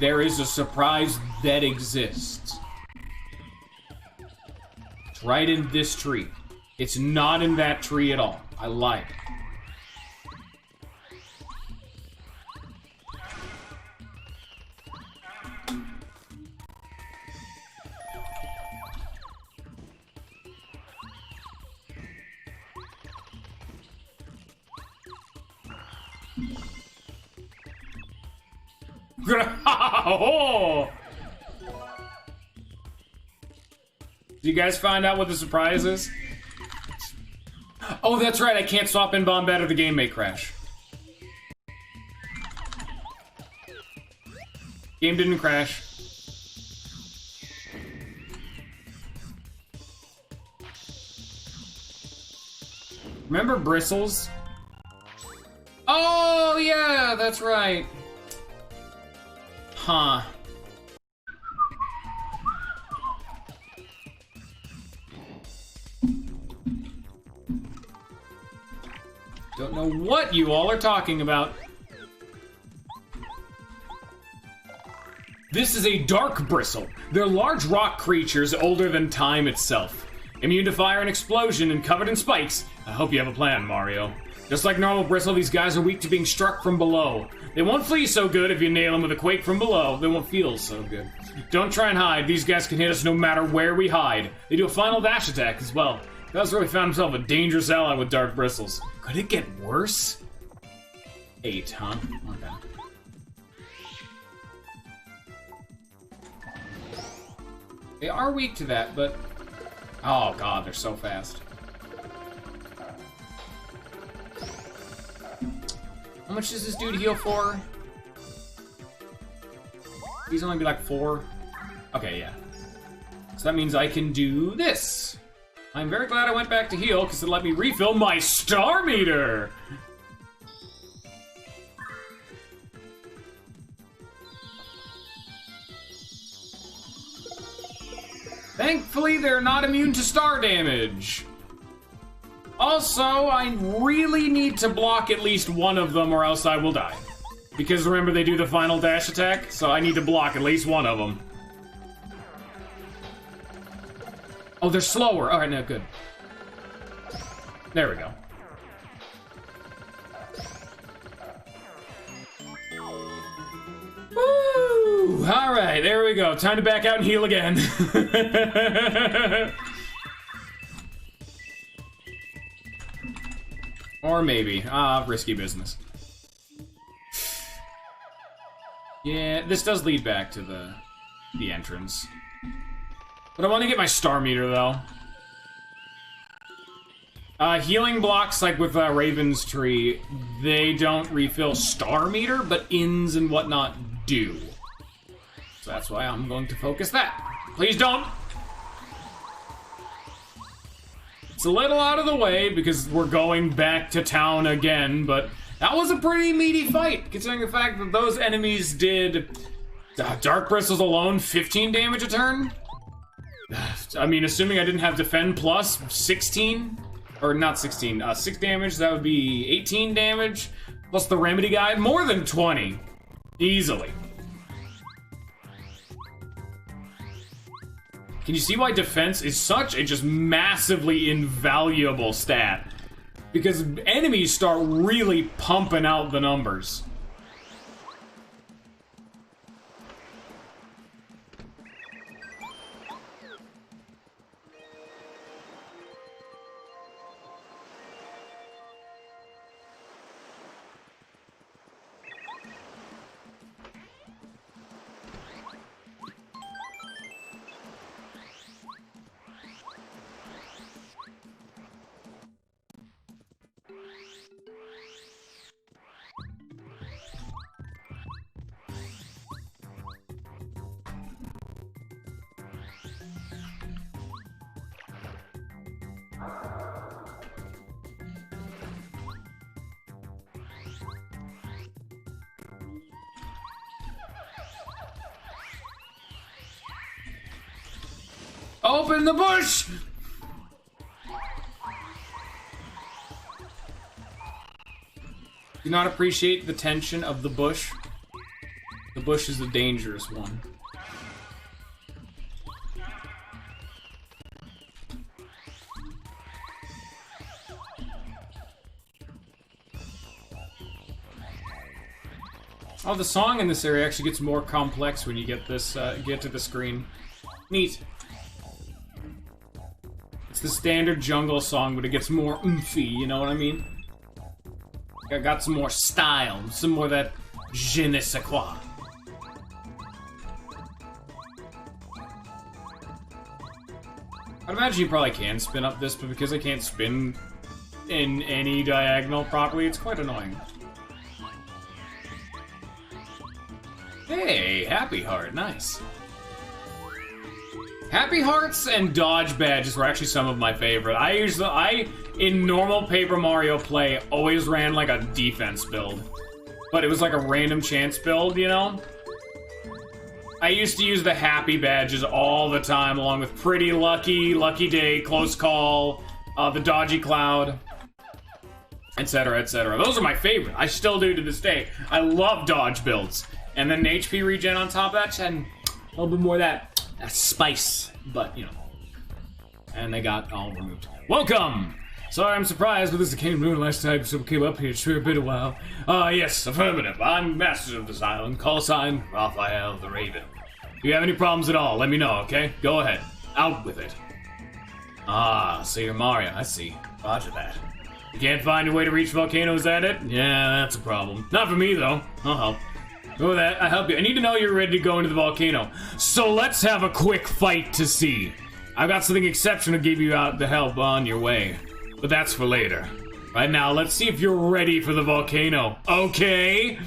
There is a surprise that exists. It's right in this tree. It's not in that tree at all. I lied. Oh! Do you guys find out what the surprise is? Oh, that's right, I can't swap in bomb bed or the game may crash. Game didn't crash. Remember Bristles? Oh, yeah, that's right. Huh. Don't know what you all are talking about. This is a dark bristle. They're large rock creatures older than time itself. Immune to fire and explosion and covered in spikes. I hope you have a plan, Mario. Just like normal bristle, these guys are weak to being struck from below. They won't flee so good if you nail them with a quake from below. They won't feel so good. Don't try and hide. These guys can hit us no matter where we hide. They do a final dash attack as well. Bowser really found himself a dangerous ally with dark bristles. Could it get worse? 8, huh? Okay. They are weak to that, but... Oh god, they're so fast. How much does this dude heal for? These only be like 4. Okay, yeah. So that means I can do this. I'm very glad I went back to heal, because it let me refill my star meter! Thankfully, they're not immune to star damage. Also, I really need to block at least one of them or else I will die. Because remember, they do the final dash attack, so I need to block at least one of them. Oh, they're slower. Alright, no, good. There we go. Woo! Alright, there we go. Time to back out and heal again. Or maybe. Risky business. Yeah, this does lead back to the entrance. But I want to get my star meter, though. Healing blocks, like with Raven's Tree, they don't refill star meter, but inns and whatnot do. So that's why I'm going to focus that. Please don't! It's a little out of the way, because we're going back to town again, but that was a pretty meaty fight, considering the fact that those enemies did... Dark Bristles alone, 15 damage a turn? I mean, assuming I didn't have Defend Plus, 16? Or not 16, 6 damage, that would be 18 damage. Plus the Remedy guy, more than 20. Easily. Can you see why defense is such a just massively invaluable stat? Because enemies start really pumping out the numbers. Open the bush! Do not appreciate the tension of the bush. The bush is the dangerous one. Oh, the song in this area actually gets more complex when you get this, get to the screen. Neat. It's the standard jungle song, but it gets more oomphy, you know what I mean? I got some more style, some more of that je ne sais quoi. I'd imagine you probably can spin up this, but because I can't spin in any diagonal properly, it's quite annoying. Hey, Happy Heart, nice. Happy Hearts and Dodge Badges were actually some of my favorite. In normal Paper Mario play, always ran like a defense build. But it was like a random chance build, you know? I used to use the happy badges all the time, along with Pretty Lucky, Lucky Day, Close Call, the Dodgy Cloud, etc., etc. Those are my favorite. I still do to this day. I love dodge builds. And then HP regen on top of that, and a little bit more of that spice, but, you know. And they got all removed. Welcome! Sorry, I'm surprised, but this is the King of Moon last time, so we came up here. It's been a while. Yes, affirmative. I'm master of this island. Call sign, Raphael the Raven. If you have any problems at all, let me know, okay? Go ahead. Out with it. Ah, so you're Mario. I see. Roger that. You can't find a way to reach volcanoes, is that it? Yeah, that's a problem. Not for me, though. I'll help. Go with that. I help you. I need to know you're ready to go into the volcano. So let's have a quick fight to see. I've got something exceptional to give you out the help on your way. But that's for later. Right now, let's see if you're ready for the volcano. Okay?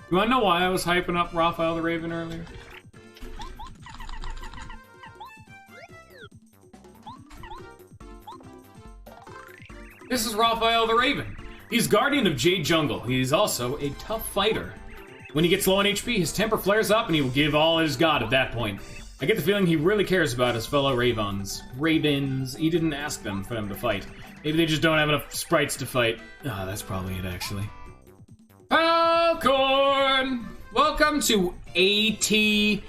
You wanna know why I was hyping up Raphael the Raven earlier? This is Raphael the Raven. He's Guardian of Jade Jungle. He's also a tough fighter. When he gets low on HP, his temper flares up and he will give all he's got at that point. I get the feeling he really cares about his fellow Ravens. He didn't ask them for them to fight. Maybe they just don't have enough sprites to fight. Ah, that's probably it, actually. Falcorn! Welcome to ATHP.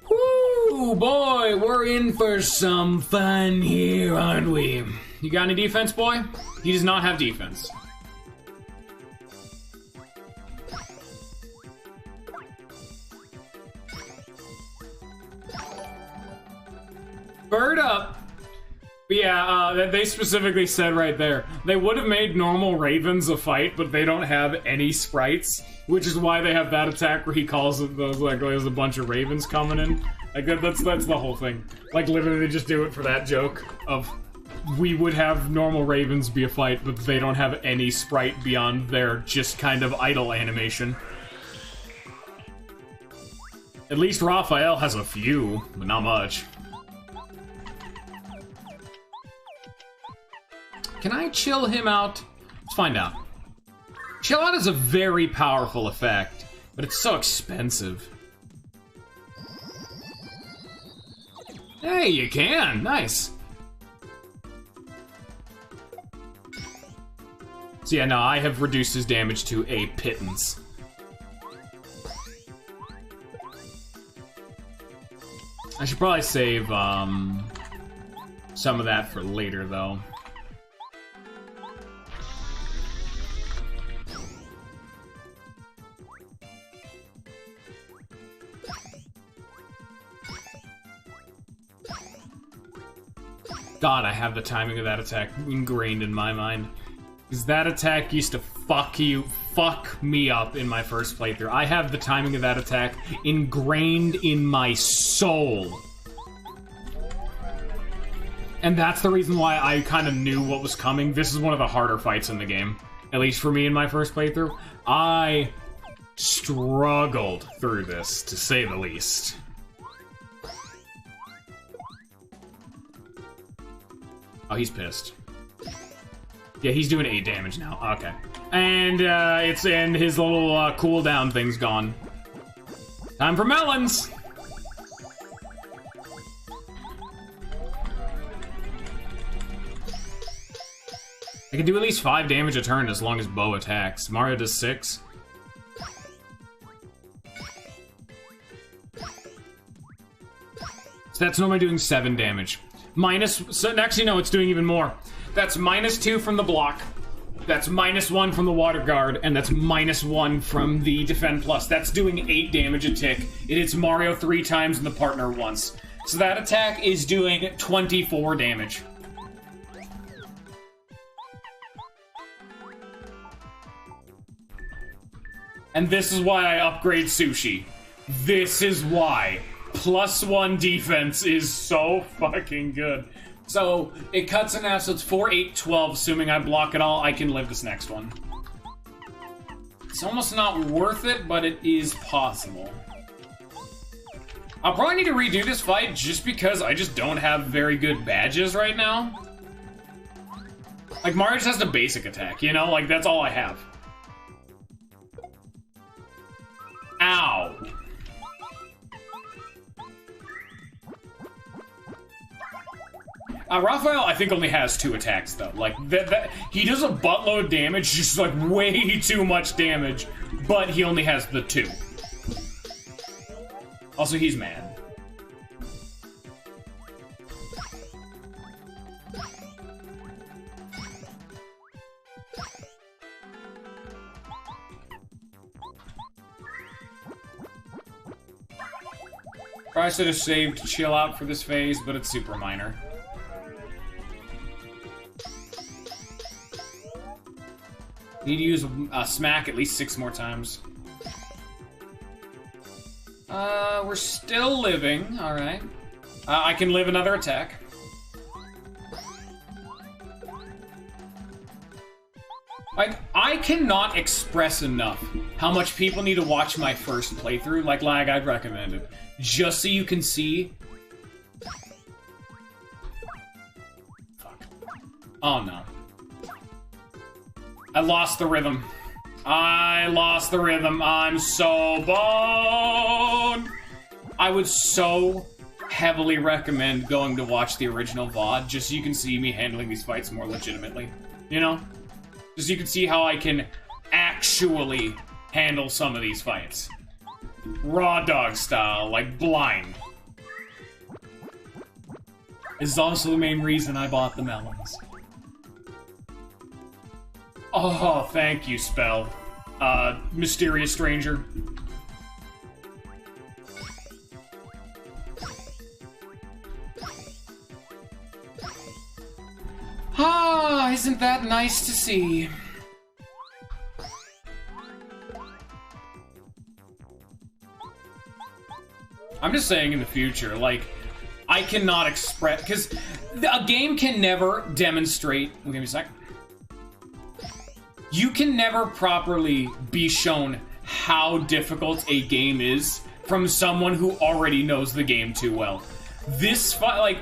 Woo, boy, we're in for some fun here, aren't we? You got any defense, boy? He does not have defense. Bird up. But yeah, they specifically said right there, they would have made normal Ravens a fight, but they don't have any sprites, which is why they have that attack where he calls it those, like, there's a bunch of Ravens coming in. Like, that's the whole thing. Like, literally, they just do it for that joke of, we would have normal Ravens be a fight, but they don't have any sprite beyond their just kind of idle animation. At least Raphael has a few, but not much. Can I chill him out? Let's find out. Chill out is a very powerful effect, but it's so expensive. Hey, you can! Nice! So yeah, no, I have reduced his damage to a pittance. I should probably save, some of that for later, though. God, I have the timing of that attack ingrained in my mind. Because that attack used to fuck me up in my first playthrough. I have the timing of that attack ingrained in my soul. And that's the reason why I kind of knew what was coming. This is one of the harder fights in the game. At least for me in my first playthrough. I struggled through this, to say the least. Oh, he's pissed. Yeah, he's doing 8 damage now. Okay. And, his little, cooldown thing's gone. Time for melons! I can do at least 5 damage a turn as long as Bo attacks. Mario does 6. So that's normally doing 7 damage. So actually, no, it's doing even more. That's -2 from the block. That's -1 from the water guard, and that's -1 from the defend plus. That's doing 8 damage a tick. It hits Mario 3 times and the partner once. So that attack is doing 24 damage. And this is why I upgrade Sushi. This is why. +1 defense is so fucking good. So, it cuts in half, so it's 4, 8, 12. Assuming I block it all, I can live this next one. It's almost not worth it, but it is possible. I'll probably need to redo this fight just because I just don't have very good badges right now. Like, Mario just has the basic attack, you know? Like, that's all I have. Raphael, I think, only has 2 attacks, though. Like, he does a buttload of damage, just, like, way too much damage, but he only has the 2. Also, he's mad. Probably should have saved Chill Out for this phase, but it's super minor. Need to use Smack at least 6 more times. We're still living. Alright. I can live another attack. Like, I cannot express enough how much people need to watch my first playthrough, like Lag I'd recommended, just so you can see. Fuck. Oh no. I lost the rhythm. I lost the rhythm. I'm so boned. I would so heavily recommend going to watch the original VOD, just so you can see me handling these fights more legitimately. You know? Just so you can see how I can actually handle some of these fights. Raw dog style, like blind. This is also the main reason I bought the melons. Oh, thank you, Spell. Mysterious stranger. Ah, isn't that nice to see? I'm just saying in the future, like, I cannot express, because a game can never demonstrate, give me a sec. You can never properly be shown how difficult a game is from someone who already knows the game too well. This fight, like,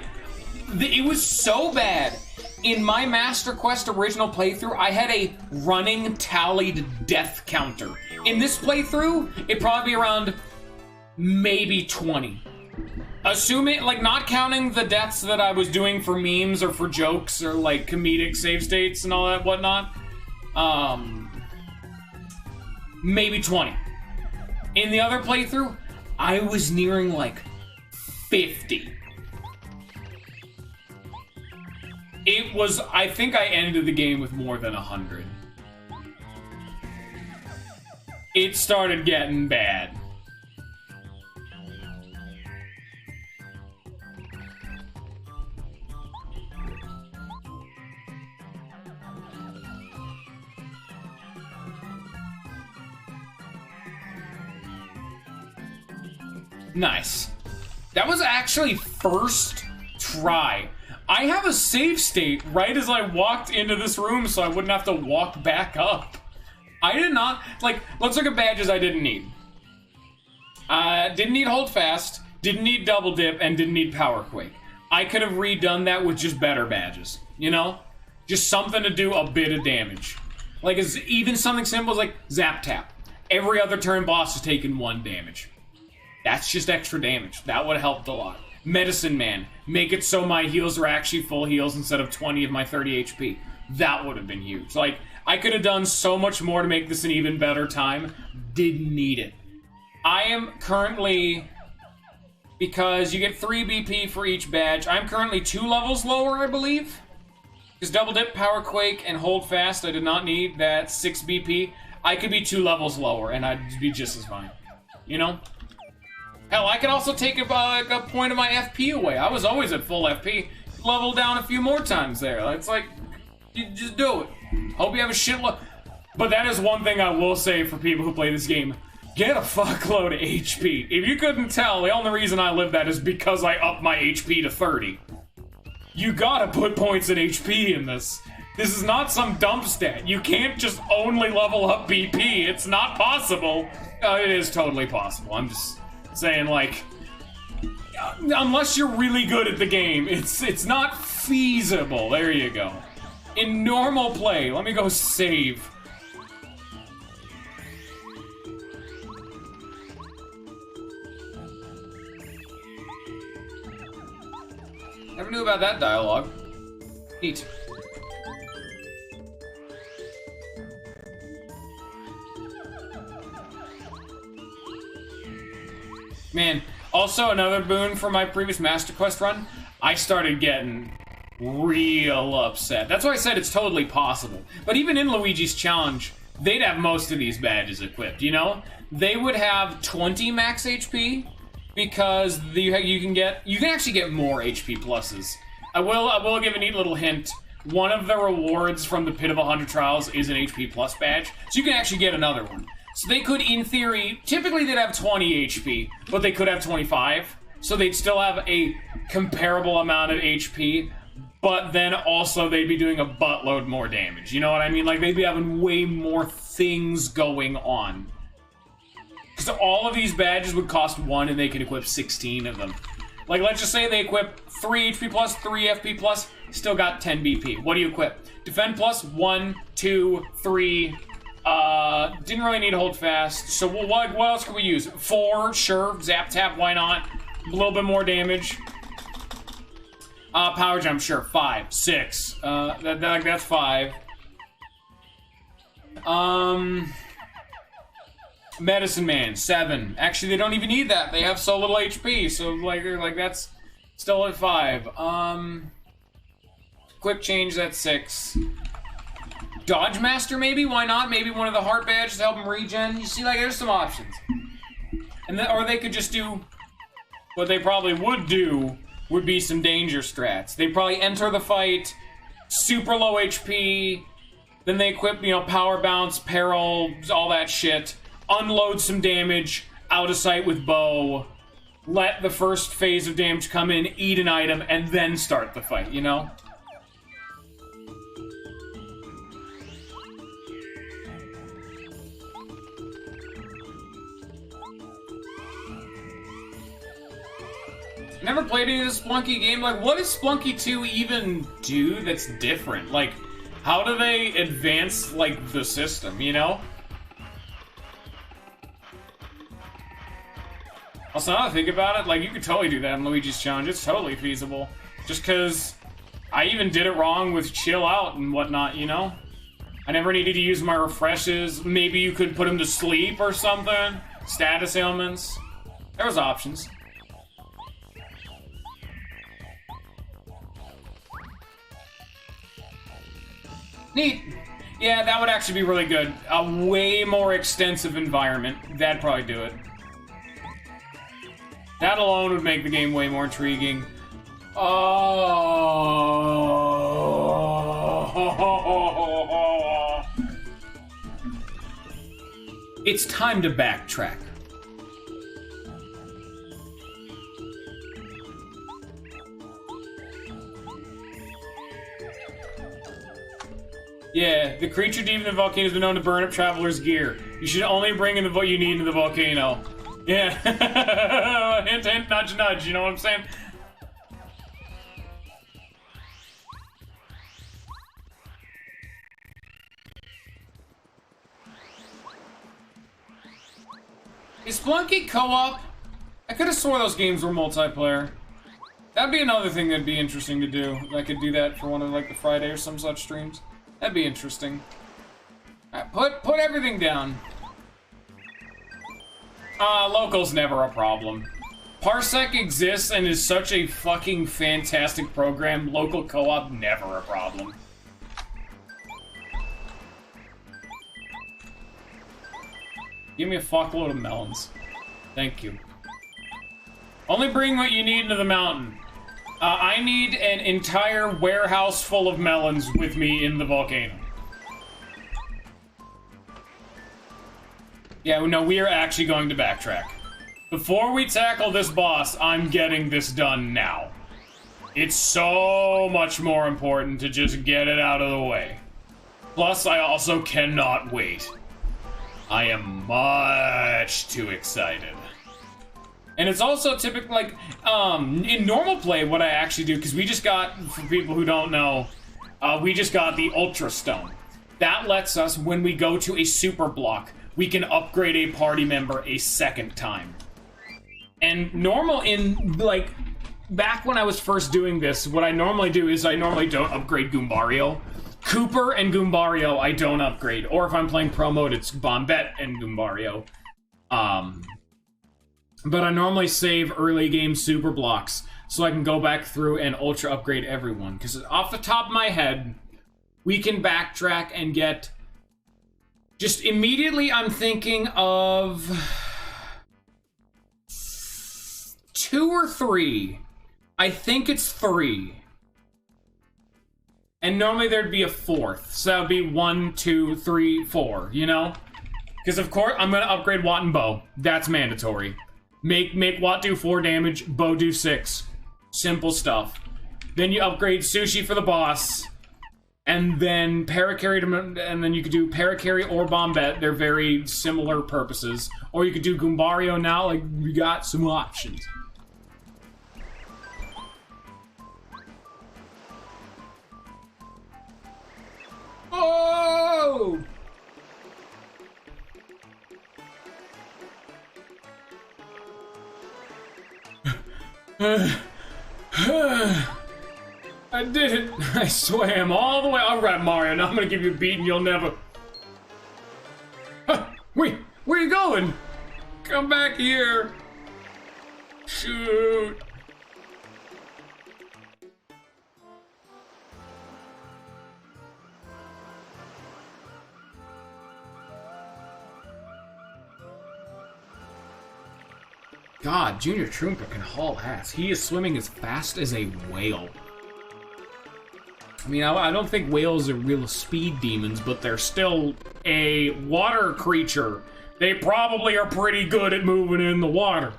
it was so bad. In my Master Quest original playthrough, I had a running tallied death counter. In this playthrough, it'd probably be around maybe 20. Assuming, like, not counting the deaths that I was doing for memes or for jokes or, like, comedic save states and all that whatnot. Maybe 20. In the other playthrough, I was nearing, like, 50. It was, I think I ended the game with more than 100. It started getting bad. Nice. That was actually first try. I have a save state right as I walked into this room so I wouldn't have to walk back up. I did not, like, let's look at badges I didn't need. Didn't need hold fast, didn't need double dip, and didn't need power quake. I could have redone that with just better badges, you know? Just something to do a bit of damage. Like, even something simple as like zap tap. Every other turn boss is taking 1 damage. That's just extra damage. That would have helped a lot. Medicine Man. Make it so my heals are actually full heals instead of 20 of my 30 HP. That would have been huge. Like, I could have done so much more to make this an even better time. Didn't need it. I am currently, because you get 3 BP for each badge, I'm currently 2 levels lower, I believe. Because double dip, power quake, and hold fast, I did not need that 6 BP. I could be 2 levels lower, and I'd be just as fine. You know? Hell, I could also take a point of my FP away. I was always at full FP. Level down a few more times there. It's like, you just do it. Hope you have a shitload. But that is one thing I will say for people who play this game. Get a fuckload of HP. If you couldn't tell, the only reason I live that is because I upped my HP to 30. You gotta put points in HP in this. This is not some dump stat. You can't just only level up BP. It's not possible. It is totally possible. I'm just saying, like, unless you're really good at the game, it's not feasible. There you go. In normal play, let me go save. Never knew about that dialogue. Neat. Man, also another boon for my previous Master Quest run, I started getting real upset. That's why I said it's totally possible. But even in Luigi's Challenge, they'd have most of these badges equipped, you know? They would have 20 max HP, because you can actually get more HP pluses. I will give a neat little hint. One of the rewards from the Pit of 100 Trials is an HP plus badge, so you can actually get another one. So they could, in theory, typically they'd have 20 HP, but they could have 25. So they'd still have a comparable amount of HP, but then also they'd be doing a buttload more damage. You know what I mean? Like, they'd be having way more things going on. Because all of these badges would cost 1, and they could equip 16 of them. Like, let's just say they equip 3 HP plus, 3 FP plus, still got 10 BP. What do you equip? Defend plus, 1, 2, 3... didn't really need to hold fast. So what else can we use? 4, sure. Zap tap, why not? A little bit more damage. Power jump, sure. 5, 6. That's 5. Medicine Man, 7. Actually, they don't even need that. They have so little HP, so like that's still at 5. Quick change, that's 6. Dodge Master, maybe? Why not? Maybe one of the heart badges to help him regen. You see, like, there's some options. And or they could just do what they probably would do would be some danger strats. They'd probably enter the fight, super low HP, then they equip, you know, power bounce, peril, all that shit, unload some damage, out of sight with bow, let the first phase of damage come in, eat an item, and then start the fight, you know? Never played any of this Splunky game. Like, what does Splunky 2 even do that's different? Like, how do they advance, like, the system, you know? Also, now that I think about it, like, you could totally do that in Luigi's Challenge. It's totally feasible. Just because I even did it wrong with chill out and whatnot, you know? I never needed to use my refreshes. Maybe you could put him to sleep or something. Status ailments. There was options. Neat. Yeah, that would actually be really good. A way more extensive environment. That'd probably do it. That alone would make the game way more intriguing. Oh. It's time to backtrack. Yeah, the creature deep in the volcano has been known to burn up travelers' gear. You should only bring in what you need into the volcano. Yeah. Hint, hint, nudge, nudge, you know what I'm saying? Is Splunky co-op? I could have swore those games were multiplayer. That'd be another thing that'd be interesting to do. I could do that for one of, like, the Friday or some such streams. That'd be interesting. Alright, put everything down. Local's never a problem. Parsec exists and is such a fucking fantastic program. Local co-op, never a problem. Give me a fuckload of melons. Thank you. Only bring what you need into the mountain. I need an entire warehouse full of melons with me in the volcano. Yeah, no, we are actually going to backtrack. Before we tackle this boss, I'm getting this done now. It's so much more important to just get it out of the way. Plus, I also cannot wait. I am much too excited. And it's also typically, like, in normal play, what I actually do, because we just got, for people who don't know, we just got the Ultra Stone. That lets us, when we go to a super block, we can upgrade a party member a second time. And normal in, like, back when I was first doing this, what I normally do is I normally don't upgrade Goombario. Cooper and Goombario I don't upgrade. Or if I'm playing Pro Mode, it's Bombette and Goombario. But I normally save early game Super Blocks so I can go back through and Ultra upgrade everyone. Because off the top of my head, we can backtrack and get... Just immediately I'm thinking of... 2 or 3. I think it's 3. And normally there'd be a 4th. So that would be 1, 2, 3, 4, you know? Because of course, I'm gonna upgrade Watt and Bow. That's mandatory. Make Watt do 4 damage, Bow do 6. Simple stuff. Then you upgrade Sushi for the boss. And then Paracarry, and then you could do Paracarry or Bombette. They're very similar purposes. Or you could do Goombario now, like, we got some options. Oh! I did it! I swam all the way. Alright, Mario, now I'm gonna give you a beat and you'll never... Wait, where are you going? Come back here! Shoot! God, Junior Trooper can haul ass. He is swimming as fast as a whale. I mean, I don't think whales are real speed demons, but they're still a water creature. They probably are pretty good at moving in the water.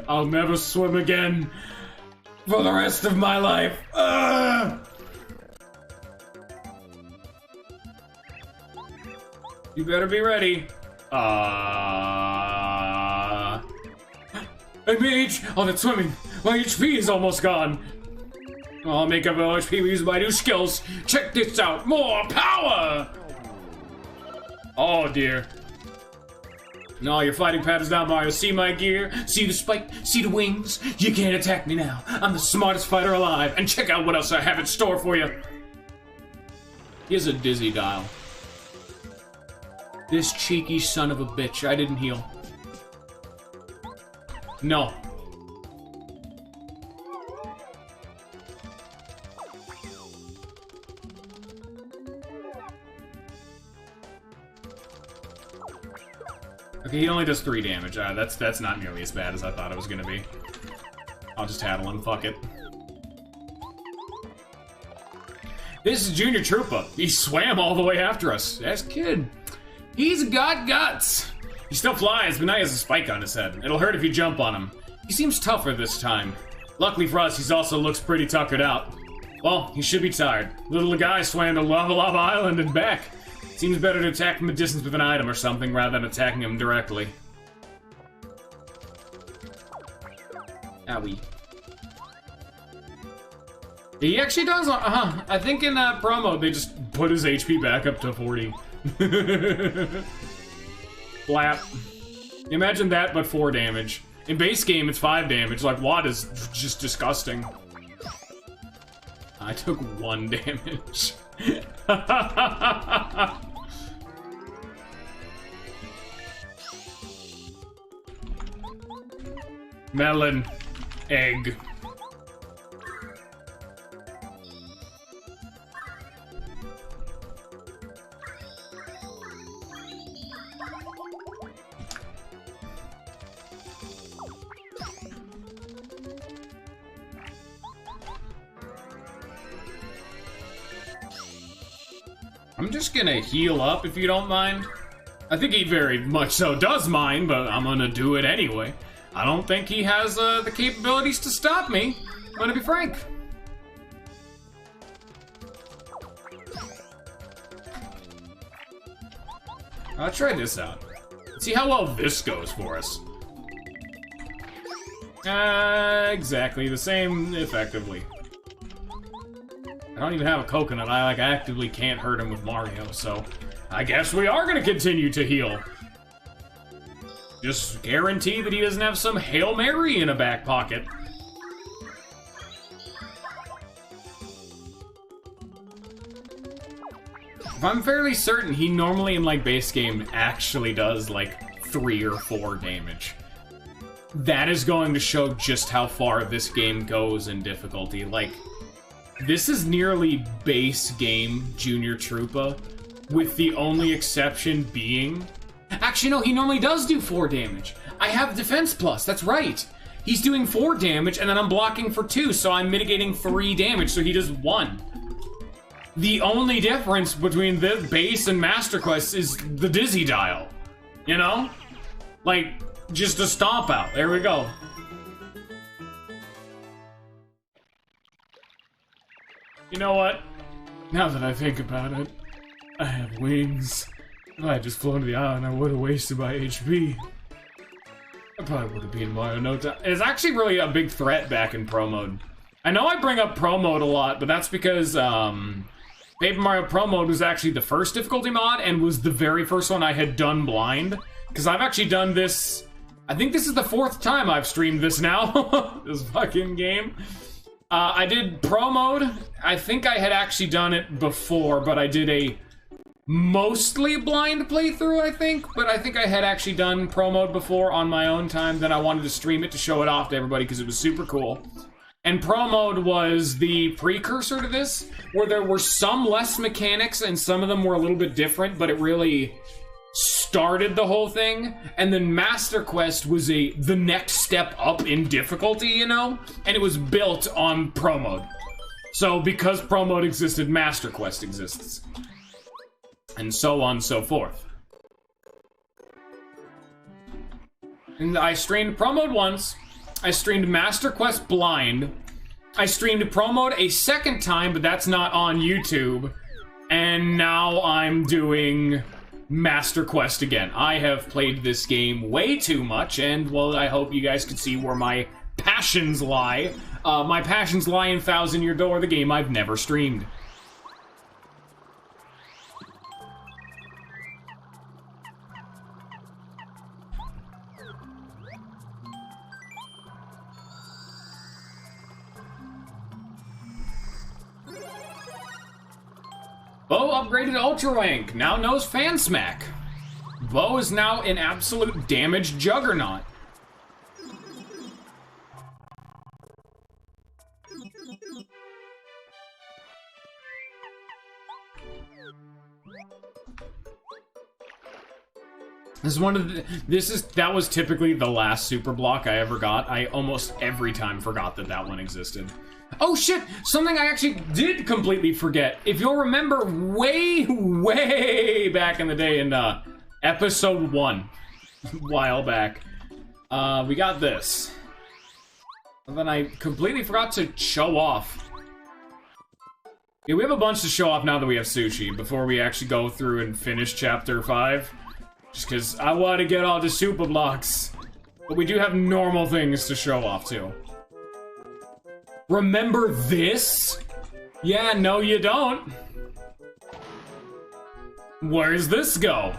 I'll never swim again for the rest of my life. You better be ready. Hey, mage! Oh, that's swimming. My HP is almost gone. I'll make up my HP using my new skills. Check this out. More power! Oh, dear. No, your fighting patterns down, Mario. See my gear? See the spike? See the wings? You can't attack me now. I'm the smartest fighter alive. And check out what else I have in store for you. Here's a dizzy dial. This cheeky son of a bitch. I didn't heal. No. Okay, he only does 3 damage. That's not nearly as bad as I thought it was gonna be. I'll just tattle him, fuck it. This is Junior Troopa. He swam all the way after us. That's kid. He's got guts. He still flies, but now he has a spike on his head. It'll hurt if you jump on him. He seems tougher this time. Luckily for us, he also looks pretty tuckered out. Well, he should be tired. Little guy swam to Lava Lava Island and back. Seems better to attack from a distance with an item or something rather than attacking him directly. Owie. He actually does, I think in Pro Mode they just put his HP back up to 40. Flap. Imagine that, but 4 damage. In base game, it's 5 damage. Like, Watt is just disgusting. I took 1 damage. Melon. Egg. I'm just gonna heal up if you don't mind. I think he very much so does mind, but I'm gonna do it anyway. I don't think he has the capabilities to stop me. I'm gonna be frank. Let's try this out. Let's see how well this goes for us. Exactly the same, effectively. I don't even have a coconut. I, like, actively can't hurt him with Mario, so I guess we are gonna continue to heal. Just guarantee that he doesn't have some Hail Mary in a back pocket. I'm fairly certain he normally in, like, base game actually does, like, 3 or 4 damage. That is going to show just how far this game goes in difficulty. Like, this is nearly base game Junior Troopa, with the only exception being... Actually, no, he normally does do 4 damage. I have Defense Plus, that's right. He's doing 4 damage, and then I'm blocking for 2, so I'm mitigating 3 damage, so he does 1. The only difference between the base and Master Quest is the Dizzy Dial. You know? Like, just a stomp out. There we go. You know what? Now that I think about it, I have wings. If I had just flown to the island, I would have wasted my HP. I probably would have been Mario no time. It's actually really a big threat back in Pro Mode. I know I bring up Pro Mode a lot, but that's because, Paper Mario Pro Mode was actually the first difficulty mod and was the very first one I had done blind. Because I've actually done this... I think this is the 4th time I've streamed this now. This fucking game. I did Pro Mode. I think I had actually done it before, but I did a mostly blind playthrough, I think. But I think I had actually done Pro Mode before on my own time. Then I wanted to stream it to show it off to everybody because it was super cool. And Pro Mode was the precursor to this, where there were some less mechanics and some of them were a little bit different, but it really started the whole thing. And then Master Quest was the next step up in difficulty, you know? And it was built on Pro Mode. So because Pro Mode existed, Master Quest exists. And so on and so forth. And I streamed Pro Mode once. I streamed Master Quest blind. I streamed Pro Mode a second time, but that's not on YouTube. And now I'm doing Master Quest again. I have played this game way too much, and, well, I hope you guys could see where my passions lie. My passions lie in Thousand Year Door, the game I've never streamed. Bo upgraded Ultra Rank, now knows Fan Smack. Bo is now an absolute damage juggernaut. This is one of the, that was typically the last super block I ever got. I almost every time forgot that that one existed. Oh shit! Something I actually did completely forget. If you'll remember way back in the day in episode 1, a while back, we got this. And then I completely forgot to show off. Yeah, we have a bunch to show off now that we have sushi, before we actually go through and finish chapter 5. Just because I want to get all the super blocks. But we do have normal things to show off too. Remember this? Yeah, no you don't. Where's this go?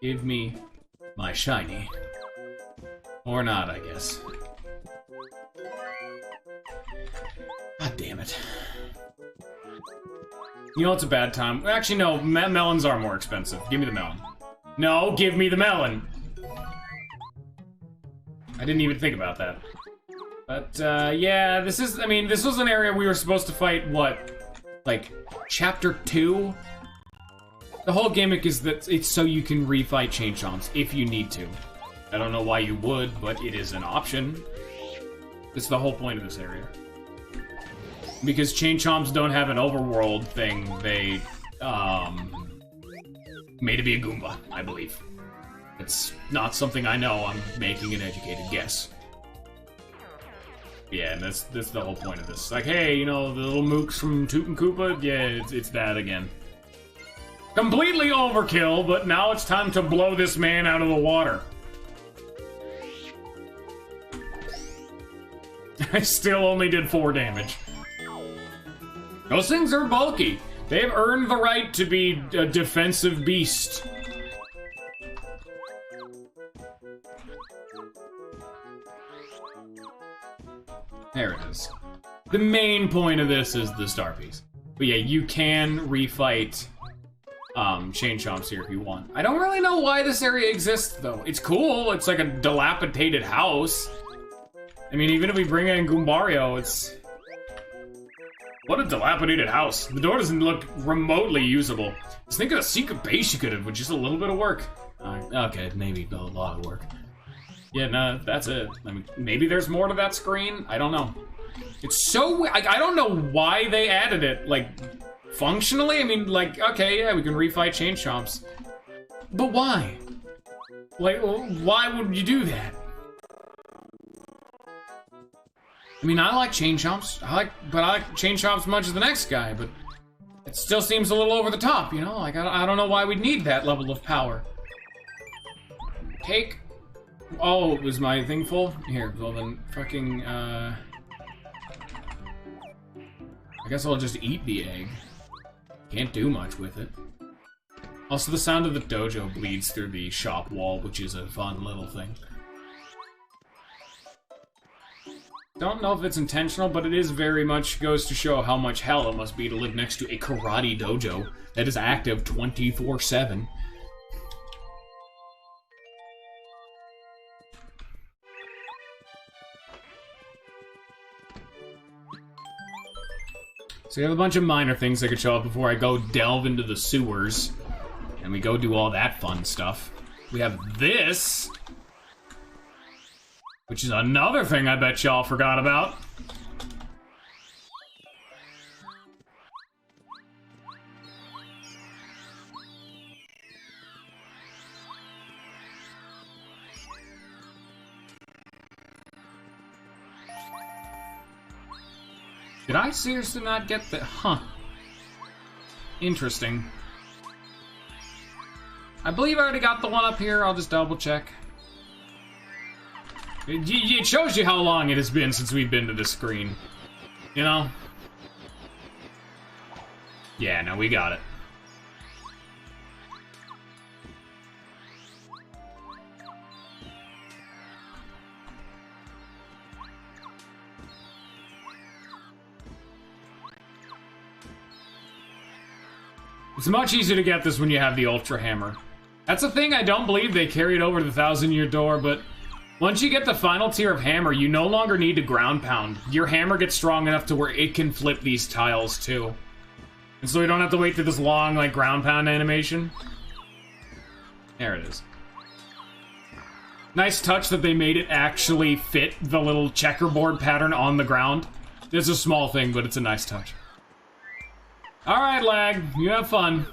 Give me my shiny. Or not, I guess. God damn it. You know it's a bad time. Actually, no, melons are more expensive. Give me the melon. No, give me the melon! I didn't even think about that. But, yeah, this is, I mean, this was an area we were supposed to fight, what? Like, chapter 2? The whole gimmick is that it's so you can refight Chain Chomps, if you need to. I don't know why you would, but it is an option. It's the whole point of this area. Because Chain Chomps don't have an overworld thing, they, made it be a Goomba, I believe. It's not something I know, I'm making an educated guess. Yeah, and that's the whole point of this. It's like, hey, you know, the little mooks from Toot and Koopa? Yeah, it's that again. Completely overkill, but now it's time to blow this man out of the water. I still only did 4 damage. Those things are bulky. They've earned the right to be a defensive beast. There it is. The main point of this is the star piece. But yeah, you can refight Chain Chomps here if you want. I don't really know why this area exists, though. It's cool. It's like a dilapidated house. I mean, even if we bring in Goombario, it's... What a dilapidated house. The door doesn't look remotely usable. Just think of the secret base you could have with just a little bit of work. Okay, maybe a lot of work. Yeah, no, that's it. I mean, maybe there's more to that screen? I don't know. It's so... I don't know why they added it. Like, functionally? I mean, like, okay, yeah, we can refight Chain Chomps. But why? Like, why would you do that? I mean, I like Chain Chomps. But I like Chain Chomps as much as the next guy, but it still seems a little over the top, you know? Like, I don't know why we'd need that level of power. Take... Oh, was my thing full? Here, well then, fucking, I guess I'll just eat the egg. Can't do much with it. Also, the sound of the dojo bleeds through the shop wall, which is a fun little thing. Don't know if it's intentional, but it is very much goes to show how much hell it must be to live next to a karate dojo that is active 24/7. So we have a bunch of minor things that could show up before I go delve into the sewers. And we go do all that fun stuff. We have this, which is another thing I bet y'all forgot about. Did I seriously not get the... Huh. Interesting. I believe I already got the one up here. I'll just double check. It shows you how long it has been since we've been to this screen. You know? Yeah, no, we got it. It's much easier to get this when you have the Ultra Hammer. That's a thing I don't believe they carried over to the 1,000-year door, but once you get the final tier of hammer, you no longer need to ground pound. Your hammer gets strong enough to where it can flip these tiles, too. And so we don't have to wait through this long, like, ground pound animation. There it is. Nice touch that they made it actually fit the little checkerboard pattern on the ground. It's a small thing, but it's a nice touch. Alright, lag. You have fun.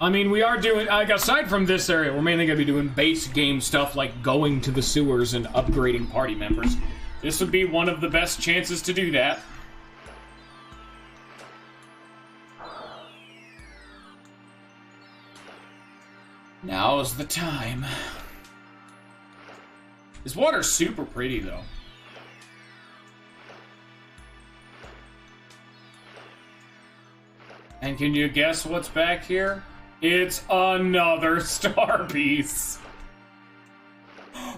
I mean, we are doing... Like, aside from this area, we're mainly going to be doing base game stuff like going to the sewers and upgrading party members. This would be one of the best chances to do that. Now's the time. This water's super pretty, though. And can you guess what's back here? It's another star piece.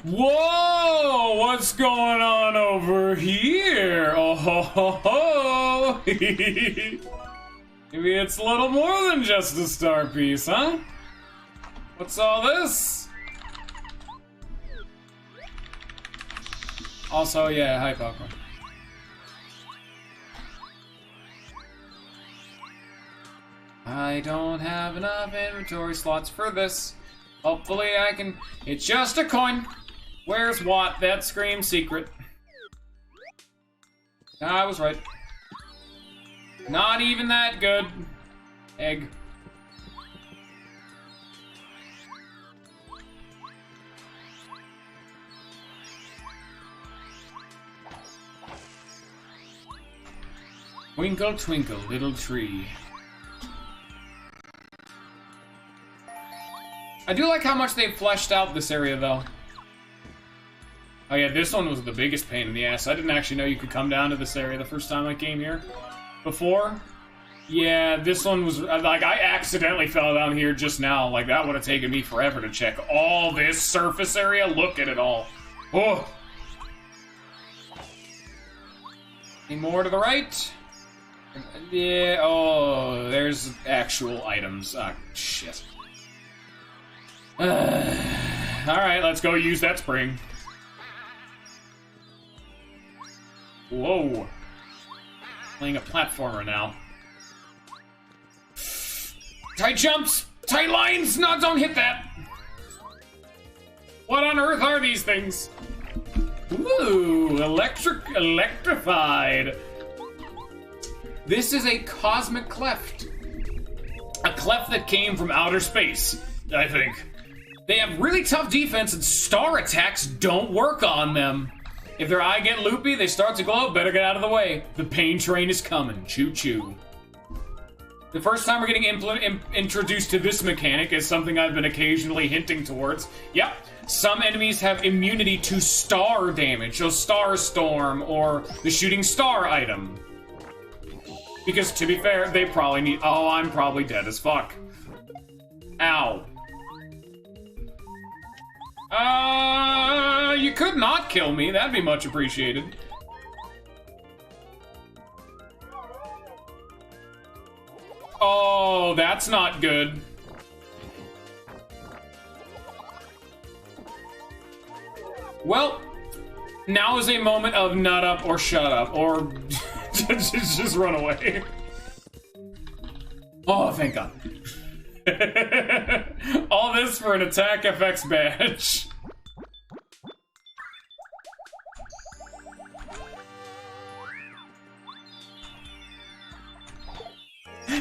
Whoa! What's going on over here? Oh ho ho ho! Maybe it's a little more than just a star piece, huh? What's all this? Also, yeah, hi popcorn. I don't have enough inventory slots for this. Hopefully I can... It's just a coin. Where's what? That screams secret. I was right. Not even that good. Egg. Twinkle, twinkle, little tree. I do like how much they've fleshed out this area, though. Oh yeah, this one was the biggest pain in the ass. I didn't actually know you could come down to this area the first time I came here. Before? Yeah, this one was... Like, I accidentally fell down here just now. Like, that would have taken me forever to check all this surface area. Look at it all. Oh! Any more to the right? Yeah, oh, there's actual items. Ah, shit. Alright, let's go use that spring. Whoa. Playing a platformer now. Tight jumps! Tight lines! No, don't hit that! What on earth are these things? Ooh, electrified. This is a cosmic cleft. A cleft that came from outer space, I think. They have really tough defense and star attacks don't work on them. If their eye get loopy, they start to glow, better get out of the way. The pain train is coming, choo-choo. The first time we're getting introduced to this mechanic is something I've been occasionally hinting towards. Yep, some enemies have immunity to star damage, so Star Storm or the shooting star item. Because to be fair, they probably need... Oh, I'm probably dead as fuck. Ow. You could not kill me. That'd be much appreciated. Oh, that's not good. Well, now is a moment of nut up or shut up, or just run away. Oh, thank God. All this for an attack FX badge.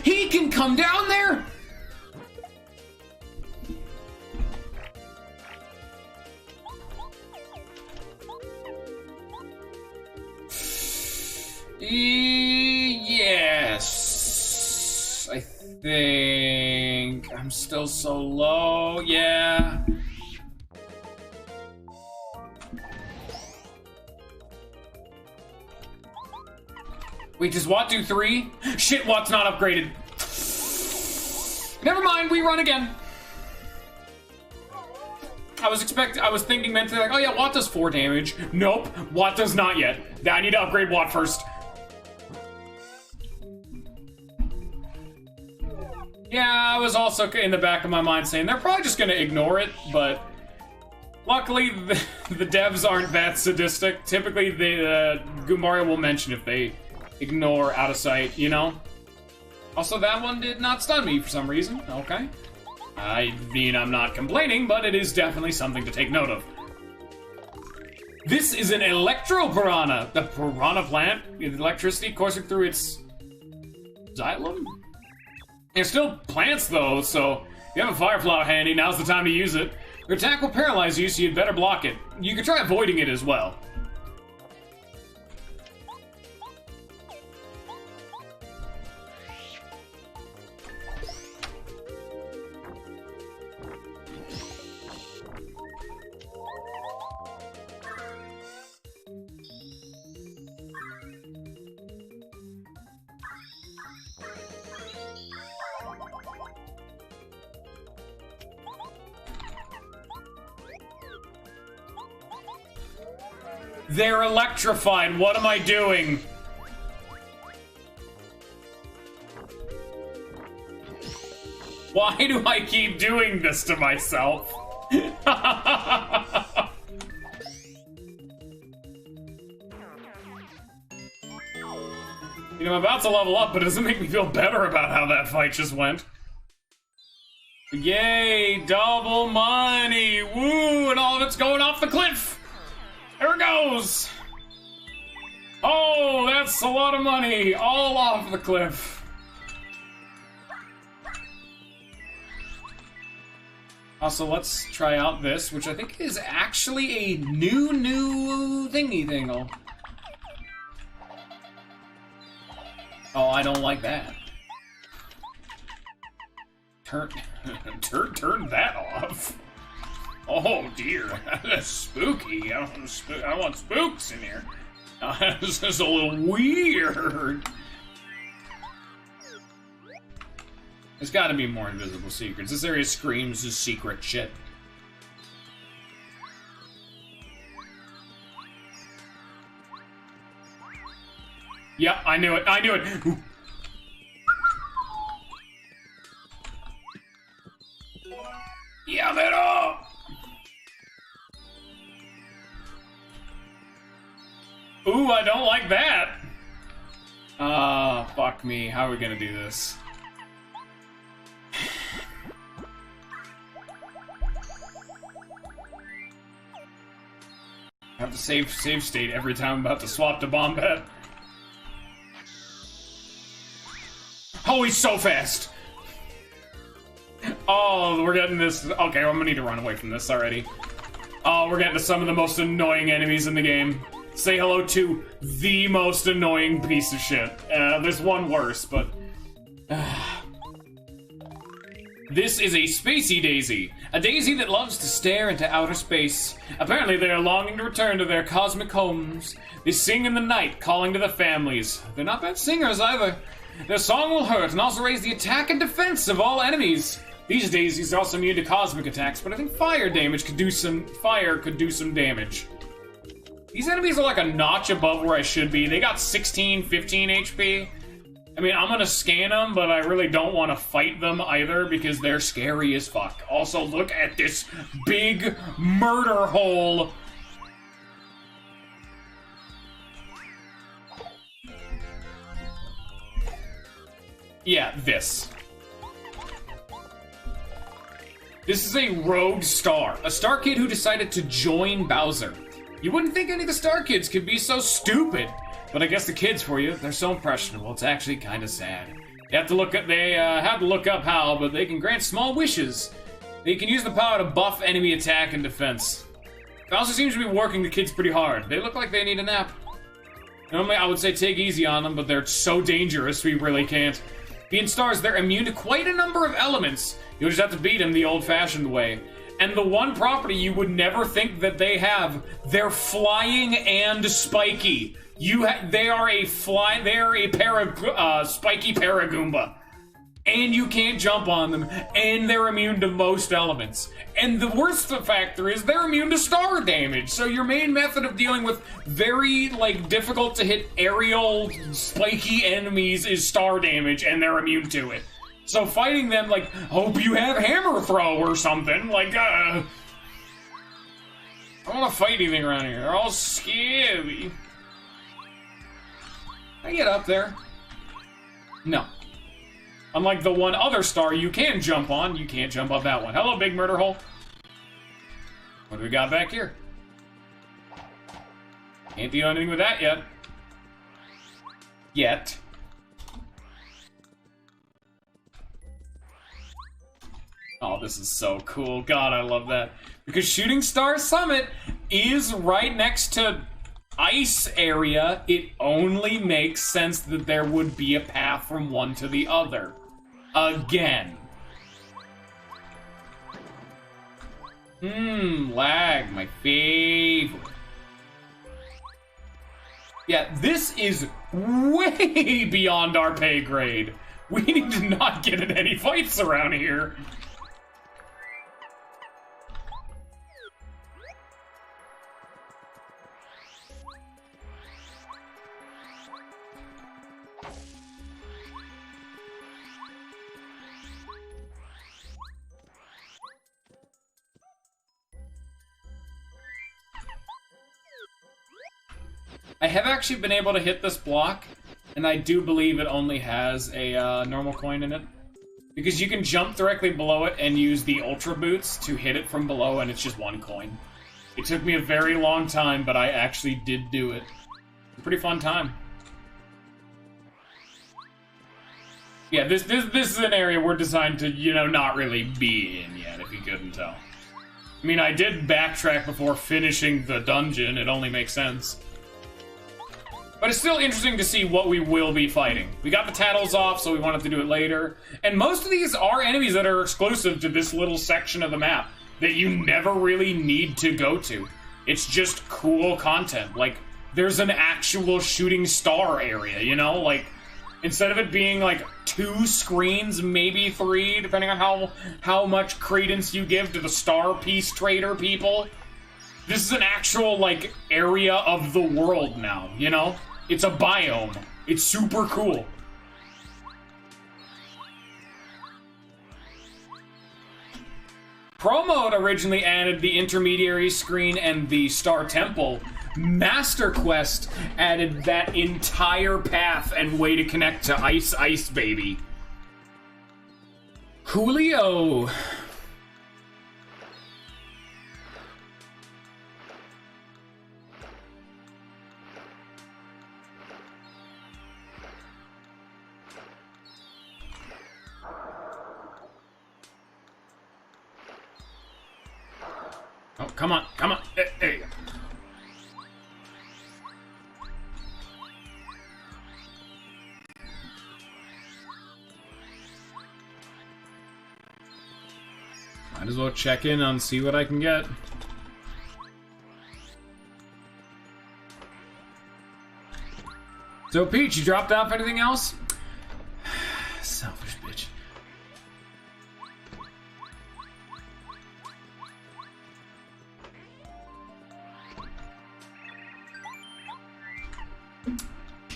He can come down there? Yes. I think I'm still so low. Yeah. Wait, does Watt do 3? Shit, Watt's not upgraded. Never mind, we run again. I was thinking mentally like, oh yeah, Watt does 4 damage. Nope, Watt does not yet. I need to upgrade Watt first. Yeah, I was also in the back of my mind saying they're probably just gonna ignore it, but luckily the devs aren't that sadistic. Typically, Mario will mention if they ignore out of sight, you know? Also, that one did not stun me for some reason. Okay. I mean, I'm not complaining, but it is definitely something to take note of. This is an electro piranha. The piranha plant, electricity coursing through its xylem? They're still plants, though, so if you have a fire flower handy, now's the time to use it. Your attack will paralyze you, so you'd better block it. You could try avoiding it as well. They're electrified. What am I doing? Why do I keep doing this to myself? You know, I'm about to level up, but it doesn't make me feel better about how that fight just went. Yay, double money, woo, and all of it's going off the cliff. There it goes! Oh, that's a lot of money! All off the cliff. Also, let's try out this, which I think is actually a new thingy-dingle. Oh, I don't like that. Turn that off. Oh dear, that's spooky. I want spooks in here. This is a little weird. There's got to be more invisible secrets. This area screams of secret shit. Yep, I knew it. I knew it. Ooh. Yeah, that up. Ooh, I don't like that. Fuck me. How are we gonna do this? I have to save state every time I'm about to swap to Bombat. Oh, he's so fast! Oh, we're getting this. Okay, I'm gonna need to run away from this already. Oh, we're getting to some of the most annoying enemies in the game. Say hello to the most annoying piece of shit. There's one worse, but... This is a spacey daisy. A daisy that loves to stare into outer space. Apparently they are longing to return to their cosmic homes. They sing in the night, calling to the families. They're not bad singers either. Their song will hurt and also raise the attack and defense of all enemies. These daisies are also immune to cosmic attacks, but I think fire could do some damage. These enemies are like a notch above where I should be. They got 16, 15 HP. I mean, I'm gonna scan them, but I really don't want to fight them either because they're scary as fuck. Also, look at this big murder hole. Yeah, this. This is a rogue star. A star kid who decided to join Bowser. You wouldn't think any of the star kids could be so stupid. But I guess the kids for you, they're so impressionable, it's actually kind of sad. They had to look up how, but they can grant small wishes. They can use the power to buff enemy attack and defense. Bowser seems to be working the kids pretty hard. They look like they need a nap. Normally I would say take easy on them, but they're so dangerous we really can't. Being stars, they're immune to quite a number of elements. You'll just have to beat them the old-fashioned way. And the one property you would never think that they have, they're flying and spiky. They are a spiky Paragoomba. And you can't jump on them, and they're immune to most elements. And the worst factor is they're immune to star damage, so your main method of dealing with very, difficult to hit aerial, spiky enemies is star damage, and they're immune to it. So fighting them, hope you have hammer throw or something, I don't want to fight anything around here, they're all scary. Can I get up there? No. Unlike the one other star you can jump on, you can't jump up that one. Hello, big murder hole. What do we got back here? Can't do anything with that yet. Oh, this is so cool. God, I love that. Because Shooting Star Summit is right next to Ice Area, it only makes sense that there would be a path from one to the other. Again. Lag, my favorite. Yeah, this is way beyond our pay grade. We need to not get in any fights around here. I have actually been able to hit this block, and I do believe it only has a normal coin in it. Because you can jump directly below it and use the Ultra Boots to hit it from below, and it's just one coin. It took me a very long time, but I actually did do it. A pretty fun time. Yeah, this is an area we're designed to, not really be in yet, if you couldn't tell. I mean, I did backtrack before finishing the dungeon, it only makes sense. But it's still interesting to see what we will be fighting. We got the Tattles off, so we wanted to do it later. And most of these are enemies that are exclusive to this little section of the map that you never really need to go to. It's just cool content. Like, there's an actual shooting star area, you know? Like, instead of it being like 2 screens, maybe 3, depending on how much credence you give to the star piece trader people. This is an actual, like, area of the world now, you know? It's a biome. It's super cool. Pro Mode originally added the intermediary screen and the Star Temple. Master Quest added that entire path and way to connect to Ice Baby. Julio. Oh, come on, come on. There you go. Might as well check in on see what I can get. So, Peach, you dropped off anything else? Selfish bitch.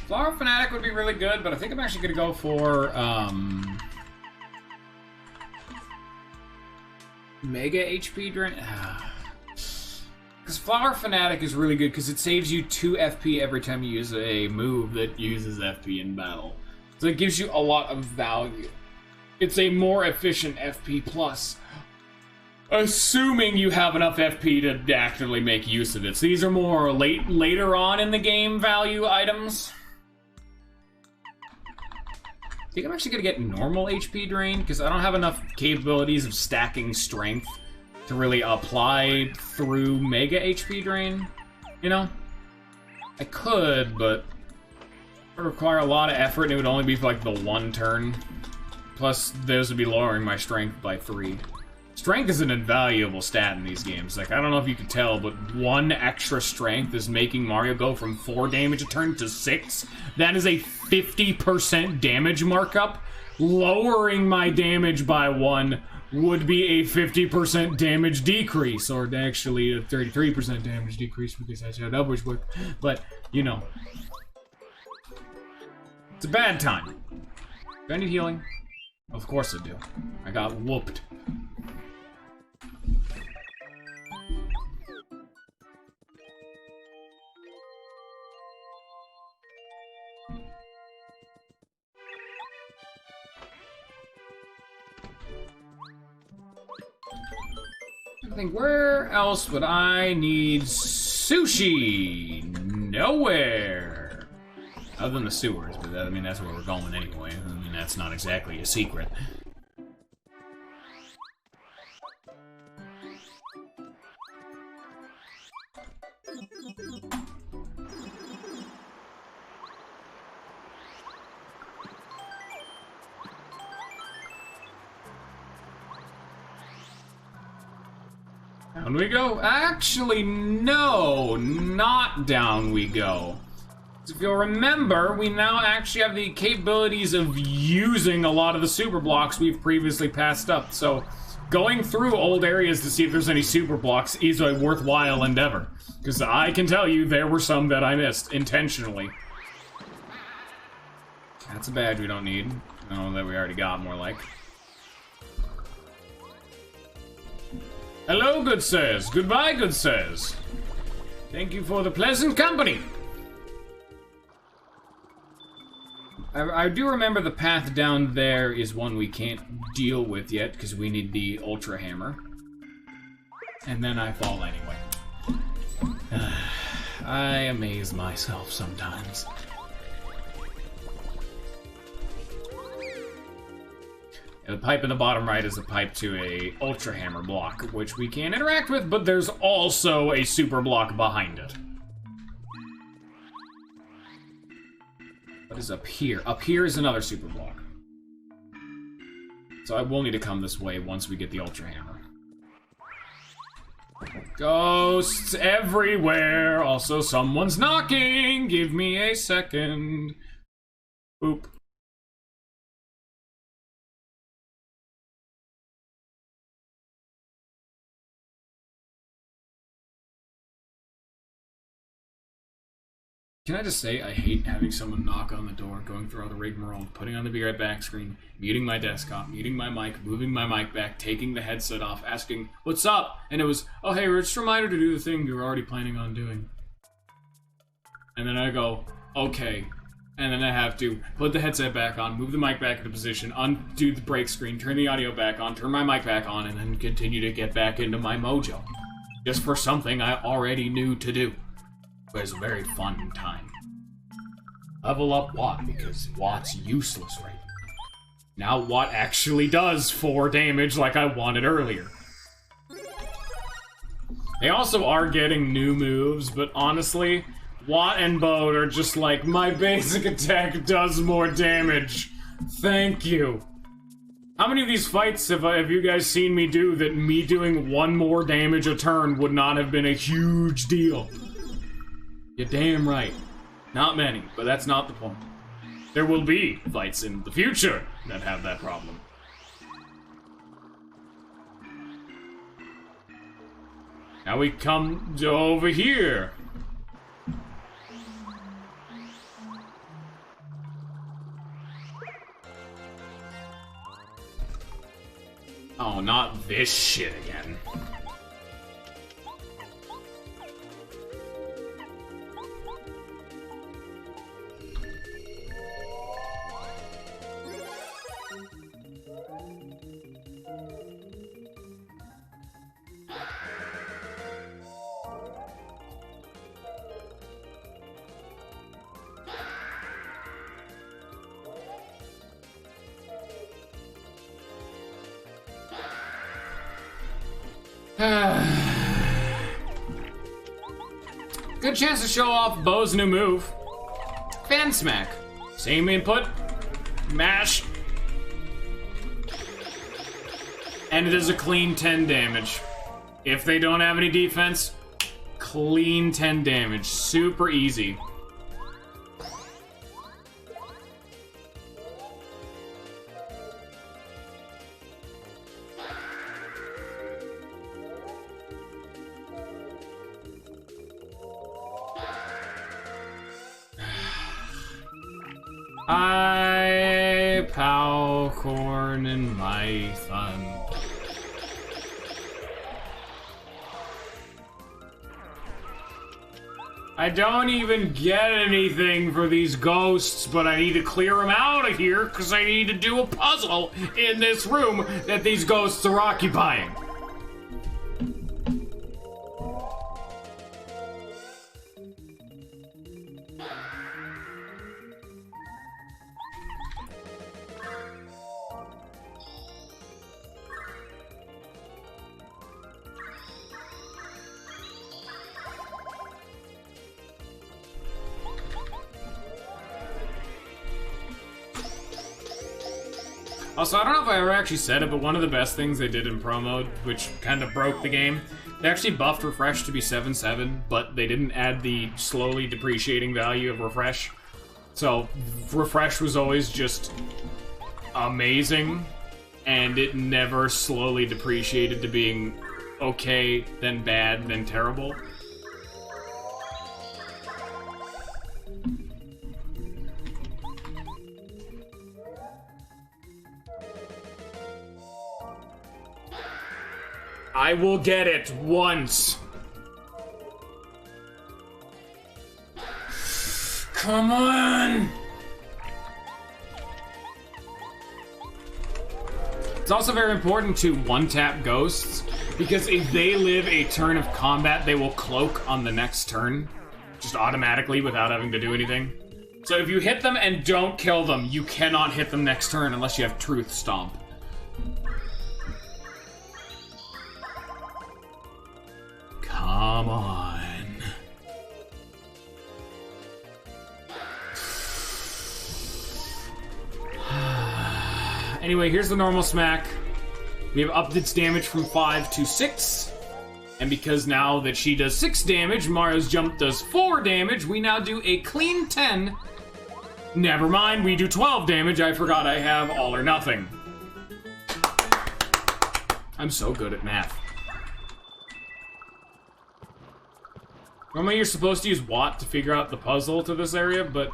Flower Fanatic would be really good, but I think I'm actually gonna go for, Mega HP Drain? Because Flower Fanatic is really good because it saves you 2 FP every time you use a move that uses FP in battle. So it gives you a lot of value. It's a more efficient FP plus. Assuming you have enough FP to actively make use of it. So these are more later on in the game value items. I think I'm actually gonna get normal HP drain, because I don't have enough capabilities of stacking strength to really apply through Mega HP drain, you know? I could, but it would require a lot of effort, and it would only be for like the 1 turn. Plus, those would be lowering my strength by 3. Strength is an invaluable stat in these games. Like, I don't know if you can tell, but 1 extra strength is making Mario go from 4 damage a turn to 6. That is a 50% damage markup. Lowering my damage by 1 would be a 50% damage decrease, or actually a 33% damage decrease because that's how numbers work. But, you know. It's a bad time. Do I need healing? Of course I do. I got whooped. I think, where else would I need sushi? Nowhere. Other than the sewers, but I mean, that's where we're going anyway. I mean, that's not exactly a secret. Down we go. Actually, no, not down we go. If you'll remember, we now actually have the capabilities of using a lot of the super blocks we've previously passed up. So, going through old areas to see if there's any super blocks is a worthwhile endeavor. Because I can tell you there were some that I missed intentionally. That's a badge we don't need. Oh, that we already got, more like. Hello, good sirs. Goodbye, good sirs. Thank you for the pleasant company. I do remember the path down there is one we can't deal with yet, because we need the Ultra Hammer. And then I fall anyway. I amaze myself sometimes. The pipe in the bottom right is a pipe to a Ultra Hammer block, which we can interact with, but there's also a super block behind it. What is up here? Up here is another super block. So I will need to come this way once we get the Ultra Hammer. Ghosts everywhere. Also, someone's knocking. Give me a second. Boop. Can I just say, I hate having someone knock on the door, going through all the rigmarole, putting on the be right back screen, muting my desktop, muting my mic, moving my mic back, taking the headset off, asking, what's up? And it was, oh hey, just a reminder to do the thing you were already planning on doing. And then I go, okay. And then I have to put the headset back on, move the mic back into position, undo the break screen, turn the audio back on, turn my mic back on, and then continue to get back into my mojo. Just for something I already knew to do. It was a very fun time. Level up Watt, because Watt's useless right now. Now Watt actually does 4 damage like I wanted earlier. They also are getting new moves, but honestly, Watt and Bode are just like, my basic attack does more damage. Thank you. How many of these fights have you guys seen me do that me doing 1 more damage a turn would not have been a huge deal? You're damn right. Not many, but that's not the point. There will be fights in the future that have that problem. Now we come to over here. Oh, not this shit again. Good chance to show off Bo's new move. Fan Smack. Same input. Mash. And it is a clean 10 damage. If they don't have any defense, clean 10 damage. Super easy. I Powcorn and my thun. I don't even get anything for these ghosts, but I need to clear them out of here because I need to do a puzzle in this room that these ghosts are occupying. Also, I don't know if I ever actually said it, but one of the best things they did in Pro Mode, which kind of broke the game, they actually buffed Refresh to be 7/7, but they didn't add the slowly depreciating value of Refresh. So, Refresh was always just amazing, and it never slowly depreciated to being okay, then bad, then terrible. I will get it once. Come on. It's also very important to one-tap ghosts, because if they live a turn of combat, they will cloak on the next turn, just automatically without having to do anything. So if you hit them and don't kill them, you cannot hit them next turn unless you have Truth Stomp. Come on. Anyway, here's the normal smack. We have upped its damage from 5 to 6. And because now that she does 6 damage, Mario's jump does 4 damage, we now do a clean 10. Never mind, we do 12 damage. I forgot I have all or nothing. I'm so good at math. Normally you're supposed to use Watt to figure out the puzzle to this area, but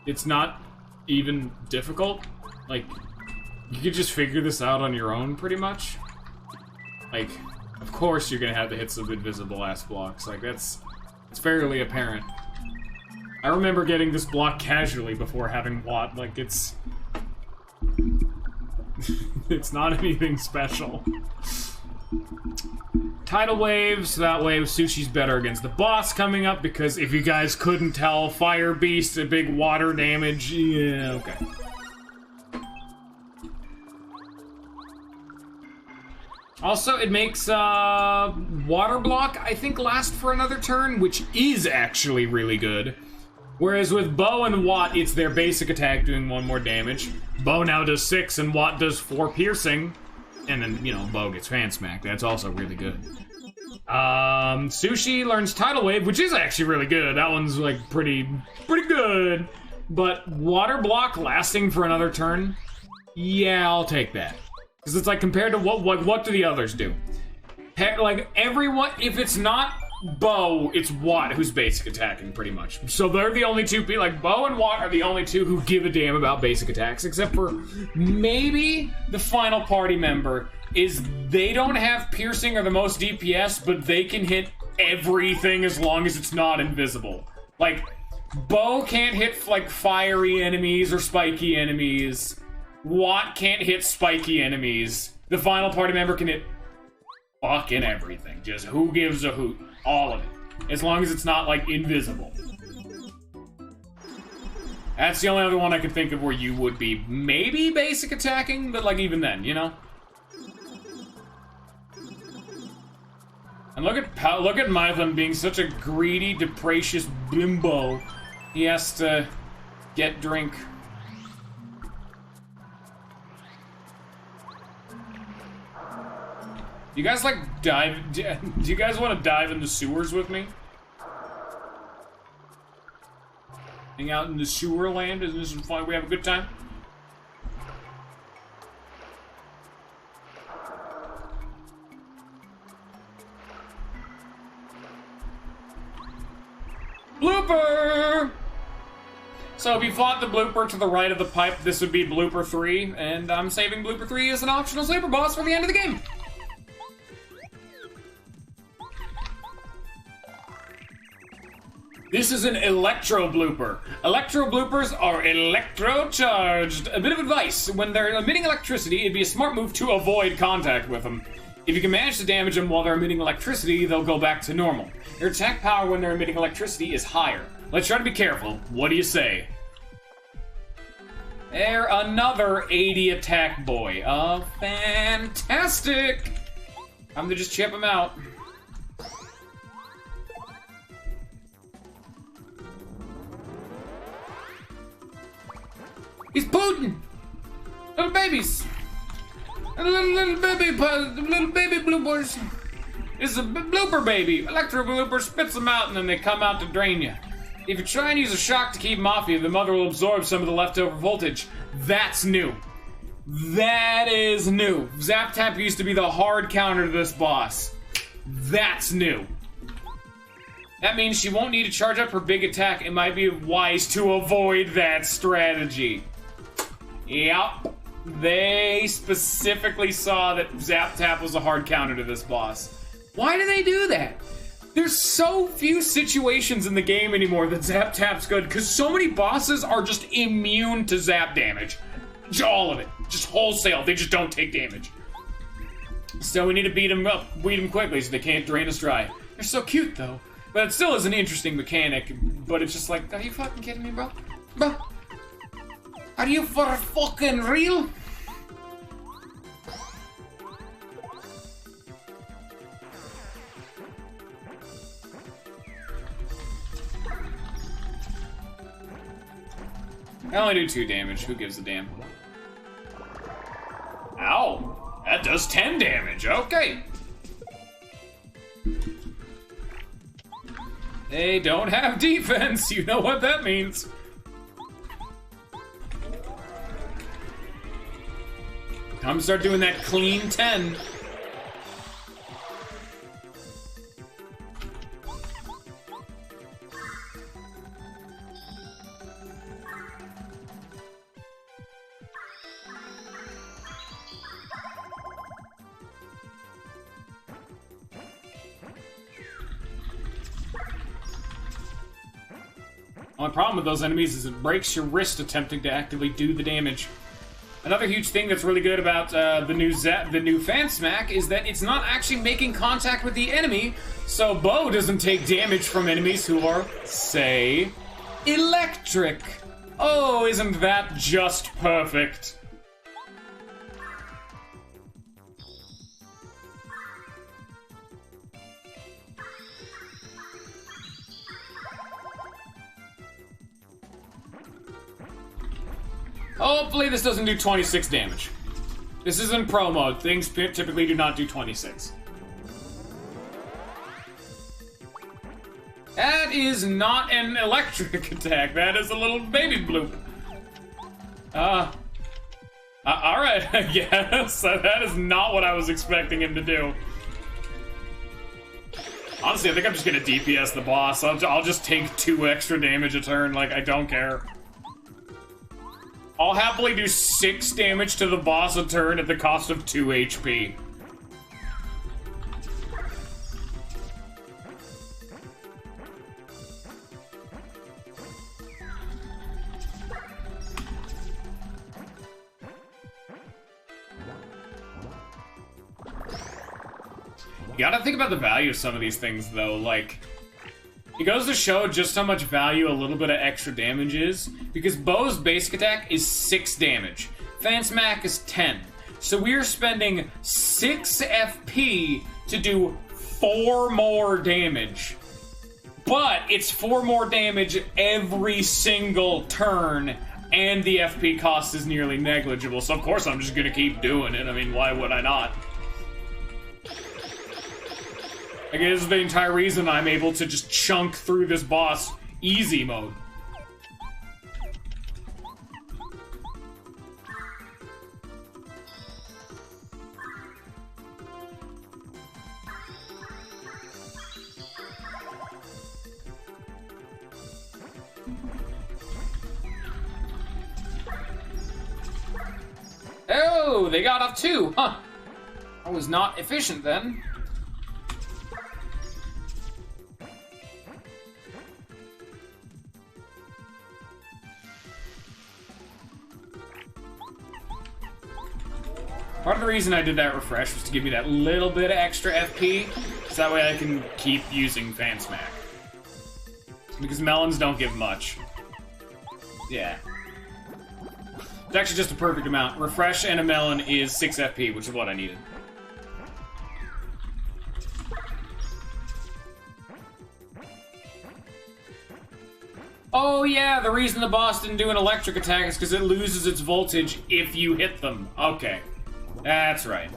it's not even difficult. Like, you could just figure this out on your own, pretty much. Like, of course you're gonna have to hit some invisible ass blocks. Like, it's fairly apparent. I remember getting this block casually before having Watt. Like, it's... it's not anything special. Tidal Wave, so that way Sushi's better against the boss coming up, because if you guys couldn't tell, Fire Beast, a big water damage, yeah, okay. Also, it makes, Water Block, I think, last for another turn, which is actually really good. Whereas with Bow and Watt, it's their basic attack doing 1 more damage. Bow now does 6, and Watt does 4 piercing. And then, you know, Bow gets fan smacked. That's also really good. Sushi learns Tidal Wave, which is actually really good. That one's, like, pretty good. But Water Block lasting for another turn? Yeah, I'll take that. Because it's, like, compared to what do the others do? Like, everyone, if it's not Bow, it's Watt who's basic attacking, pretty much. So they're the only two people, like, Bow and Watt are the only two who give a damn about basic attacks, except for maybe the final party member is they don't have piercing or the most DPS, but they can hit everything as long as it's not invisible. Like, Bow can't hit, like, fiery enemies or spiky enemies. Watt can't hit spiky enemies. The final party member can hit fucking everything. Just who gives a hoot. All of it. As long as it's not, like, invisible. That's the only other one I can think of where you would be maybe basic attacking, but, like, even then, you know? And look at Mython being such a greedy, deprecious bimbo. He has to get drink. You guys like dive? Do you guys want to dive in the sewers with me? Hang out in the sewer land? Isn't this fun? We have a good time? Blooper! So if you fought the blooper to the right of the pipe, this would be blooper 3, and I'm saving blooper 3 as an optional sleeper boss for the end of the game. This is an electro blooper. Electro bloopers are electro-charged. A bit of advice, when they're emitting electricity, it'd be a smart move to avoid contact with them. If you can manage to damage them while they're emitting electricity, they'll go back to normal. Their attack power when they're emitting electricity is higher. Let's try to be careful. What do you say? They're another 80 attack boy. Fantastic! I'm gonna just chip him out. He's Putin! Little babies! Little baby bloopers. It's a blooper baby. Electro blooper spits them out and then they come out to drain you. If you try and use a shock to keep them off you, the mother will absorb some of the leftover voltage. That's new. That is new. Zap Tap used to be the hard counter to this boss. That's new. That means she won't need to charge up her big attack. It might be wise to avoid that strategy. Yep. They specifically saw that Zap Tap was a hard counter to this boss. Why do they do that? There's so few situations in the game anymore that Zap Tap's good, because so many bosses are just immune to zap damage. All of it. Just wholesale. They just don't take damage. So we need to beat them up, beat them quickly so they can't drain us dry. They're so cute, though. But it still is an interesting mechanic, but it's just like, are you fucking kidding me, bro? Bro? Are you for fucking real? I only do 2 damage, who gives a damn? that does 10 damage. Okay. They don't have defense. You know what that means. Time to start doing that clean 10. Only problem with those enemies is it breaks your wrist attempting to actively do the damage. Another huge thing that's really good about the new Fan Smack is that it's not actually making contact with the enemy, so Bo doesn't take damage from enemies who are, say, electric. Oh, isn't that just perfect? Hopefully this doesn't do 26 damage. This is in pro mode. Things typically do not do 26. That is not an electric attack. That is a little baby bloop. Alright, I guess. That is not what I was expecting him to do. Honestly, I think I'm just gonna DPS the boss. I'll just take 2 extra damage a turn. Like, I don't care. I'll happily do 6 damage to the boss a turn at the cost of 2 HP. You gotta think about the value of some of these things, though. Like, it goes to show just how much value a little bit of extra damage is, because Bo's basic attack is 6 damage. Fan Smack is 10. So we're spending 6 FP to do 4 more damage. But it's 4 more damage every single turn, and the FP cost is nearly negligible, so of course I'm just gonna keep doing it. I mean, why would I not? I guess this is the entire reason I'm able to just chunk through this boss easy mode. Oh, they got off too, huh? I was not efficient then. Part of the reason I did that refresh was to give me that little bit of extra FP, so that way I can keep using Fan Smack. Because melons don't give much. Yeah. It's actually just a perfect amount. Refresh and a melon is 6 FP, which is what I needed. Oh yeah, the reason the boss didn't do an electric attack is because it loses its voltage if you hit them. Okay. That's right.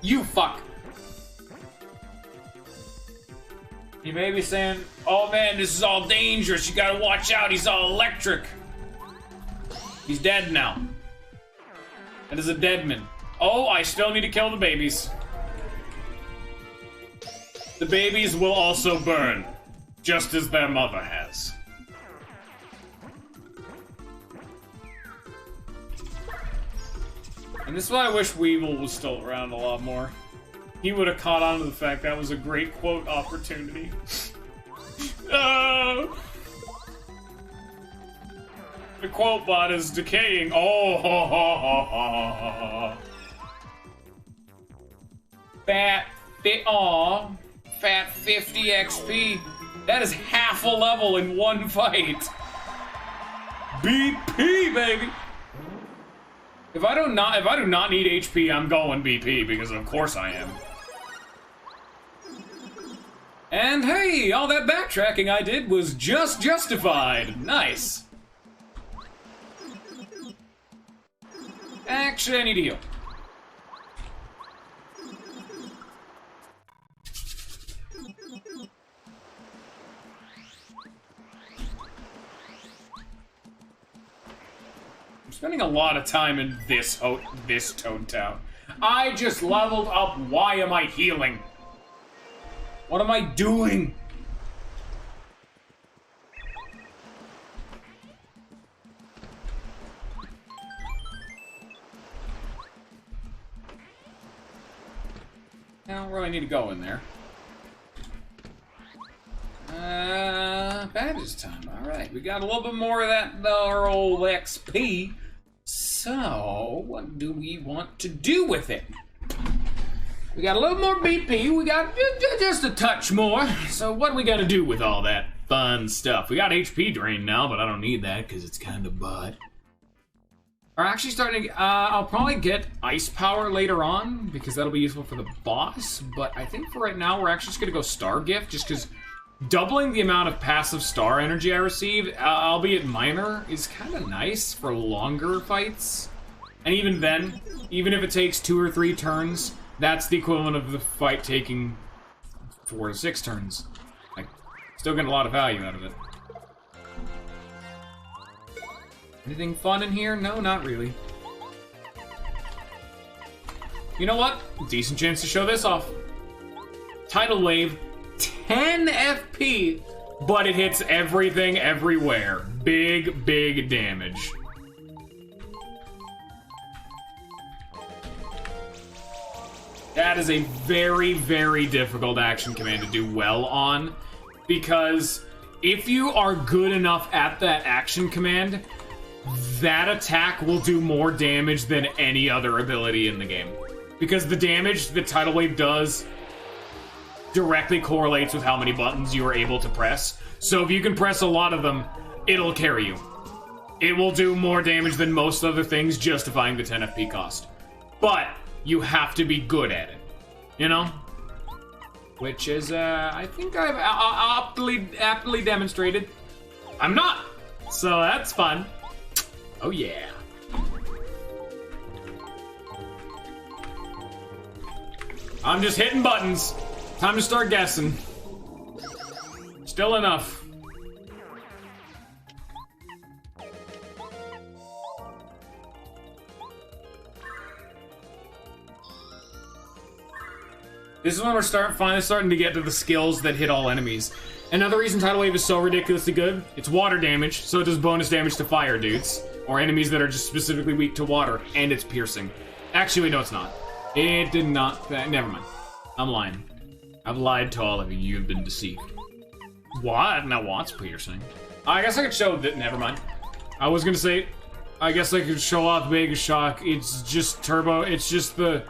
You fuck. You may be saying, oh man, this is all dangerous. You gotta watch out. He's all electric. He's dead now. That is a deadman. Oh, I still need to kill the babies. The babies will also burn, just as their mother has. And this is why I wish Weevil was still around a lot more. He would have caught on to the fact that was a great quote opportunity. The quote bot is decaying. Oh, ho, ho, ho, ho. Fat 50 XP. That is half a level in one fight. BP, baby. If I do not need HP, I'm going BP because of course I am. And hey, all that backtracking I did was just justified. Nice. Actually, I need to heal. I'm spending a lot of time in this Toad Town. I just leveled up. Why am I healing? What am I doing? I don't really need to go in there. Badges time. Alright, we got a little bit more of that our old XP. So, what do we want to do with it? We got a little more BP, we got just a touch more. So what do we gotta do with all that fun stuff? We got HP drain now, but I don't need that because it's kind of butt. We're actually starting to, I'll probably get ice power later on because that'll be useful for the boss. But I think for right now, we're actually just gonna go star gift just because doubling the amount of passive star energy I receive, albeit minor, is kind of nice for longer fights. And even then, even if it takes 2 or 3 turns, that's the equivalent of the fight taking 4 to 6 turns. Like, still getting a lot of value out of it. Anything fun in here? No, not really. You know what? Decent chance to show this off. Tidal Wave, 10 FP, but it hits everything everywhere. Big, big damage. That is a very, very difficult action command to do well on, because if you are good enough at that action command, that attack will do more damage than any other ability in the game. Because the damage that Tidal Wave does directly correlates with how many buttons you are able to press. So if you can press a lot of them, it'll carry you. It will do more damage than most other things, justifying the 10 FP cost. But you have to be good at it, you know? Which is, I think I've aptly demonstrated. I'm not, so that's fun. Oh yeah. I'm just hitting buttons. Time to start guessing. Still enough. This is when we're finally starting to get to the skills that hit all enemies. Another reason Tidal Wave is so ridiculously good, it's water damage, so it does bonus damage to fire dudes, or enemies that are just specifically weak to water, and it's piercing. Actually, wait, no, it's not. It did not. Never mind. I'm lying. I've lied to all of you. You've been deceived. What? Now what's piercing? I guess I could show that. Never mind. I was gonna say, I guess I could show off Mega Shock. It's just turbo. It's just the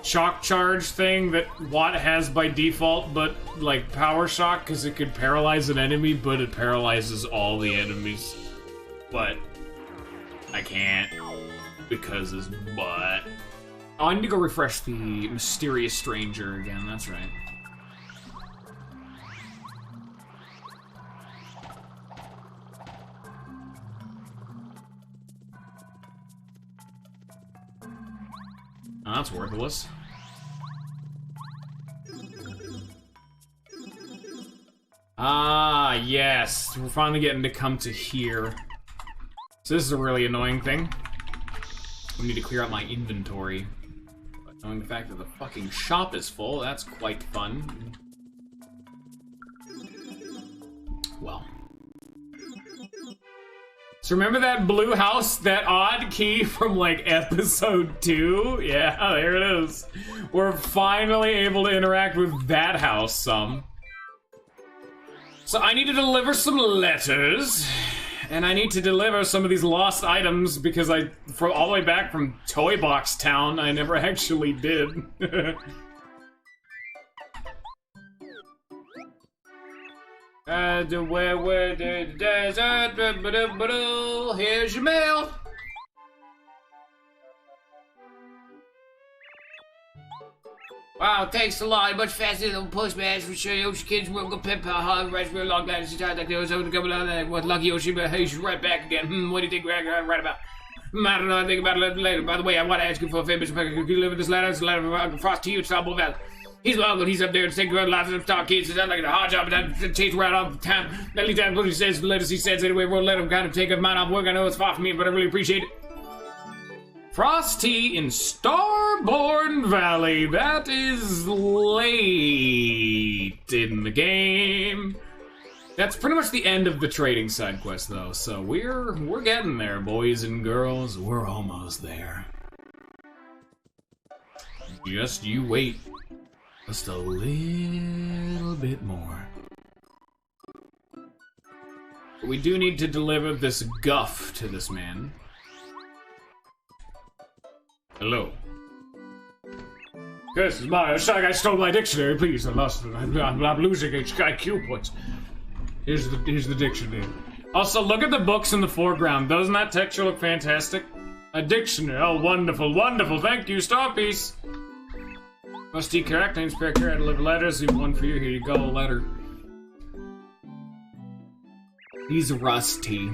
shock charge thing that Watt has by default, but like power shock because it could paralyze an enemy, but it paralyzes all the enemies. But I can't because it's butt. Oh, I need to go refresh the Mysterious Stranger again. That's right. Oh, that's worthless. Ah, yes. We're finally getting to come to here. So this is a really annoying thing. We need to clear out my inventory. But knowing the fact that the fucking shop is full, that's quite fun. Well. So remember that blue house, that odd key from like episode 2? Yeah, there it is. We're finally able to interact with that house some. So I need to deliver some letters. And I need to deliver some of these lost items because all the way back from Toy Box Town, I never actually did. Where the desert, here's your mail. Wow, thanks a lot. Much faster than the postman for sure. Yoshi kids will go pep hug, raspberry long glad to like there was over to go what lucky Yoshi, but hey, she's right back again. What do you think we're right about? I don't know, I think about it later. By the way, I want to ask you for a favor. Could you deliver this letter? It's a letter from Uncle Frost to you, Trouble Valley. He's welcome. He's up there to take care of lots of star kids. It's not like a hard job, but that chase right all the time. At least that's what he says. Let us, he says anyway. We'll let him kind of take a mind off work. I know it's far from me, but I really appreciate it. Frosty in Starborn Valley. That is late in the game. That's pretty much the end of the trading side quest, though. So we're getting there, boys and girls. We're almost there. Just you wait. Just a little bit more. We do need to deliver this guff to this man. Hello. This is my Shy Guy stole my dictionary, please. I'm losing IQ points. Here's the dictionary. Also, look at the books in the foreground. Doesn't that texture look fantastic? A dictionary. Oh, wonderful, wonderful. Thank you, Starpiece. Rusty correct. Name's Pecker. I deliver letters. Leave one for you. Here you go, a letter. He's Rusty.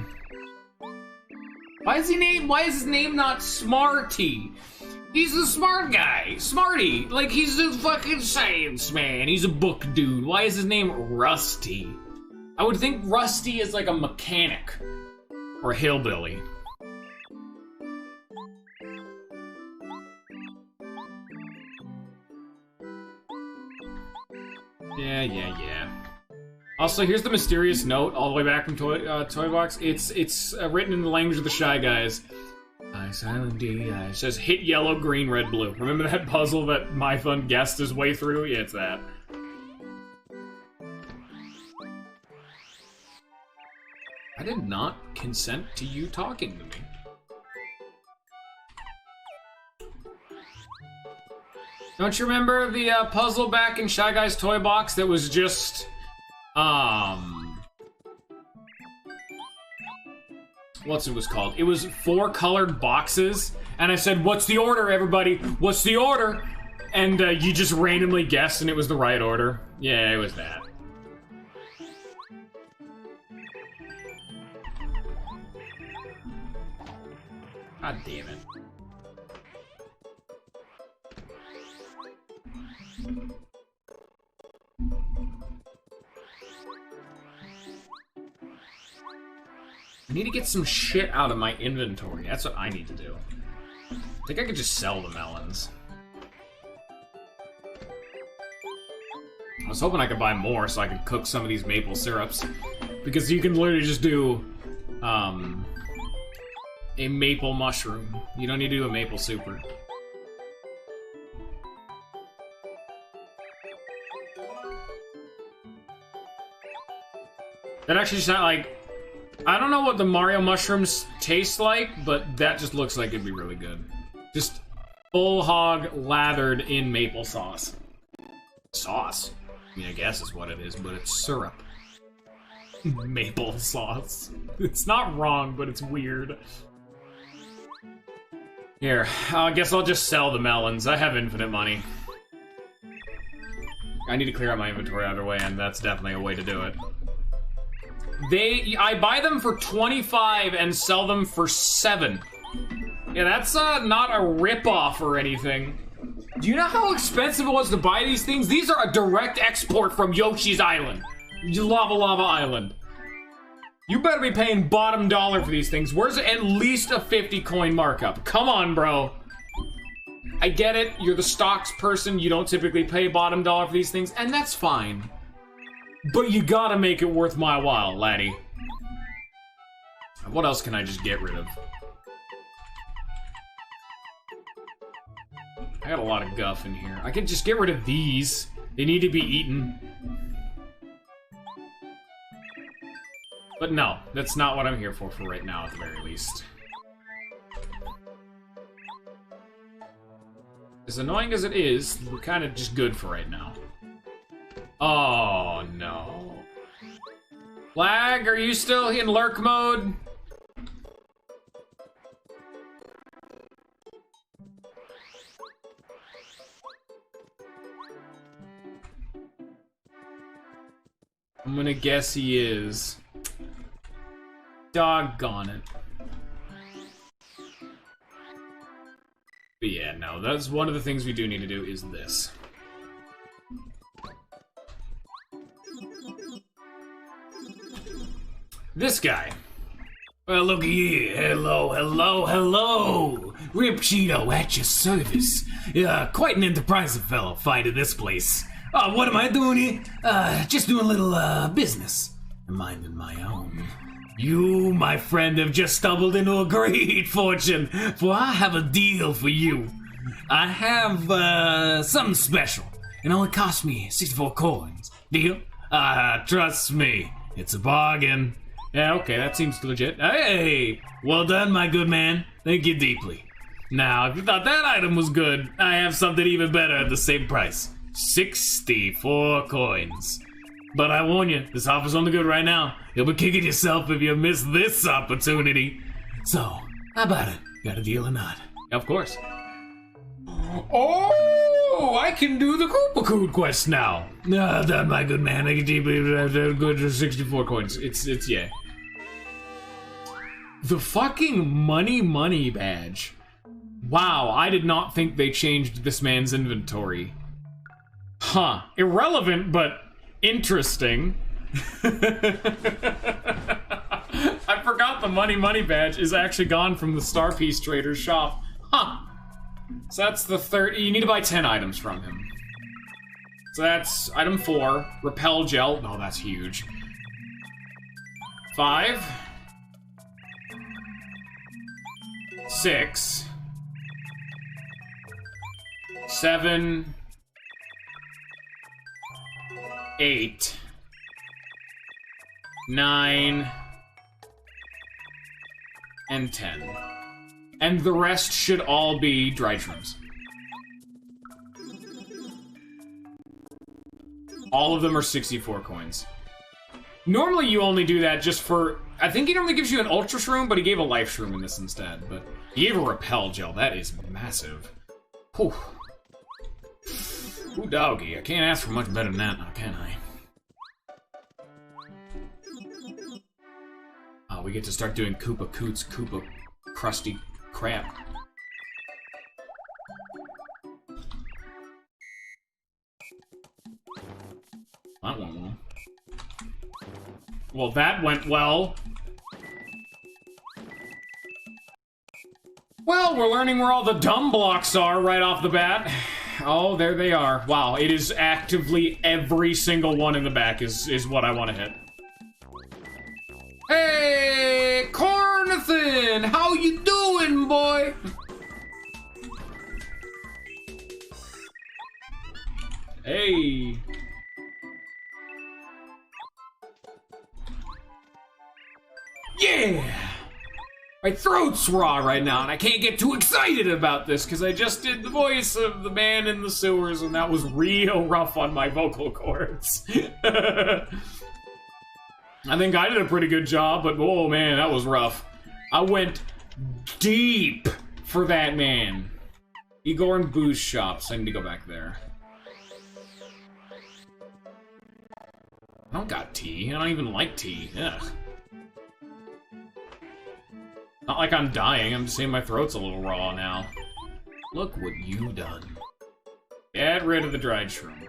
Why is his name not Smarty? He's the smart guy. Smarty. Like, he's a fucking science man. He's a book dude. Why is his name Rusty? I would think Rusty is like a mechanic. Or a hillbilly. Yeah. Also, here's the mysterious note all the way back from Toy Box. It's written in the language of the Shy Guys. I silent D. It says hit yellow, green, red, blue. Remember that puzzle that my fun guessed his way through? Yeah, it's that. I did not consent to you talking to me. Don't you remember the puzzle back in Shy Guy's Toy Box that was just, what's it was called? It was 4 colored boxes, and I said, what's the order, everybody? What's the order? And you just randomly guessed, and it was the right order. Yeah, it was that. God damn it. I need to get some shit out of my inventory. That's what I need to do. I think I could just sell the melons. I was hoping I could buy more so I could cook some of these maple syrups. Because you can literally just do, a maple mushroom. You don't need to do a maple super. That actually sounds like... I don't know what the Mario mushrooms taste like, but that just looks like it'd be really good. Just full hog lathered in maple sauce. Sauce? I mean, I guess is what it is, but it's syrup. Maple sauce. It's not wrong, but it's weird. Here, I guess I'll just sell the melons. I have infinite money. I need to clear out my inventory either way, and that's definitely a way to do it. I buy them for 25 and sell them for 7. Yeah, that's not a rip-off or anything. Do you know how expensive it was to buy these things? These are a direct export from Yoshi's Island. Lava Lava Island. You better be paying bottom dollar for these things. Where's at least a 50 coin markup? Come on, bro. I get it, you're the stocks person, you don't typically pay bottom dollar for these things, and that's fine. But you gotta make it worth my while, laddie. What else can I just get rid of? I got a lot of guff in here. I can just get rid of these. They need to be eaten. But no, that's not what I'm here for right now, at the very least. As annoying as it is, we're kind of just good for right now. Oh, no. Flag, are you still in lurk mode? I'm gonna guess he is. Doggone it. But yeah, no, that's one of the things we do need to do is this. This guy. Well, looky here. Hello, hello, hello. Rip Cheeto at your service. Quite an enterprising fellow finding this place. What am I doing here? Just doing a little, business. Minding my own. You, my friend, have just stumbled into a great fortune, for I have a deal for you. I have, something special. It only cost me 64 coins. Deal? Trust me, it's a bargain. Yeah, okay, that seems legit. Hey, well done, my good man. Thank you deeply. Now, if you thought that item was good, I have something even better at the same price. 64 coins. But I warn you, this offer's only good right now. You'll be kicking yourself if you miss this opportunity. So, how about it? Got a deal or not? Of course. Oh, I can do the Koopa quest now. Done, my good man. I can deeply good 64 coins. It's yeah. The fucking money badge. Wow, I did not think they changed this man's inventory. Huh. Irrelevant, but interesting. I forgot the money badge is actually gone from the Star Piece Trader's shop. Huh. So that's the third. You need to buy 10 items from him. So that's item 4. Repel gel. Oh, that's huge. 5. 6. 7. 8. 9. And 10. And the rest should all be dried shrooms. All of them are 64 coins. Normally you only do that just for... I think he normally gives you an ultra shroom, but he gave a life shroom in this instead. But he gave a repel gel. That is massive. Whew. Ooh, doggy. I can't ask for much better than that now, can I? Oh, we get to start doing Koopa Coots, Koopa Krusty crap. That went well. Well, that went well. Well, we're learning where all the dumb blocks are right off the bat. Oh, there they are. Wow, it is actively every single one in the back is what I want to hit. Hey, Cornathan! How you doing, boy? Hey. Yeah! My throat's raw right now, and I can't get too excited about this, because I just did the voice of the man in the sewers, and that was real rough on my vocal cords. I think I did a pretty good job, but oh man, that was rough. I went deep for that man. Igor and Booze shops. I need to go back there. I don't got tea. I don't even like tea. Ugh. Not like I'm dying. I'm just saying my throat's a little raw now. Look what you done. Get rid of the dried shroom.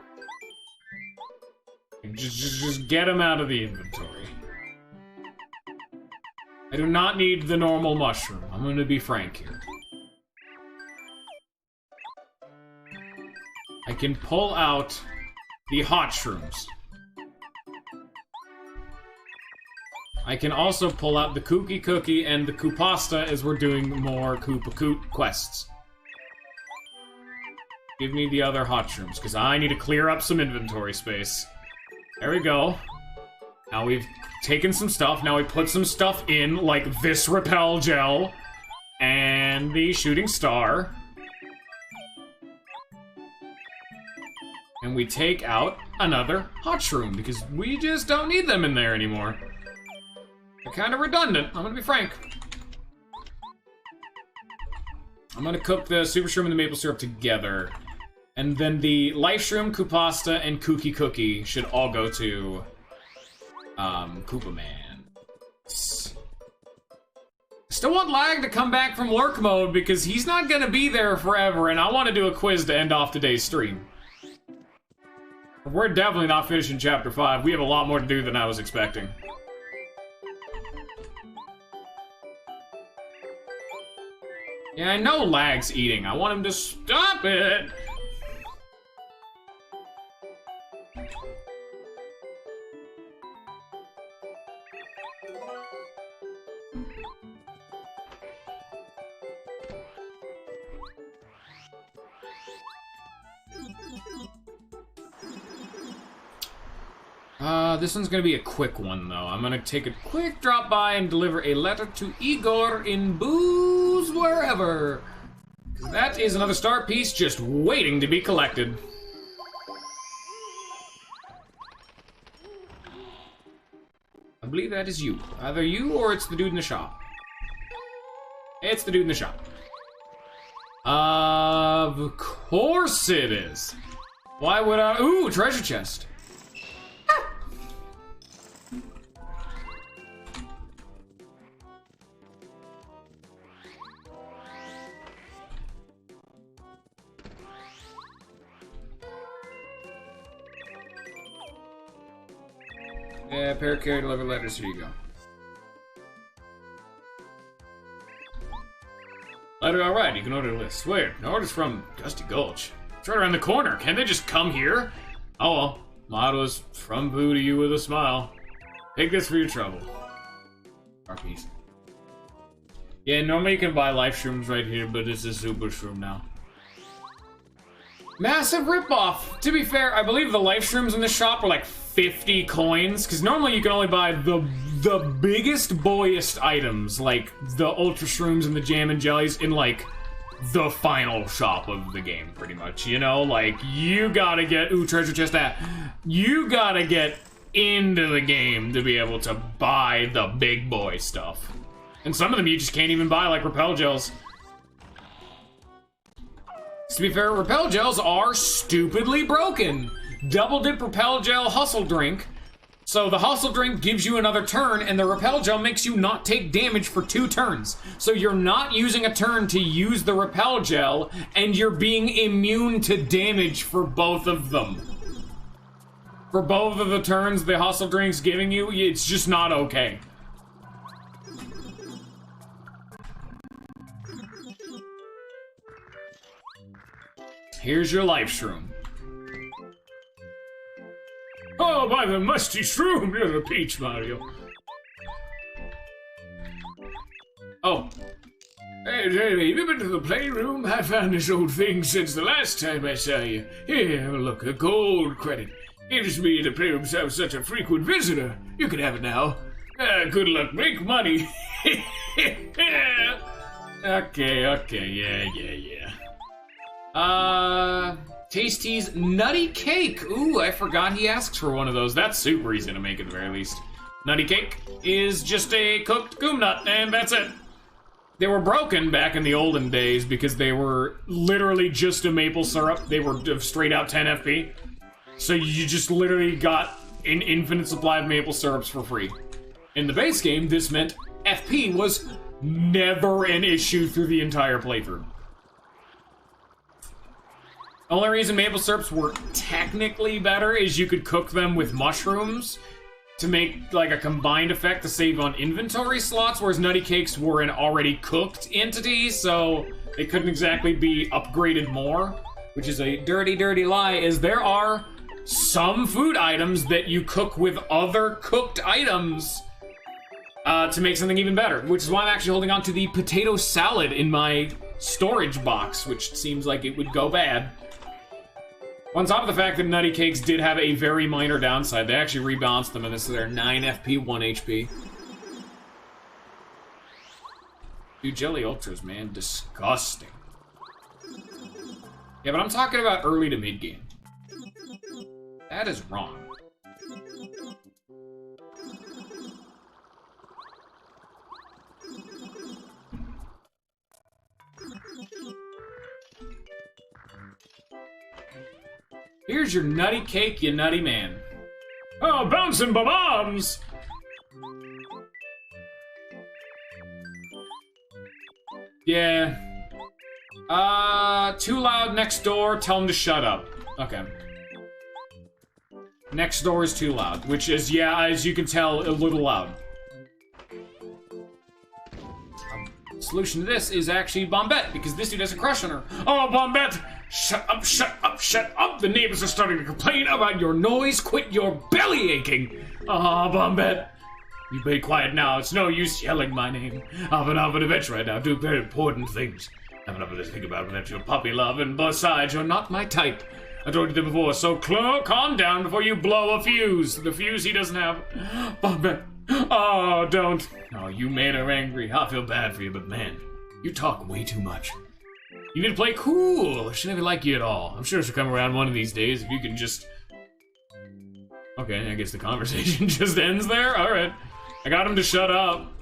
Just get him out of the inventory. I do not need the normal mushroom. I'm gonna be frank here. I can pull out the hot shrooms. I can also pull out the Kooky Cookie and the Koopasta as we're doing more Koopa Koot quests. Give me the other hot shrooms, because I need to clear up some inventory space. There we go. Now we've taken some stuff. Now we put some stuff in, like this repel gel and the shooting star. And we take out another hot shroom because we just don't need them in there anymore. They're kind of redundant, I'm gonna be frank. I'm gonna cook the super shroom and the maple syrup together. And then the life shroom, Koopasta, and Kooky Cookie should all go to Koopa Man. Still want Lag to come back from lurk mode because he's not gonna be there forever, and I want to do a quiz to end off today's stream. We're definitely not finishing chapter 5. We have a lot more to do than I was expecting. Yeah, I know Lag's eating. I want him to stop it! This one's gonna be a quick one, though. I'm gonna take a quick drop by and deliver a letter to Igor in Booze Wherever. That is another star piece just waiting to be collected. I believe that is you. Either you or it's the dude in the shop. It's the dude in the shop. Of course it is. Why would I? Ooh, treasure chest. Yeah, paracarry deliver letters, here you go. Letter alright, you can order a list. Where? No order's from Dusty Gulch. It's right around the corner. Can't they just come here? Oh well. Motto is from Boo to you with a smile. Take this for your trouble. Harpies. Yeah, normally you can buy life shrooms right here, but it's a super shroom now. Massive ripoff! To be fair, I believe the life shrooms in the shop were like 50 coins, because normally you can only buy the biggest, boyiest items, like the ultra shrooms and the jam and jellies, in like the final shop of the game, pretty much. You know, like you gotta get treasure chest that. You gotta get into the game to be able to buy the big boy stuff. And some of them you just can't even buy, like repel gels. To be fair, repel gels are stupidly broken. Double dip repel gel hustle drink. So the hustle drink gives you another turn, and the repel gel makes you not take damage for 2 turns. So you're not using a turn to use the repel gel, and you're being immune to damage for both of them. For both of the turns the hustle drink's giving you, it's just not okay. Here's your life shroom. Oh, by the musty shroom, you're a peach, Mario. Oh. Hey, have you been to the playroom? I found this old thing since the last time I saw you. Here, have a look, a gold credit. Gives me the playroom's have such a frequent visitor. You can have it now. Good luck, make money. Okay, yeah. Tasty's Nutty Cake. Ooh, I forgot he asks for one of those. That's super easy to make at the very least. Nutty Cake is just a cooked goom nut, and that's it. They were broken back in the olden days because they were literally just a maple syrup. They were straight out 10 FP. So you just literally got an infinite supply of maple syrups for free. In the base game, this meant FP was never an issue through the entire playthrough. The only reason maple syrups were technically better is you could cook them with mushrooms to make like a combined effect to save on inventory slots, whereas nutty cakes were an already cooked entity, so they couldn't exactly be upgraded more, which is a dirty, dirty lie, is there are some food items that you cook with other cooked items to make something even better, which is why I'm actually holding on to the potato salad in my storage box, which seems like it would go bad. On top of the fact that Nutty Cakes did have a very minor downside, they actually rebalanced them, and this is their 9 FP, 1 HP. Dude, Jelly Ultras, man, disgusting. Yeah, but I'm talking about early to mid game. That is wrong. Here's your nutty cake, you nutty man. Oh, bouncing bombs! Yeah. Too loud next door, tell him to shut up. Okay. Next door is too loud, which is, yeah, as you can tell, a little loud. Solution to this is actually Bombette, because this dude has a crush on her. Oh, Bombette! Shut up, shut up, shut up! The neighbors are starting to complain about your noise. Quit your belly aching. Ah, Bombette. You be quiet now. It's no use yelling my name. I've been out on a adventure right now, doing very important things. I have enough to think about without your puppy love, and besides, you're not my type. I told you that before, so calm down before you blow a fuse. The fuse he doesn't have. Bombette. Oh, don't. Oh, you made her angry. I feel bad for you, but man, you talk way too much. You need to play cool. She never like you at all. I'm sure she'll come around one of these days if you can just... Okay, I guess the conversation just ends there. Alright. I got him to shut up.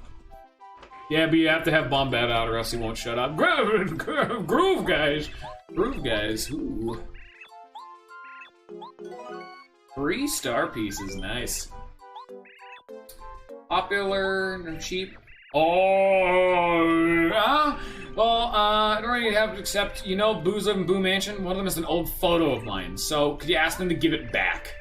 Yeah, but you have to have Bombette out or else he won't shut up. Groove, guys. Groove, guys. Ooh. 3 star pieces. Nice. Popular and cheap. Oh, well, I don't really have to accept, you know, Booze Live in Boo Mansion? One of them is an old photo of mine, so could you ask them to give it back?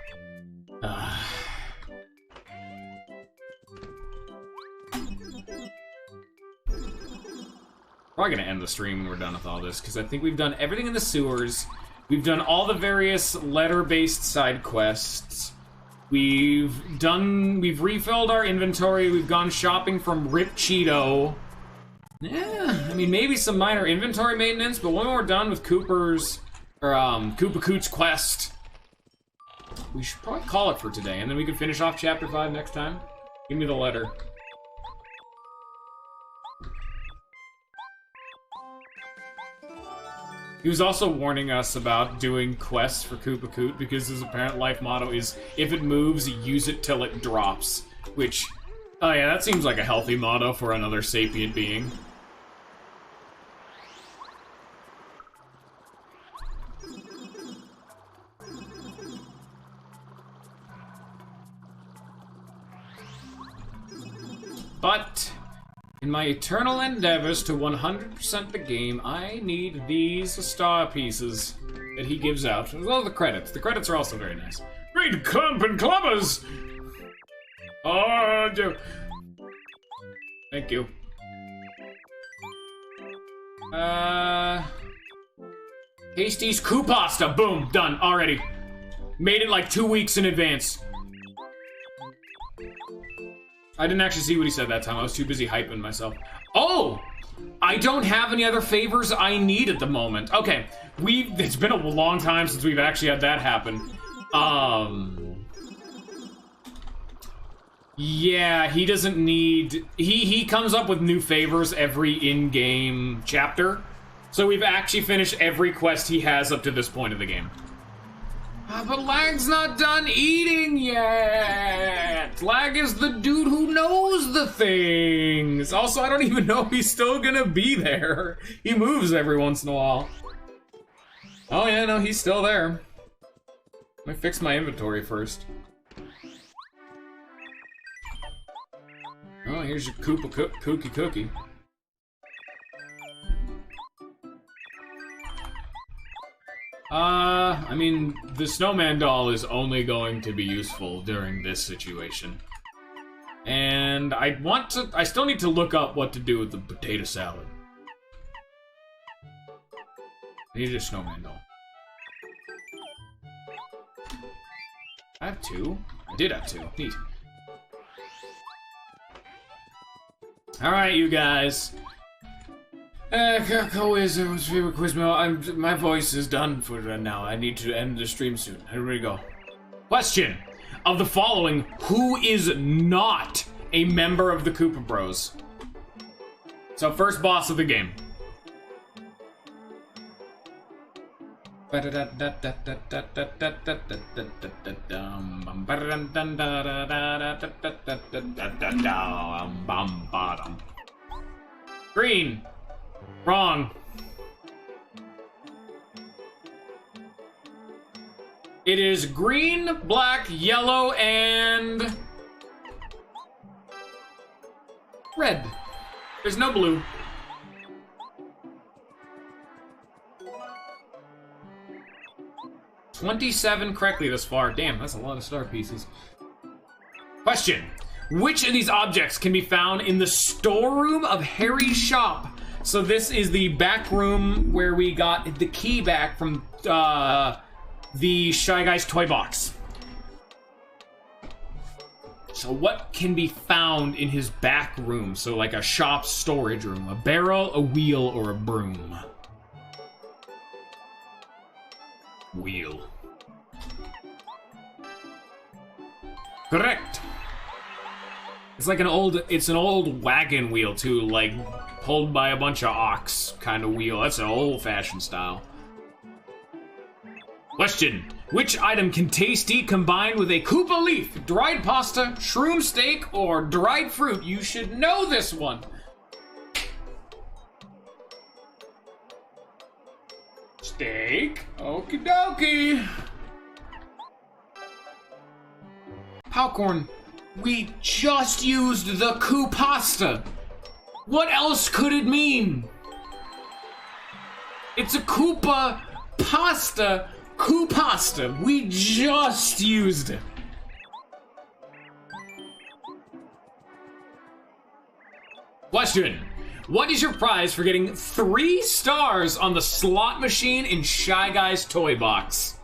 Probably gonna end the stream when we're done with all this, because I think we've done everything in the sewers. We've done all the various letter-based side quests. We've refilled our inventory, we've gone shopping from Rip Cheeto. Yeah, I mean, maybe some minor inventory maintenance, but when we're done with Koopa Koot's quest, we should probably call it for today, and then we can finish off Chapter 5 next time. Give me the letter. He was also warning us about doing quests for Koopa Koot because his apparent life motto is, if it moves, use it till it drops. Which, oh yeah, that seems like a healthy motto for another sapient being. But... in my eternal endeavors to 100% the game, I need these star pieces that he gives out, as well as the credits. The credits are also very nice. Great clump and clubbers! Oh, thank you. Tasty's Koo Pasta! Boom! Done. Already. Made it like 2 weeks in advance. I didn't actually see what he said that time. I was too busy hyping myself. Oh! I don't have any other favors I need at the moment. Okay, it's been a long time since we've actually had that happen. Yeah, he doesn't need... He comes up with new favors every in-game chapter. So we've actually finished every quest he has up to this point of the game. But Lag's not done eating yet! Lag is the dude who knows the things! Also, I don't even know if he's still gonna be there. He moves every once in a while. Oh yeah, no, he's still there. Let me fix my inventory first. Oh, here's your Koopa Cookie. I mean, the snowman doll is only going to be useful during this situation. And I still need to look up what to do with the potato salad. I need a snowman doll. I have 2? I did have 2. Neat. Alright, you guys. Quiz, favorite quiz mail. My voice is done for now. I need to end the stream soon. Here we go. Question. Of the following, who is not a member of the Koopa Bros? So, first boss of the game. Green. Wrong. It is green, black, yellow, and red. There's no blue. $27 correctly thus far. Damn, that's a lot of star pieces. Question. Which of these objects can be found in the storeroom of Harry's shop? So this is the back room where we got the key back from the Shy Guys toy box. So what can be found in his back room? So like a shop storage room. A barrel, a wheel, or a broom? Wheel. Correct. It's like an old wagon wheel too, like pulled by a bunch of ox kind of wheel. That's an old-fashioned style. Question. Which item can Tasty combine with a Koopa leaf, dried pasta, shroom steak, or dried fruit? You should know this one. Steak. Okie dokie. Popcorn. We just used the Koopasta. What else could it mean? It's a Koopa pasta. Koopasta. We just used it. Question. What is your prize for getting 3 stars on the slot machine in Shy Guys toy box?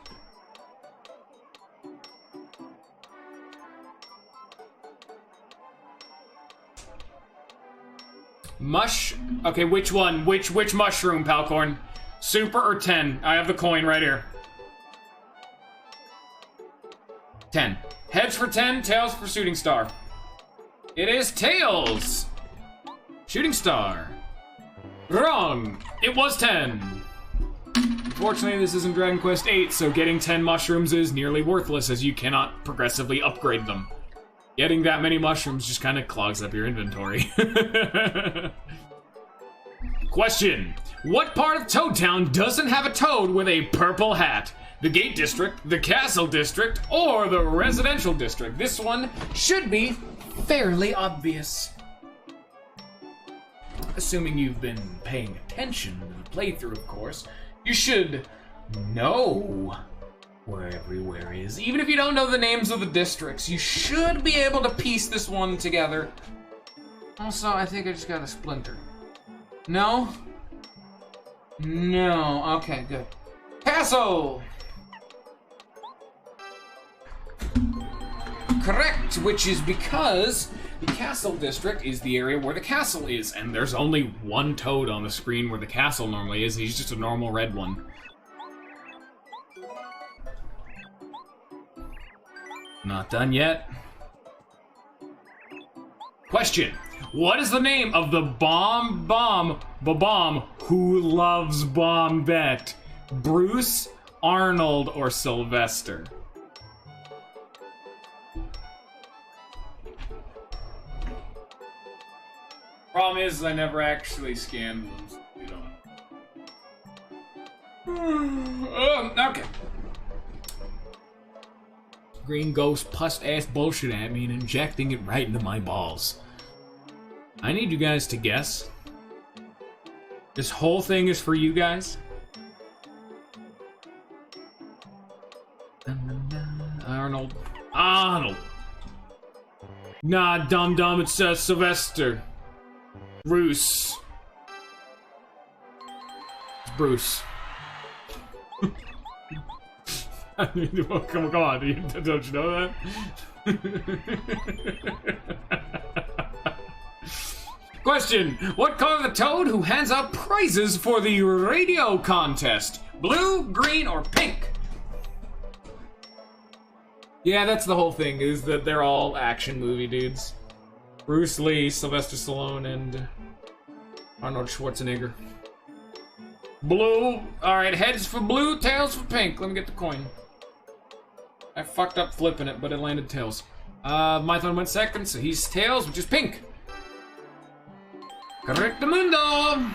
Okay, which one? Which mushroom, Palcorn? Super or 10? I have the coin right here. 10. Heads for 10, tails for shooting star. It is tails! Shooting star. Wrong! It was 10. Unfortunately, this isn't Dragon Quest VIII, so getting 10 mushrooms is nearly worthless as you cannot progressively upgrade them. Getting that many mushrooms just kind of clogs up your inventory. Question. What part of Toad Town doesn't have a toad with a purple hat? The Gate District, the Castle District, or the Residential District? This one should be fairly obvious. Assuming you've been paying attention to the playthrough, of course, you should know where everywhere is. Even if you don't know the names of the districts, you should be able to piece this one together. Also, I think I just got a splinter. No? No. Okay, good. Castle! Correct, which is because the Castle District is the area where the castle is, and there's only one toad on the screen where the castle normally is. He's just a normal red one. Not done yet. Question. What is the name of the bomb who loves Bombette? Bruce, Arnold, or Sylvester? Problem is, I never actually scanned them, so we don't. Okay. Green ghost pus-ass bullshit at me and injecting it right into my balls. I need you guys to guess. This whole thing is for you guys. Arnold. Arnold! Nah, dum-dum, it's Sylvester. Bruce. It's Bruce. I mean, well, come on, don't you know that? Question, what color the toad who hands out prizes for the radio contest? Blue, green, or pink? Yeah, that's the whole thing, is that they're all action movie dudes. Bruce Lee, Sylvester Stallone, and Arnold Schwarzenegger. Blue. Alright, heads for blue, tails for pink. Let me get the coin. I fucked up flipping it, but it landed tails. Mython went second, so he's tails, which is pink. Correctamundo!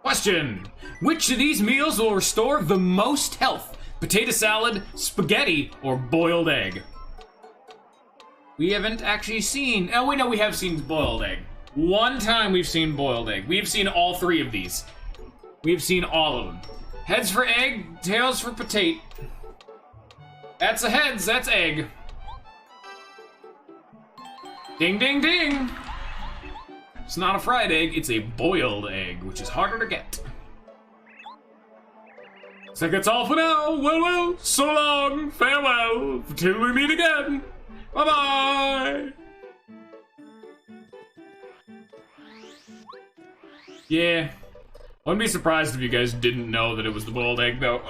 Question! Which of these meals will restore the most health? Potato salad, spaghetti, or boiled egg? We haven't actually seen... Oh, wait, no, we have seen boiled egg. One time we've seen boiled egg. We've seen all three of these. We've seen all of them. Heads for egg, tails for potato. That's a heads, that's egg. Ding, ding, ding! It's not a fried egg, it's a boiled egg, which is harder to get. Looks like that's all for now. Well, so long, farewell, till we meet again. Bye-bye! Yeah. Wouldn't be surprised if you guys didn't know that it was the boiled egg, though.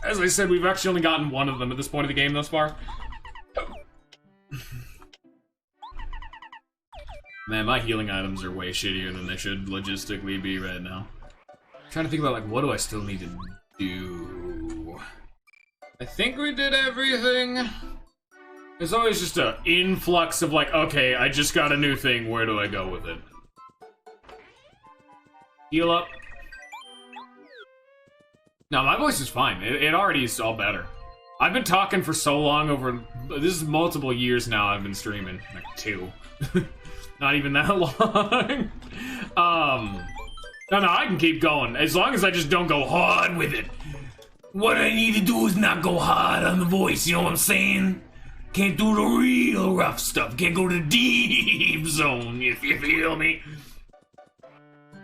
As I said, we've actually only gotten one of them at this point of the game thus far. Man, my healing items are way shittier than they should logistically be right now. I'm trying to think about, like, what do I still need to do? I think we did everything. There's always just an influx of, like, okay, I just got a new thing, where do I go with it? Heal up. No, my voice is fine. It already is all better. I've been talking for so long over... This is multiple years now I've been streaming. Like, 2. Not even that long. No, I can keep going. As long as I just don't go hard with it. What I need to do is not go hard on the voice, you know what I'm saying? Can't do the real rough stuff. Can't go to the deep zone, if you feel me.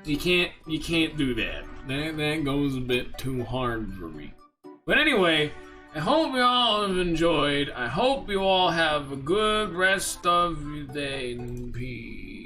You can't do that. That goes a bit too hard for me. But anyway, I hope you all have enjoyed. I hope you all have a good rest of your day in peace.